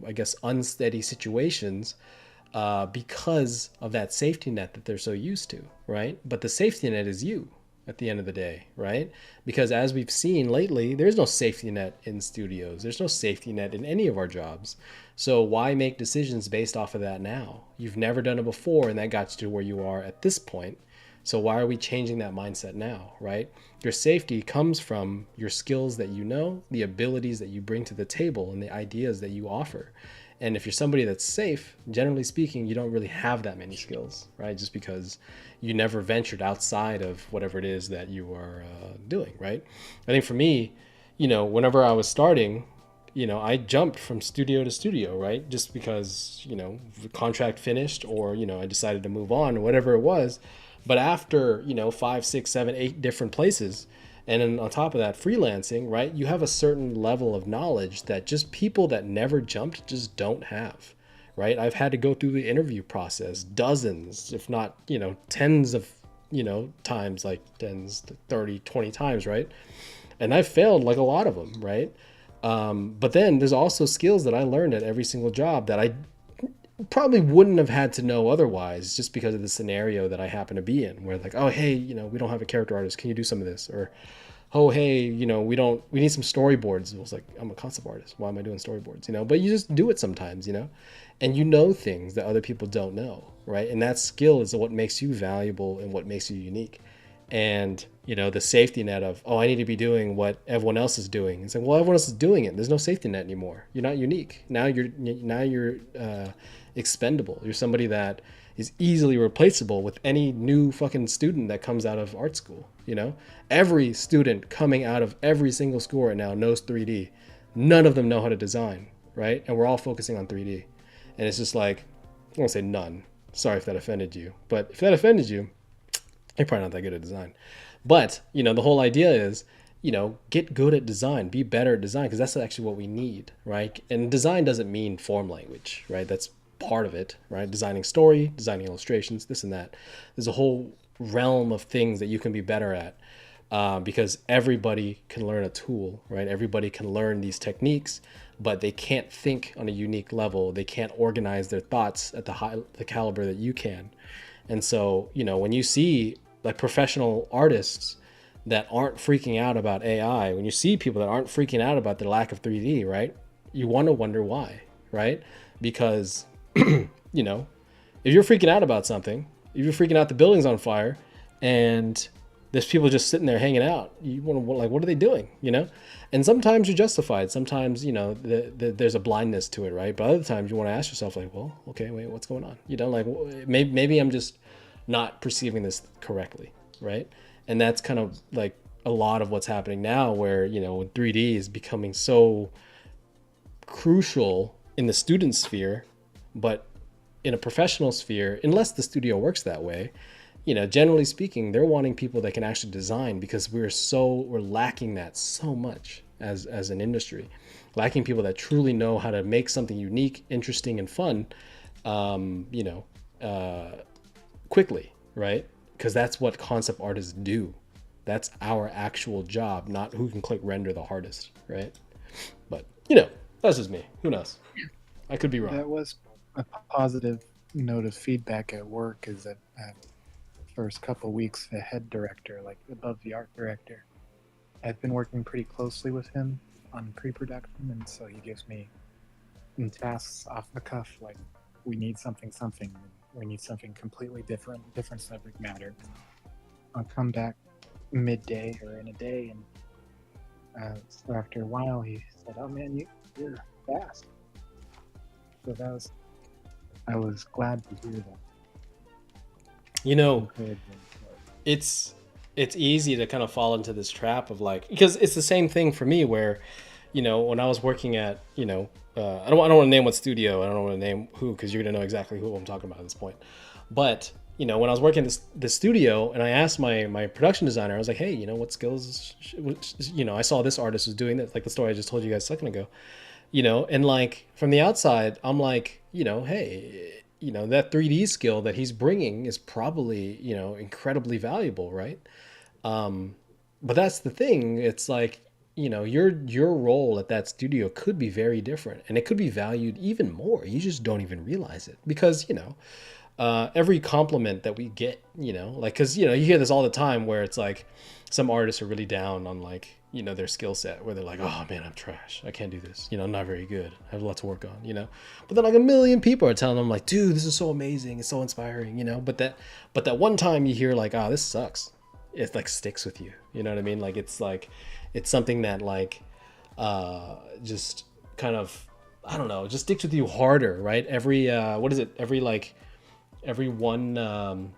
I guess, unsteady situations because of that safety net that they're so used to, right? But the safety net is you at the end of the day, right? Because as we've seen lately, there's no safety net in studios. There's no safety net in any of our jobs. So why make decisions based off of that now? You've never done it before, and that got you to where you are at this point. So why are we changing that mindset now, right? Your safety comes from your skills that the abilities that you bring to the table, and the ideas that you offer. And if you're somebody that's safe, generally speaking, you don't really have that many skills, right? Just because you never ventured outside of whatever it is that you are doing, right? I think for me, whenever I was starting, I jumped from studio to studio, right? Just because, the contract finished or, I decided to move on or whatever it was. But after, 5, 6, 7, 8 different places, and then on top of that, freelancing, right? You have a certain level of knowledge that just people that never jumped just don't have, right? I've had to go through the interview process dozens, if not, tens of, times, like 10, 30, 20 times, right? And I've failed like a lot of them, right? But then there's also skills that I learned at every single job that I probably wouldn't have had to know otherwise, just because of the scenario that I happen to be in, where like, oh, hey, we don't have a character artist. Can you do some of this? Or, oh, hey, we need some storyboards. It was like, I'm a concept artist. Why am I doing storyboards? But you just do it sometimes, and things that other people don't know, right? And that skill is what makes you valuable and what makes you unique. And, the safety net of, oh, I need to be doing what everyone else is doing. It's like, well, everyone else is doing it. There's no safety net anymore. You're not unique. Now you're expendable. You're somebody that is easily replaceable with any new fucking student that comes out of art school. You know, every student coming out of every single school right now knows 3D. None of them know how to design, right? And we're all focusing on 3D. And it's just like, I won't say none. Sorry if that offended you. But if that offended you, you're probably not that good at design. But, you know, the whole idea is, you know, get good at design, be better at design, because that's actually what we need, right? And design doesn't mean form language, right? That's part of it, right? Designing story, designing illustrations, this and that. There's a whole realm of things that you can be better at, because everybody can learn a tool, right? Everybody can learn these techniques, but they can't think on a unique level. They can't organize their thoughts at the caliber that you can. And so, you know, when you see like professional artists that aren't freaking out about AI, when you see people that aren't freaking out about the lack of 3D, right? You want to wonder why, right? Because, you know, if you're freaking out about something, if you're freaking out the building's on fire and there's people just sitting there hanging out, you want to, like, what are they doing, you know? And sometimes you're justified. Sometimes, you know, there's a blindness to it, right? But other times you want to ask yourself, like, well, okay, wait, what's going on? You know, like, maybe I'm just not perceiving this correctly, right? And that's kind of like a lot of what's happening now, where, you know, 3D is becoming so crucial in the student sphere, but in a professional sphere, unless the studio works that way, you know, generally speaking, they're wanting people that can actually design, because we're lacking that so much as an industry, lacking people that truly know how to make something unique, interesting, and fun, you know, quickly, right? Because that's what concept artists do. That's our actual job, not who can click render the hardest, right? But, you know, that's just me. Who knows? I could be wrong. That was a positive note of feedback at work, is that first couple weeks, the head director, like above the art director, I've been working pretty closely with him on pre-production, and so he gives me tasks off the cuff, like, we need something, we need something completely different subject matter. I'll come back midday or in a day, and so after a while he said, "Oh man, you're fast." So I was glad to hear that. You know, it's easy to kind of fall into this trap of, like, because it's the same thing for me where, you know, when I was working at, you know, I don't want to name what studio, I don't want to name who, because you're gonna know exactly who I'm talking about at this point. But, you know, when I was working this studio, and I asked my production designer, I was like, hey, you know, what skills, you know, I saw this artist was doing this, like the story I just told you guys a second ago, you know, and like from the outside, I'm like, you know, hey, you know, that 3D skill that he's bringing is probably, you know, incredibly valuable, right? But that's the thing. It's like, you know, your role at that studio could be very different, and it could be valued even more. You just don't even realize it, because, you know, every compliment that we get, you know, like, because, you know, you hear this all the time where it's like some artists are really down on, like, you know, their skill set, where they're like, oh man, I'm trash, I can't do this, you know, I'm not very good, I have a lot to work on, you know. But then like a million people are telling them, like, dude, this is so amazing, it's so inspiring, you know. But that one time you hear, like, this sucks, it like sticks with you, you know what I mean? Like, it's something that, like, just kind of, I don't know, just sticks with you harder, right? Every every one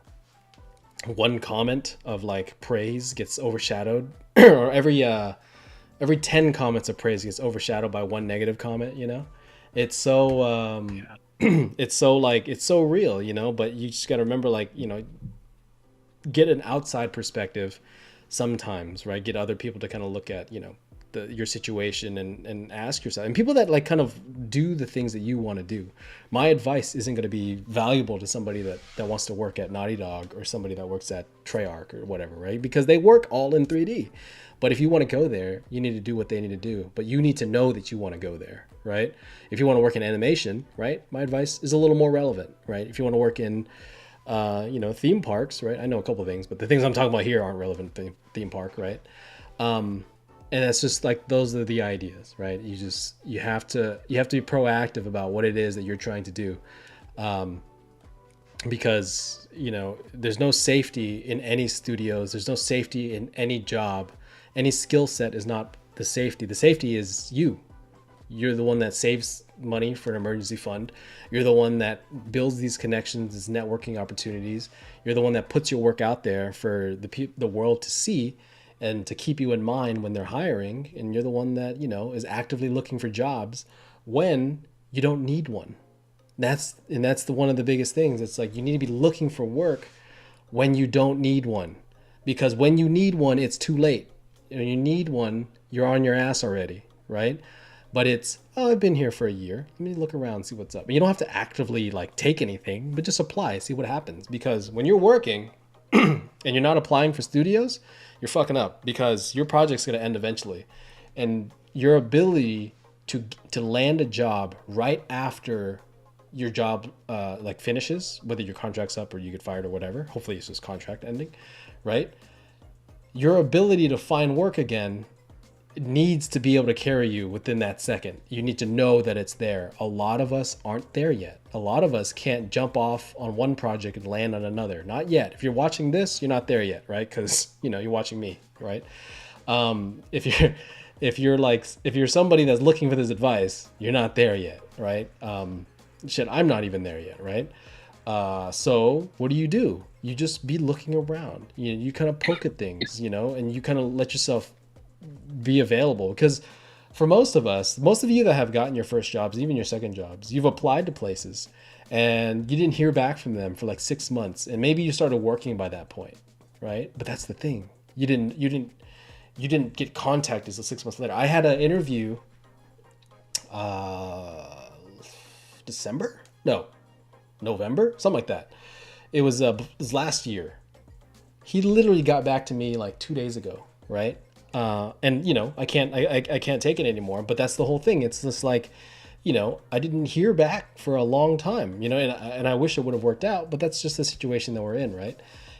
comment of, like, praise gets overshadowed or every 10 comments of praise gets overshadowed by one negative comment, you know. It's so it's so, like, it's so real, you know. But you just got to remember, like, you know, get an outside perspective sometimes, right? Get other people to kind of look at, you know, your situation and ask yourself, and people that, like, kind of do the things that you want to do. My advice isn't going to be valuable to somebody that wants to work at Naughty Dog, or somebody that works at Treyarch or whatever, right? Because they work all in 3D. But if you want to go there, you need to do what they need to do, but you need to know that you want to go there, right? If you want to work in animation, right, my advice is a little more relevant, right? If you want to work in you know, theme parks, right? I know a couple of things, but the things I'm talking about here aren't relevant to theme park, right? And it's just like, those are the ideas, right? You have to be proactive about what it is that you're trying to do, because, you know, there's no safety in any studios. There's no safety in any job. Any skill set is not the safety. The safety is you You're the one that saves money for an emergency fund. You're the one that builds these connections, these networking opportunities. You're the one that puts your work out there for the world to see and to keep you in mind when they're hiring. And you're the one that, is actively looking for jobs when you don't need one. That's one of the biggest things. It's like you need to be looking for work when you don't need one, because when you need one, it's too late. When you need one, you're on your ass already, right? But it's, oh, I've been here for a year. Let me look around, see what's up. And you don't have to actively like take anything, but just apply, see what happens. Because when you're working and you're not applying for studios, you're fucking up, because your project's going to end eventually. And your ability to land a job right after your job like finishes, whether your contract's up or you get fired or whatever, hopefully it's just contract ending, right? Your ability to find work again needs to be able to carry you within that second. You need to know that it's there. A lot of us aren't there yet. A lot of us can't jump off on one project and land on another. Not yet. If you're watching this, you're not there yet, right? Because you're watching me, right? If you're somebody that's looking for this advice, you're not there yet, right? Shit, I'm not even there yet, right? So what do? You just be looking around. You kind of poke at things, and you kind of let yourself be available. Because for most of you that have gotten your first jobs, even your second jobs, you've applied to places and you didn't hear back from them for like 6 months, and maybe you started working by that point, right? But that's the thing. You didn't get contacted until 6 months later. I had an interview November, something like that. It was last year. He literally got back to me like 2 days ago, right? And I can't take it anymore. But that's the whole thing. It's just like, I didn't hear back for a long time, and I wish it would have worked out. But that's just the situation that we're in, right?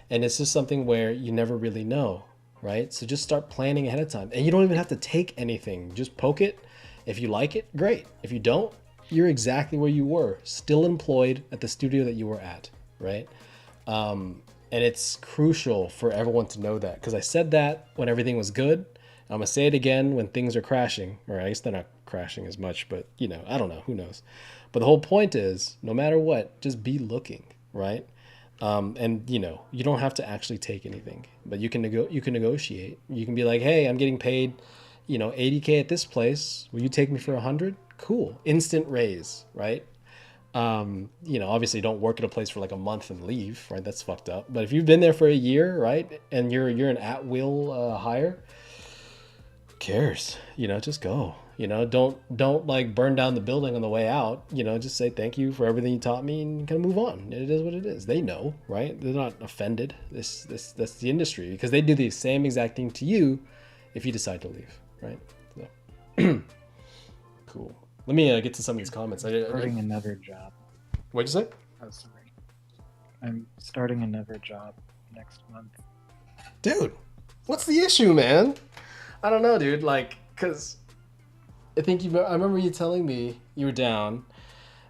And it's just something where you never really know, right? So just start planning ahead of time, and you don't even have to take anything. Just poke it. If you like it, great. If you don't, you're exactly where you were, still employed at the studio that you were at, right? And it's crucial for everyone to know that, because I said that when everything was good. I'm gonna say it again when things are crashing, or I guess they're not crashing as much, but I don't know, who knows. But the whole point is, no matter what, just be looking, right? And you don't have to actually take anything, but you can negotiate. You can be like, hey, I'm getting paid, $80K at this place. Will you take me for 100? Cool. Instant raise, right? Obviously don't work at a place for like a month and leave, right? That's fucked up. But if you've been there for a year, right, and you're an at-will hire, who cares? Just go. Don't like burn down the building on the way out. Just say thank you for everything you taught me and kind of move on. It is what it is. They know, right? They're not offended. That's the industry, because they do the same exact thing to you if you decide to leave, right? So. Cool. Let me get to some of these comments. Starting another job. What'd you say? Oh, sorry. I'm starting another job next month. Dude, what's the issue, man? I don't know, dude. Like, cause I remember you telling me you were down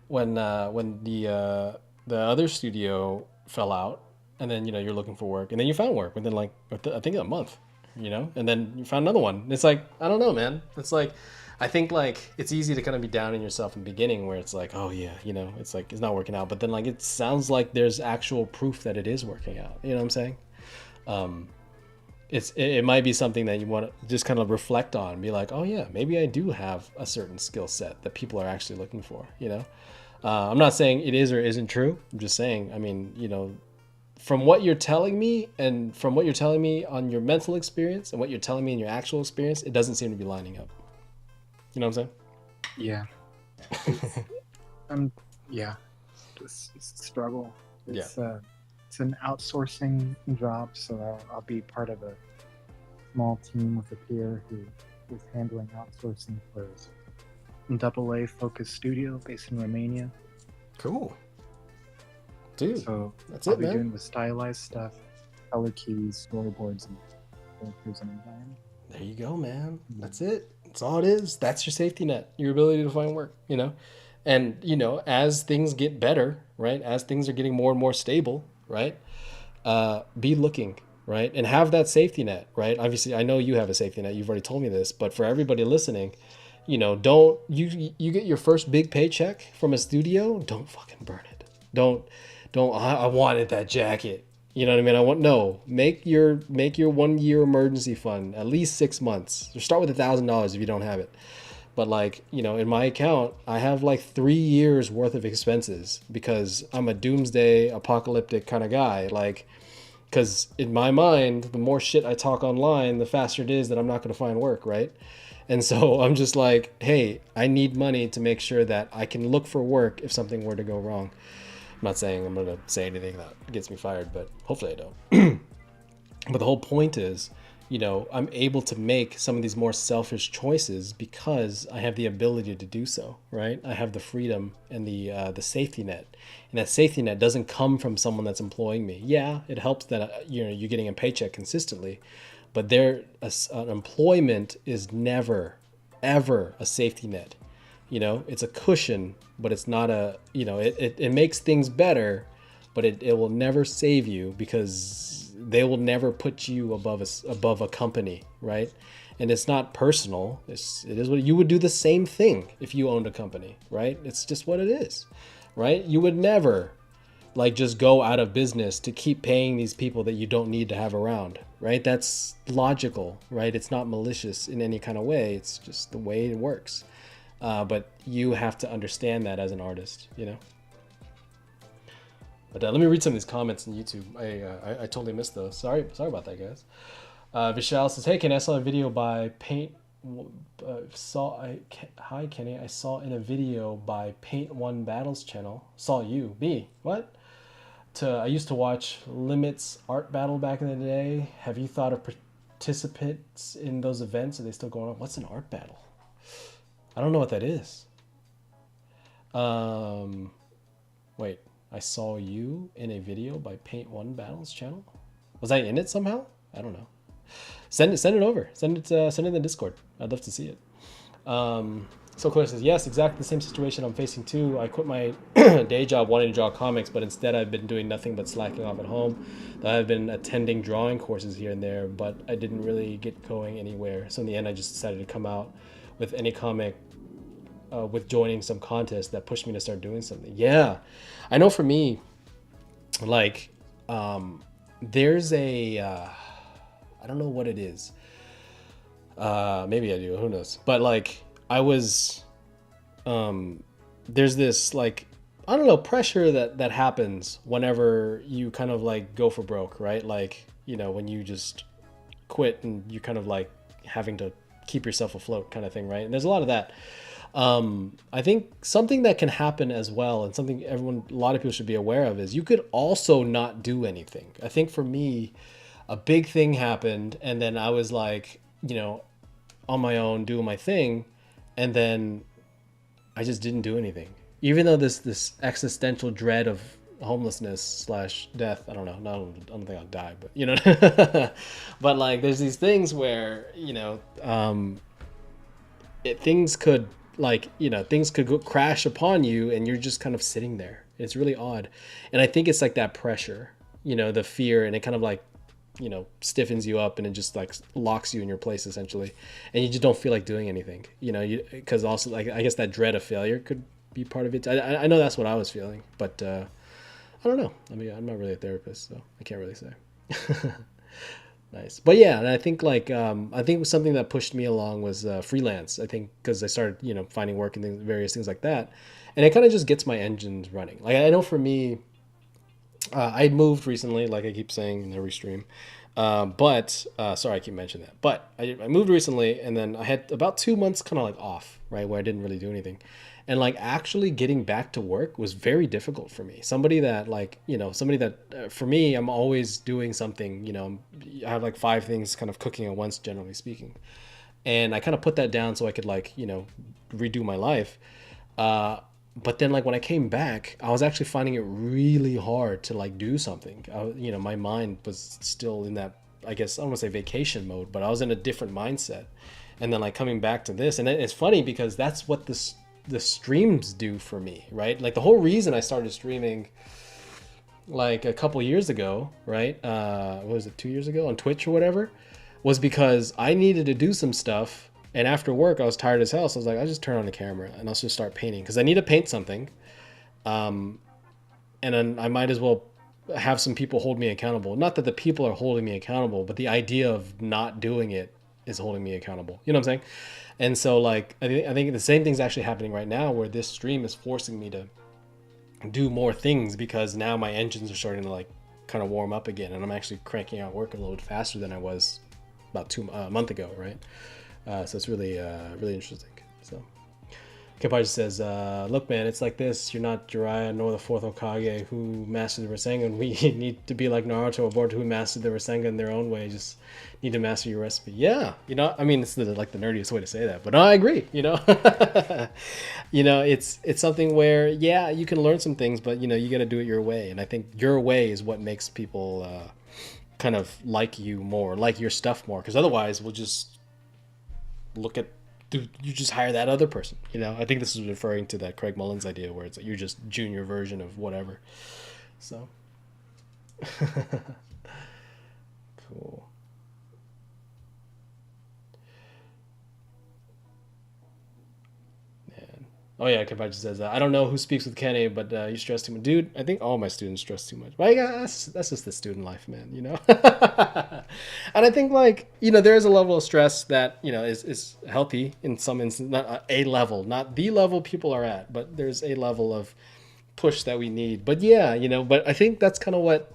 when the other studio fell out, and then you're looking for work, and then you found work within like I think a month, and then you found another one. It's like, I don't know, man. It's like, I think like it's easy to kind of be down on yourself in the beginning, where it's like, oh yeah, it's like it's not working out. But then like it sounds like there's actual proof that it is working out. You know what I'm saying? It might be something that you want to just kind of reflect on, be like, oh yeah, maybe I do have a certain skill set that people are actually looking for. I'm not saying it is or isn't true. I'm just saying, I mean, from what you're telling me, and from what you're telling me on your mental experience and what you're telling me in your actual experience, it doesn't seem to be lining up. You know what I'm saying? Yeah. Yeah. It's a struggle. It's an outsourcing job, so I'll be part of a small team with a peer who is handling outsourcing for a AA focused studio based in Romania. Cool. Dude, so that's I'll it, be man. doing the stylized stuff, color keys, storyboards, and filters and environment. There you go, man. That's it. That's all it is. That's your safety net, your ability to find work, And, as things get better, right, as things are getting more and more stable, right, be looking, right, and have that safety net, right? Obviously, I know you have a safety net. You've already told me this, but for everybody listening, don't you get your first big paycheck from a studio, don't fucking burn it. Don't I wanted that jacket. You know what I mean? Make your 1 year emergency fund at least 6 months. Or start with $1,000 if you don't have it. But like, in my account, I have like 3 years worth of expenses because I'm a doomsday apocalyptic kind of guy. Like, because in my mind, the more shit I talk online, the faster it is that I'm not going to find work, right? And so I'm just like, hey, I need money to make sure that I can look for work if something were to go wrong. I'm not saying I'm going to say anything that gets me fired, but hopefully I don't. But the whole point is, I'm able to make some of these more selfish choices because I have the ability to do so, right? I have the freedom and the safety net. And that safety net doesn't come from someone that's employing me. Yeah, it helps that, you're getting a paycheck consistently, but an employment is never, ever a safety net. It's a cushion, but it's not it makes things better, but it will never save you because they will never put you above a company, right? And it's not personal. It is what you would do the same thing if you owned a company, right? It's just what it is, right? You would never like just go out of business to keep paying these people that you don't need to have around, right? That's logical, right? It's not malicious in any kind of way. It's just the way it works. But you have to understand that as an artist, But let me read some of these comments on YouTube. I totally missed those. Sorry about that, guys. Vishal says, "Hey, Kenny, I saw a video by Paint. Hi, Kenny. I saw in a video by Paint One Battles channel. Saw you. Me. What? I used to watch Limit's art battle back in the day. Have you thought of participants in those events? Are they still going on? What's an art battle? I don't know what that is. Wait. I saw you in a video by Paint One Battles channel. Was I in it somehow? I don't know. Send it over. Send it in the Discord. I'd love to see it. So Claire says, yes, exactly the same situation I'm facing too. I quit my day job wanting to draw comics, but instead I've been doing nothing but slacking off at home. I've been attending drawing courses here and there, but I didn't really get going anywhere. So in the end, I just decided to come out with any comic with joining some contest that pushed me to start doing something. Yeah, I know for me, like, there's I don't know what it is. Maybe I do, who knows? But like, I was, there's this like, I don't know, pressure that happens whenever you kind of like go for broke, right? Like, when you just quit and you kind of like having to keep yourself afloat kind of thing, right? And there's a lot of that. I think something that can happen as well, and something a lot of people should be aware of, is you could also not do anything. I think for me, a big thing happened, and then I was like, on my own, doing my thing, and then I just didn't do anything. Even though this existential dread of homelessness / death, I don't know, I don't think I'll die, but but like, there's these things where, things could go crash upon you, and you're just kind of sitting there. It's really odd. And I think it's like that pressure, the fear, and it kind of like, stiffens you up, and it just like locks you in your place essentially. And you just don't feel like doing anything, because also, like, I guess that dread of failure could be part of it. I know that's what I was feeling, but I don't know. I mean, I'm not really a therapist, so I can't really say. Nice. But yeah, and I think like, I think something that pushed me along was freelance. I think because I started, finding work and various things like that. And it kind of just gets my engines running. Like, I know for me, I moved recently, like I keep saying in every stream. Sorry, I keep mentioning that. But I moved recently, and then I had about 2 months kind of like off, right, where I didn't really do anything. And like, actually getting back to work was very difficult for me. Somebody that for me, I'm always doing something, I have like 5 things kind of cooking at once, generally speaking. And I kind of put that down so I could like, redo my life. But then like when I came back, I was actually finding it really hard to like do something. My mind was still in that, I guess, I don't want to say vacation mode, but I was in a different mindset. And then like coming back to this, and it's funny because that's what the streams do for me, right? Like the whole reason I started streaming like a couple years ago, right? What was it, 2 years ago on Twitch or whatever, was because I needed to do some stuff And after work, I was tired as hell. So I was like, I'll just turn on the camera and I'll just start painting because I need to paint something. And then I might as well have some people hold me accountable. Not that the people are holding me accountable, but the idea of not doing it is holding me accountable. You know what I'm saying? And so like, I think the same thing's actually happening right now where this stream is forcing me to do more things because now my engines are starting to like kind of warm up again. And I'm actually cranking out work a little bit faster than I was about a month ago. Right. So it's really, really interesting. So. Kenpachi says, look, man, it's like this. You're not Jiraiya nor the fourth Hokage who mastered the Rasengan. We need to be like Naruto or Boruto who mastered the Rasengan in their own way. Just need to master your recipe. Yeah, you know, I mean, it's like the nerdiest way to say that, but no, I agree. You know, you know, it's something where yeah, you can learn some things, but you know, you got to do it your way. And I think your way is what makes people kind of like you more, like your stuff more. Because otherwise, we'll just look at. You just hire that other person, you know. I think this is referring to that Craig Mullins idea where it's like you're just junior version of whatever. So cool. Man. Oh yeah, Kenpachi says I don't know who speaks with Kenny, but you stress too much, dude. I think all my students stress too much. But yeah, that's just the student life, man. You know. And I think like you know there is a level of stress that you know is healthy in some instances, not a level, not the level people are at, but there's a level of push that we need. But yeah, you know, but I think that's kind of what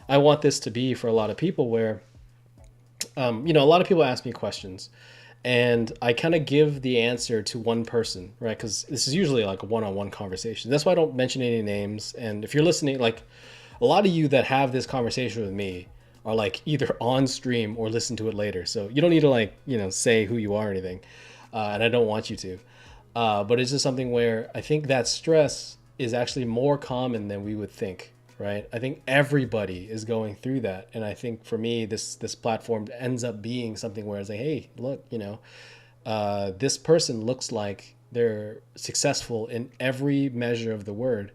I want this to be for a lot of people, where you know a lot of people ask me questions. And I kind of give the answer to one person, right? Because this is usually like a one-on-one conversation. That's why I don't mention any names. And if you're listening, like a lot of you that have this conversation with me are like either on stream or listen to it later. So you don't need to like, you know, say who you are or anything. And I don't want you to. But it's just something where I think that stress is actually more common than we would think. Right. I think everybody is going through that. And I think for me, this platform ends up being something where it's like, hey, look, you know, this person looks like they're successful in every measure of the word.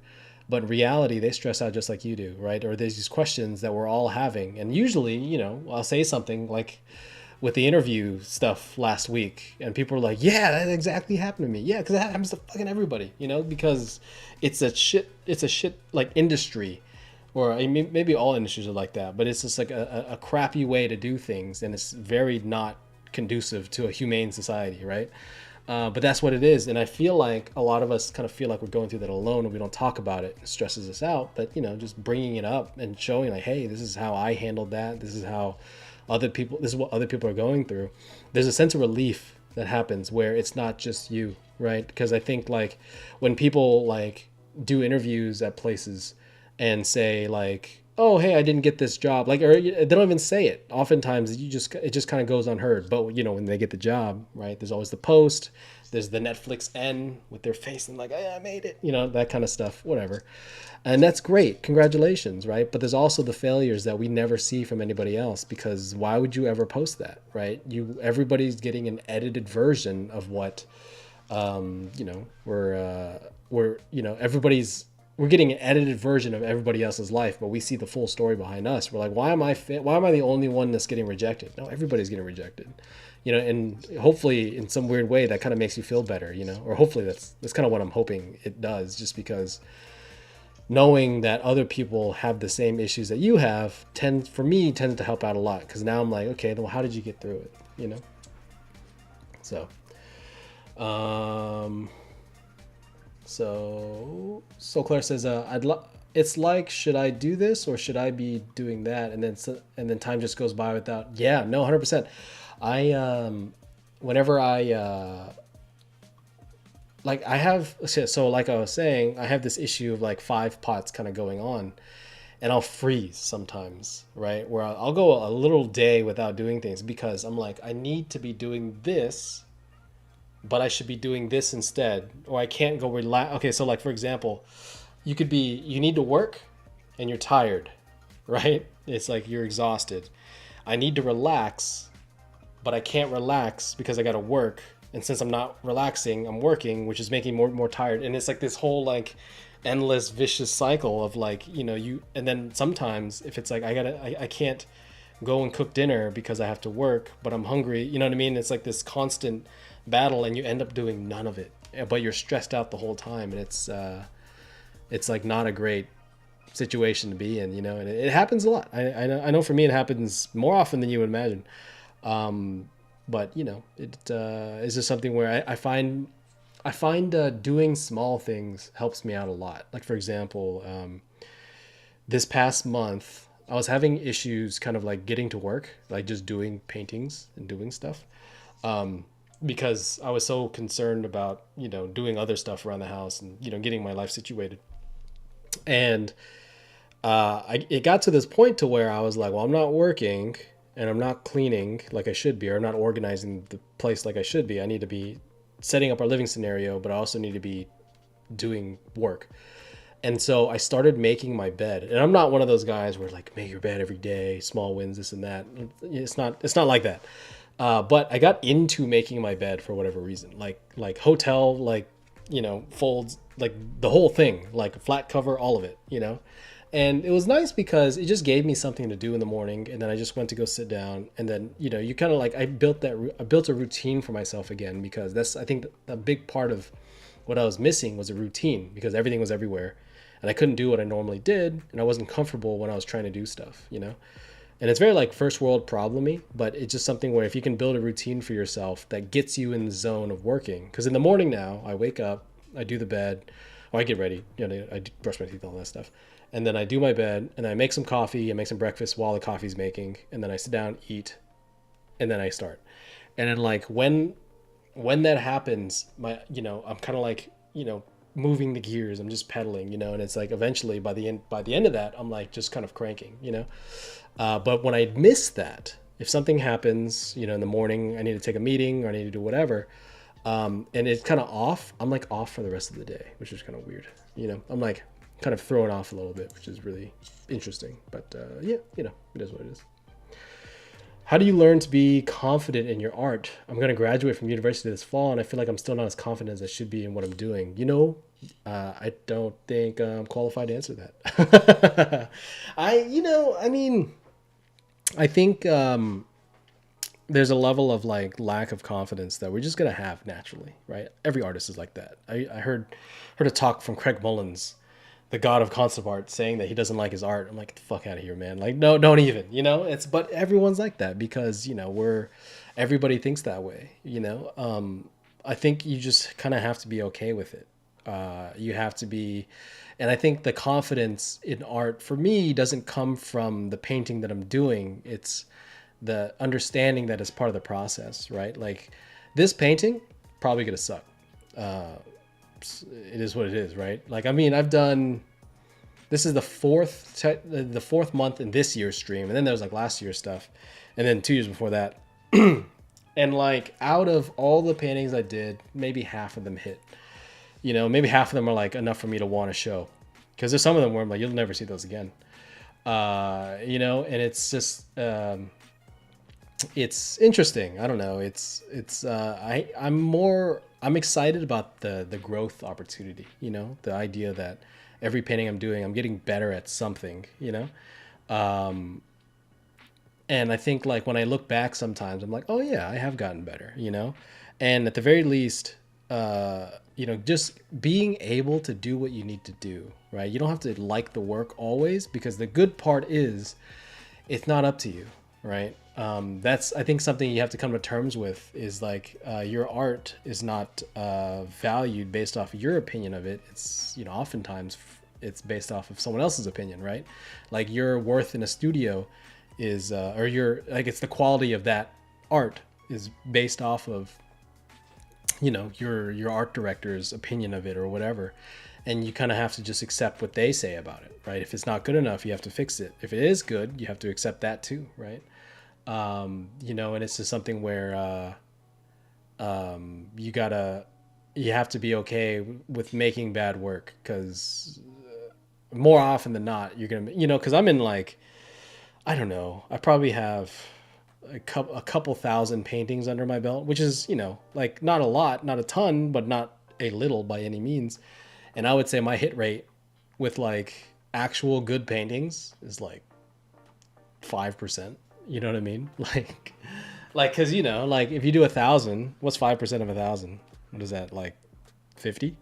But in reality, they stress out just like you do. Right. Or there's these questions that we're all having. And usually, you know, I'll say something like with the interview stuff last week and people were like, yeah, that exactly happened to me. Yeah. Because that happens to fucking everybody, you know, because it's a shit like industry. Or I mean, maybe all industries are like that, but it's just like a crappy way to do things, and it's very not conducive to a humane society, right? But that's what it is, and I feel like a lot of us kind of feel like we're going through that alone, and we don't talk about it. It stresses us out, but you know, just bringing it up and showing like, hey, this is how I handled that. This is how this is what other people are going through. There's a sense of relief that happens where it's not just you, right? Because I think like when people like do interviews at places and say like, oh, hey, I didn't get this job. Like, or they don't even say it. Oftentimes it just kind of goes unheard. But you know, when they get the job, right, there's always the post, there's the Netflix end with their face and like, hey, I made it, you know, that kind of stuff, whatever. And that's great. Congratulations. Right. But there's also the failures that we never see from anybody else, because why would you ever post that? Right. Everybody's getting an edited version of what, you know, we're, you know, we're getting an edited version of everybody else's life, but we see the full story behind us. We're like, why am I the only one that's getting rejected? No, everybody's getting rejected, you know, and hopefully in some weird way that kind of makes you feel better, you know, or hopefully that's kind of what I'm hoping it does, just because knowing that other people have the same issues that you have tends to help out a lot. Cause now I'm like, okay, well, how did you get through it? You know? So, So Claire says, it's like, should I do this or should I be doing that? And then time just goes by without, yeah, no, 100%. Whenever I, like I have, so like I was saying, I have this issue of like 5 pots kind of going on, and I'll freeze sometimes, right? Where I'll go a little day without doing things because I'm like, I need to be doing this, but I should be doing this instead, or I can't go relax. Okay, so like for example, you need to work and you're tired, right? It's like you're exhausted. I need to relax, but I can't relax because I got to work. And since I'm not relaxing, I'm working, which is making me more tired. And it's like this whole like endless vicious cycle of like, you know, and then sometimes if it's like I can't go and cook dinner because I have to work, but I'm hungry. You know what I mean? It's like this constant battle, and you end up doing none of it, but you're stressed out the whole time, and it's like not a great situation to be in, you know. And it happens a lot. I know for me it happens more often than you would imagine. But you know, it is just something where I find doing small things helps me out a lot. Like for example, this past month I was having issues kind of like getting to work, like just doing paintings and doing stuff. Because I was so concerned about, you know, doing other stuff around the house and, you know, getting my life situated. And it got to this point to where I was like, well, I'm not working and I'm not cleaning like I should be, or I'm not organizing the place like I should be. I need to be setting up our living scenario, but I also need to be doing work. And so I started making my bed. And I'm not one of those guys where like, make your bed every day, small wins, this and that. It's not like that. But I got into making my bed for whatever reason, like hotel, like, you know, folds, like the whole thing, like flat cover, all of it, you know. And it was nice because it just gave me something to do in the morning, and then I just went to go sit down, and then, you know, you kind of like, I built a routine for myself again, because that's, I think, a big part of what I was missing was a routine, because everything was everywhere and I couldn't do what I normally did, and I wasn't comfortable when I was trying to do stuff, you know. And it's very like first world problemy, but it's just something where if you can build a routine for yourself that gets you in the zone of working. Because in the morning now, I wake up, I do the bed, or I get ready, you know, I brush my teeth, all that stuff. And then I do my bed, and I make some coffee, I make some breakfast while the coffee's making, and then I sit down, eat, and then I start. And then like when that happens, you know, I'm kind of like, you know, moving the gears, I'm just pedaling, you know. And it's like eventually by the end of that, I'm like just kind of cranking, you know. But when I miss that, if something happens, you know, in the morning, I need to take a meeting or I need to do whatever, and it's kind of off, I'm like off for the rest of the day, which is kind of weird, you know. I'm like kind of thrown off a little bit, which is really interesting. But yeah, you know, it is what it is. How do you learn to be confident in your art? I'm going to graduate from university this fall, and I feel like I'm still not as confident as I should be in what I'm doing. You know, I don't think I'm qualified to answer that. I think there's a level of like lack of confidence that we're just going to have naturally, right? Every artist is like that. I heard a talk from Craig Mullins, the god of concept art, saying that he doesn't like his art. I'm like, get the fuck out of here, man. Like, no, don't even, you know. But everyone's like that because, you know, everybody thinks that way, you know. I think you just kind of have to be okay with it. You have to be, and I think the confidence in art for me doesn't come from the painting that I'm doing. It's the understanding that it's part of the process, right? Like this painting probably gonna suck. It is what it is, right? Like, I mean, this is the fourth month in this year's stream, and then there was like last year's stuff, and then 2 years before that. And like out of all the paintings I did, maybe half of them hit. You know, maybe half of them are like enough for me to want to show, because there's some of them where I'm like, you'll never see those again. You know, and it's just it's interesting. I don't know. I'm excited about the growth opportunity, you know, the idea that every painting I'm doing, I'm getting better at something, you know. And I think like when I look back sometimes, I'm like, oh yeah, I have gotten better, you know. And at the very least, you know, just being able to do what you need to do, right? You don't have to like the work always, because the good part is it's not up to you, right? That's, I think, something you have to come to terms with, is like your art is not valued based off of your opinion of it. It's, you know, oftentimes it's based off of someone else's opinion, right? Like your worth in a studio is, or your, like, it's the quality of that art is based off of, you know, your art director's opinion of it or whatever. And you kind of have to just accept what they say about it, right? If it's not good enough, you have to fix it. If it is good, you have to accept that too, right? You know, and it's just something where you have to be okay with making bad work, because more often than not, you're gonna, you know, because I'm in like, I don't know, I probably have a couple thousand paintings under my belt, which is, you know, like not a lot, not a ton, but not a little by any means. And I would say my hit rate with like actual good paintings is like 5%, You know what I mean? Like, cause like if you do 1,000, what's 5% of 1,000? What is that, like 50?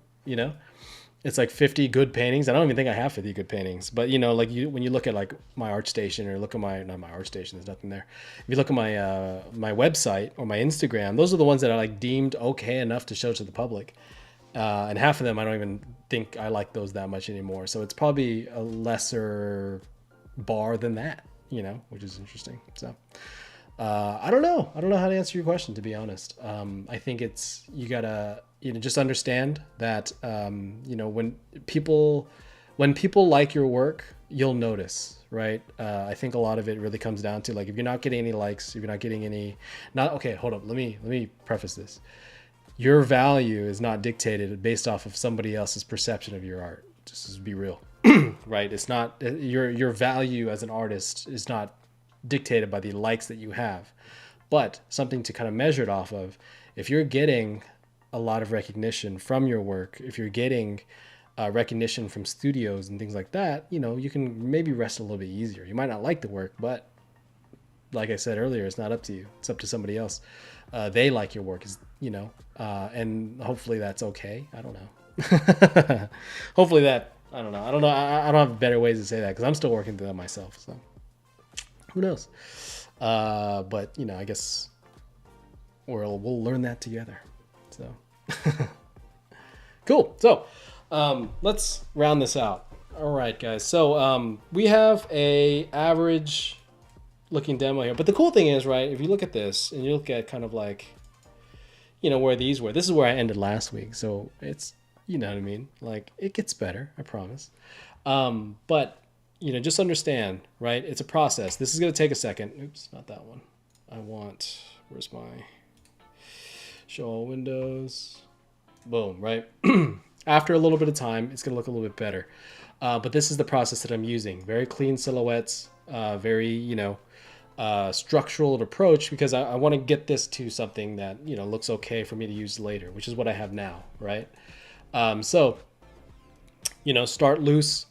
It's like 50 good paintings. I don't even think I have 50 good paintings, but like when you look at like my ArtStation or look at not my ArtStation, there's nothing there. If you look at my my website or my Instagram, those are the ones that are like deemed okay enough to show to the public. And half of them, I don't even think I like those that much anymore. So it's probably a lesser bar than that, which is interesting. So I don't know. I don't know how to answer your question, to be honest. I think you gotta, just understand that, when people like your work, you'll notice, right? I think a lot of it really comes down to, like, if you're not getting any likes, if you're not getting okay, hold up. Let me preface this. Your value is not dictated based off of somebody else's perception of your art. Just to be real, right? It's not your value as an artist is not dictated by the likes that you have, but something to kind of measure it off of. If you're getting a lot of recognition from your work, if you're getting recognition from studios and things like that, you can maybe rest a little bit easier. You might not like the work, but like I said earlier, it's not up to you. It's up to somebody else. They like your work, and hopefully that's okay. I don't know. Hopefully that, I don't know. I don't have better ways to say that because I'm still working through that myself. So who knows? But I guess we'll learn that together. So cool. So let's round this out. All right, guys. So we have a average looking demo here, but the cool thing is, right, if you look at this and you look at kind of like where these were, this is where I ended last week, so it's what I mean, like it gets better, I promise. But just understand, right, it's a process. This is going to take a second. Oops, not that one. Where's my show all windows? Boom, right? After a little bit of time, it's going to look a little bit better. But this is the process that I'm using. Very clean silhouettes, very, structural approach, because I want to get this to something that, looks okay for me to use later, which is what I have now, right? So, start loose,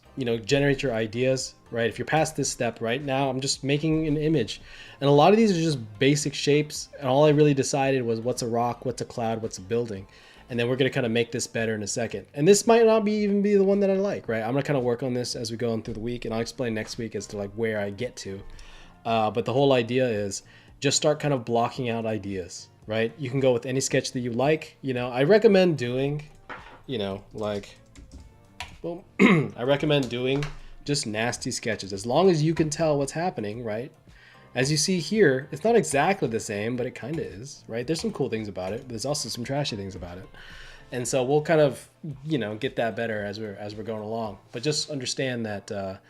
generate your ideas, right? If you're past this step right now, I'm just making an image. And a lot of these are just basic shapes. And all I really decided was what's a rock, what's a cloud, what's a building. And then we're going to kind of make this better in a second. And this might not even be the one that I like, right? I'm going to kind of work on this as we go on through the week, and I'll explain next week as to like where I get to. But the whole idea is just start kind of blocking out ideas, right? You can go with any sketch that you like. I recommend doing, like, boom. I recommend doing just nasty sketches as long as you can tell what's happening, right? As you see here, it's not exactly the same, but it kind of is, right? There's some cool things about it, but there's also some trashy things about it. And so we'll kind of, get that better as we're going along. But just understand that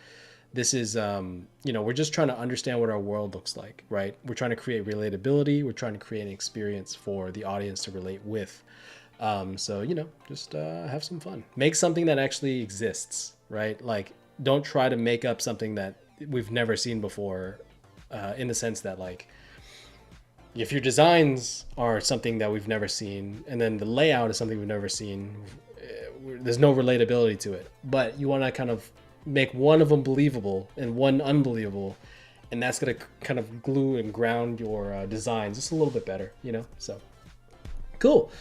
this is, we're just trying to understand what our world looks like, right? We're trying to create relatability. We're trying to create an experience for the audience to relate with. So, just have some fun. Make something that actually exists, right? Like, don't try to make up something that we've never seen before, in the sense that, like, if your designs are something that we've never seen, and then the layout is something we've never seen, there's no relatability to it. But you want to kind of make one of them believable and one unbelievable, and that's going to kind of glue and ground your designs just a little bit better, So, cool.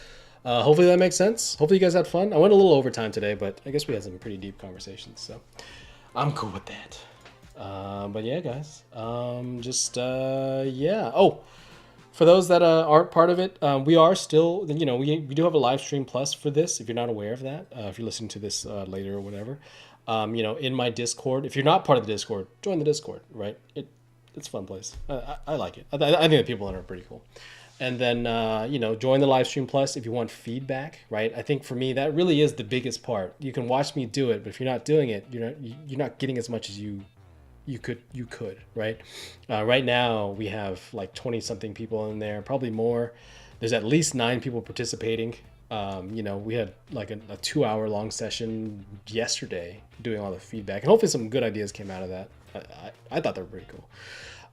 Hopefully that makes sense. Hopefully you guys had fun. I went a little overtime today, but I guess we had some pretty deep conversations, so I'm cool with that. But yeah, guys, yeah. Oh, for those that aren't part of it, we are still, we do have a live stream plus for this. If you're not aware of that, if you're listening to this later or whatever, in my Discord, if you're not part of the Discord, join the Discord, right? It's a fun place. I like it. I think the people in it are pretty cool. And then, join the live stream plus if you want feedback, right? I think for me, that really is the biggest part. You can watch me do it, but if you're not doing it, you're not getting as much as you could, right? Right now we have like 20 something people in there, probably more. There's at least 9 people participating. We had like a 2-hour long session yesterday doing all the feedback, and hopefully some good ideas came out of that. I thought they were pretty cool.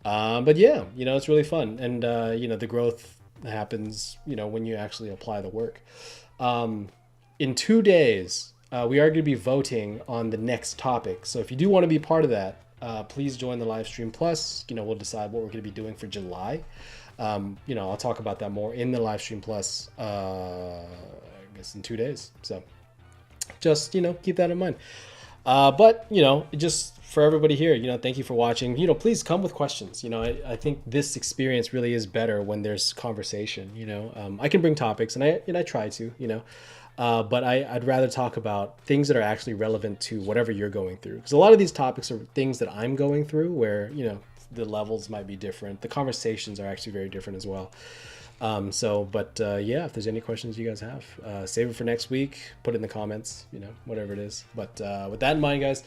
But yeah, it's really fun. And, the growth happens, when you actually apply the work. In 2 days, we are going to be voting on the next topic. So if you do want to be part of that, please join the Livestream Plus. You know, we'll decide what we're going to be doing for July. You know, I'll talk about that more in the Livestream Plus, I guess in 2 days. So just, you know, keep that in mind. But, you know, just for everybody here, you know, thank you for watching. You know, please come with questions. You know, I think this experience really is better when there's conversation. You know, I can bring topics, and I try to, you know, but I'd rather talk about things that are actually relevant to whatever you're going through. Because a lot of these topics are things that I'm going through where, you know, the levels might be different. The conversations are actually very different as well. Yeah, if there's any questions you guys have, save it for next week, put it in the comments, you know, whatever it is. But with that in mind, guys,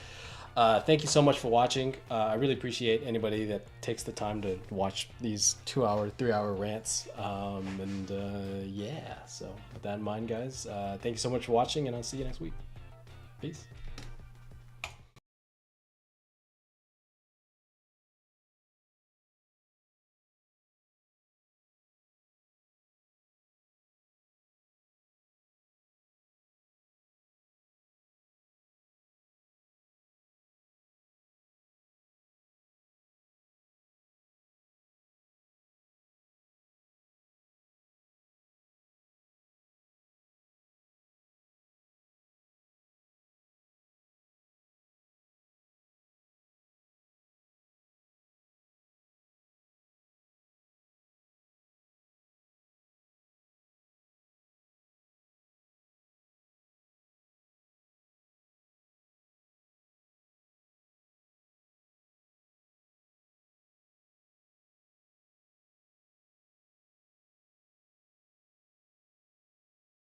thank you so much for watching. I really appreciate anybody that takes the time to watch these 2-hour, 3-hour rants. Yeah, so with that in mind, guys, thank you so much for watching, and I'll see you next week. Peace.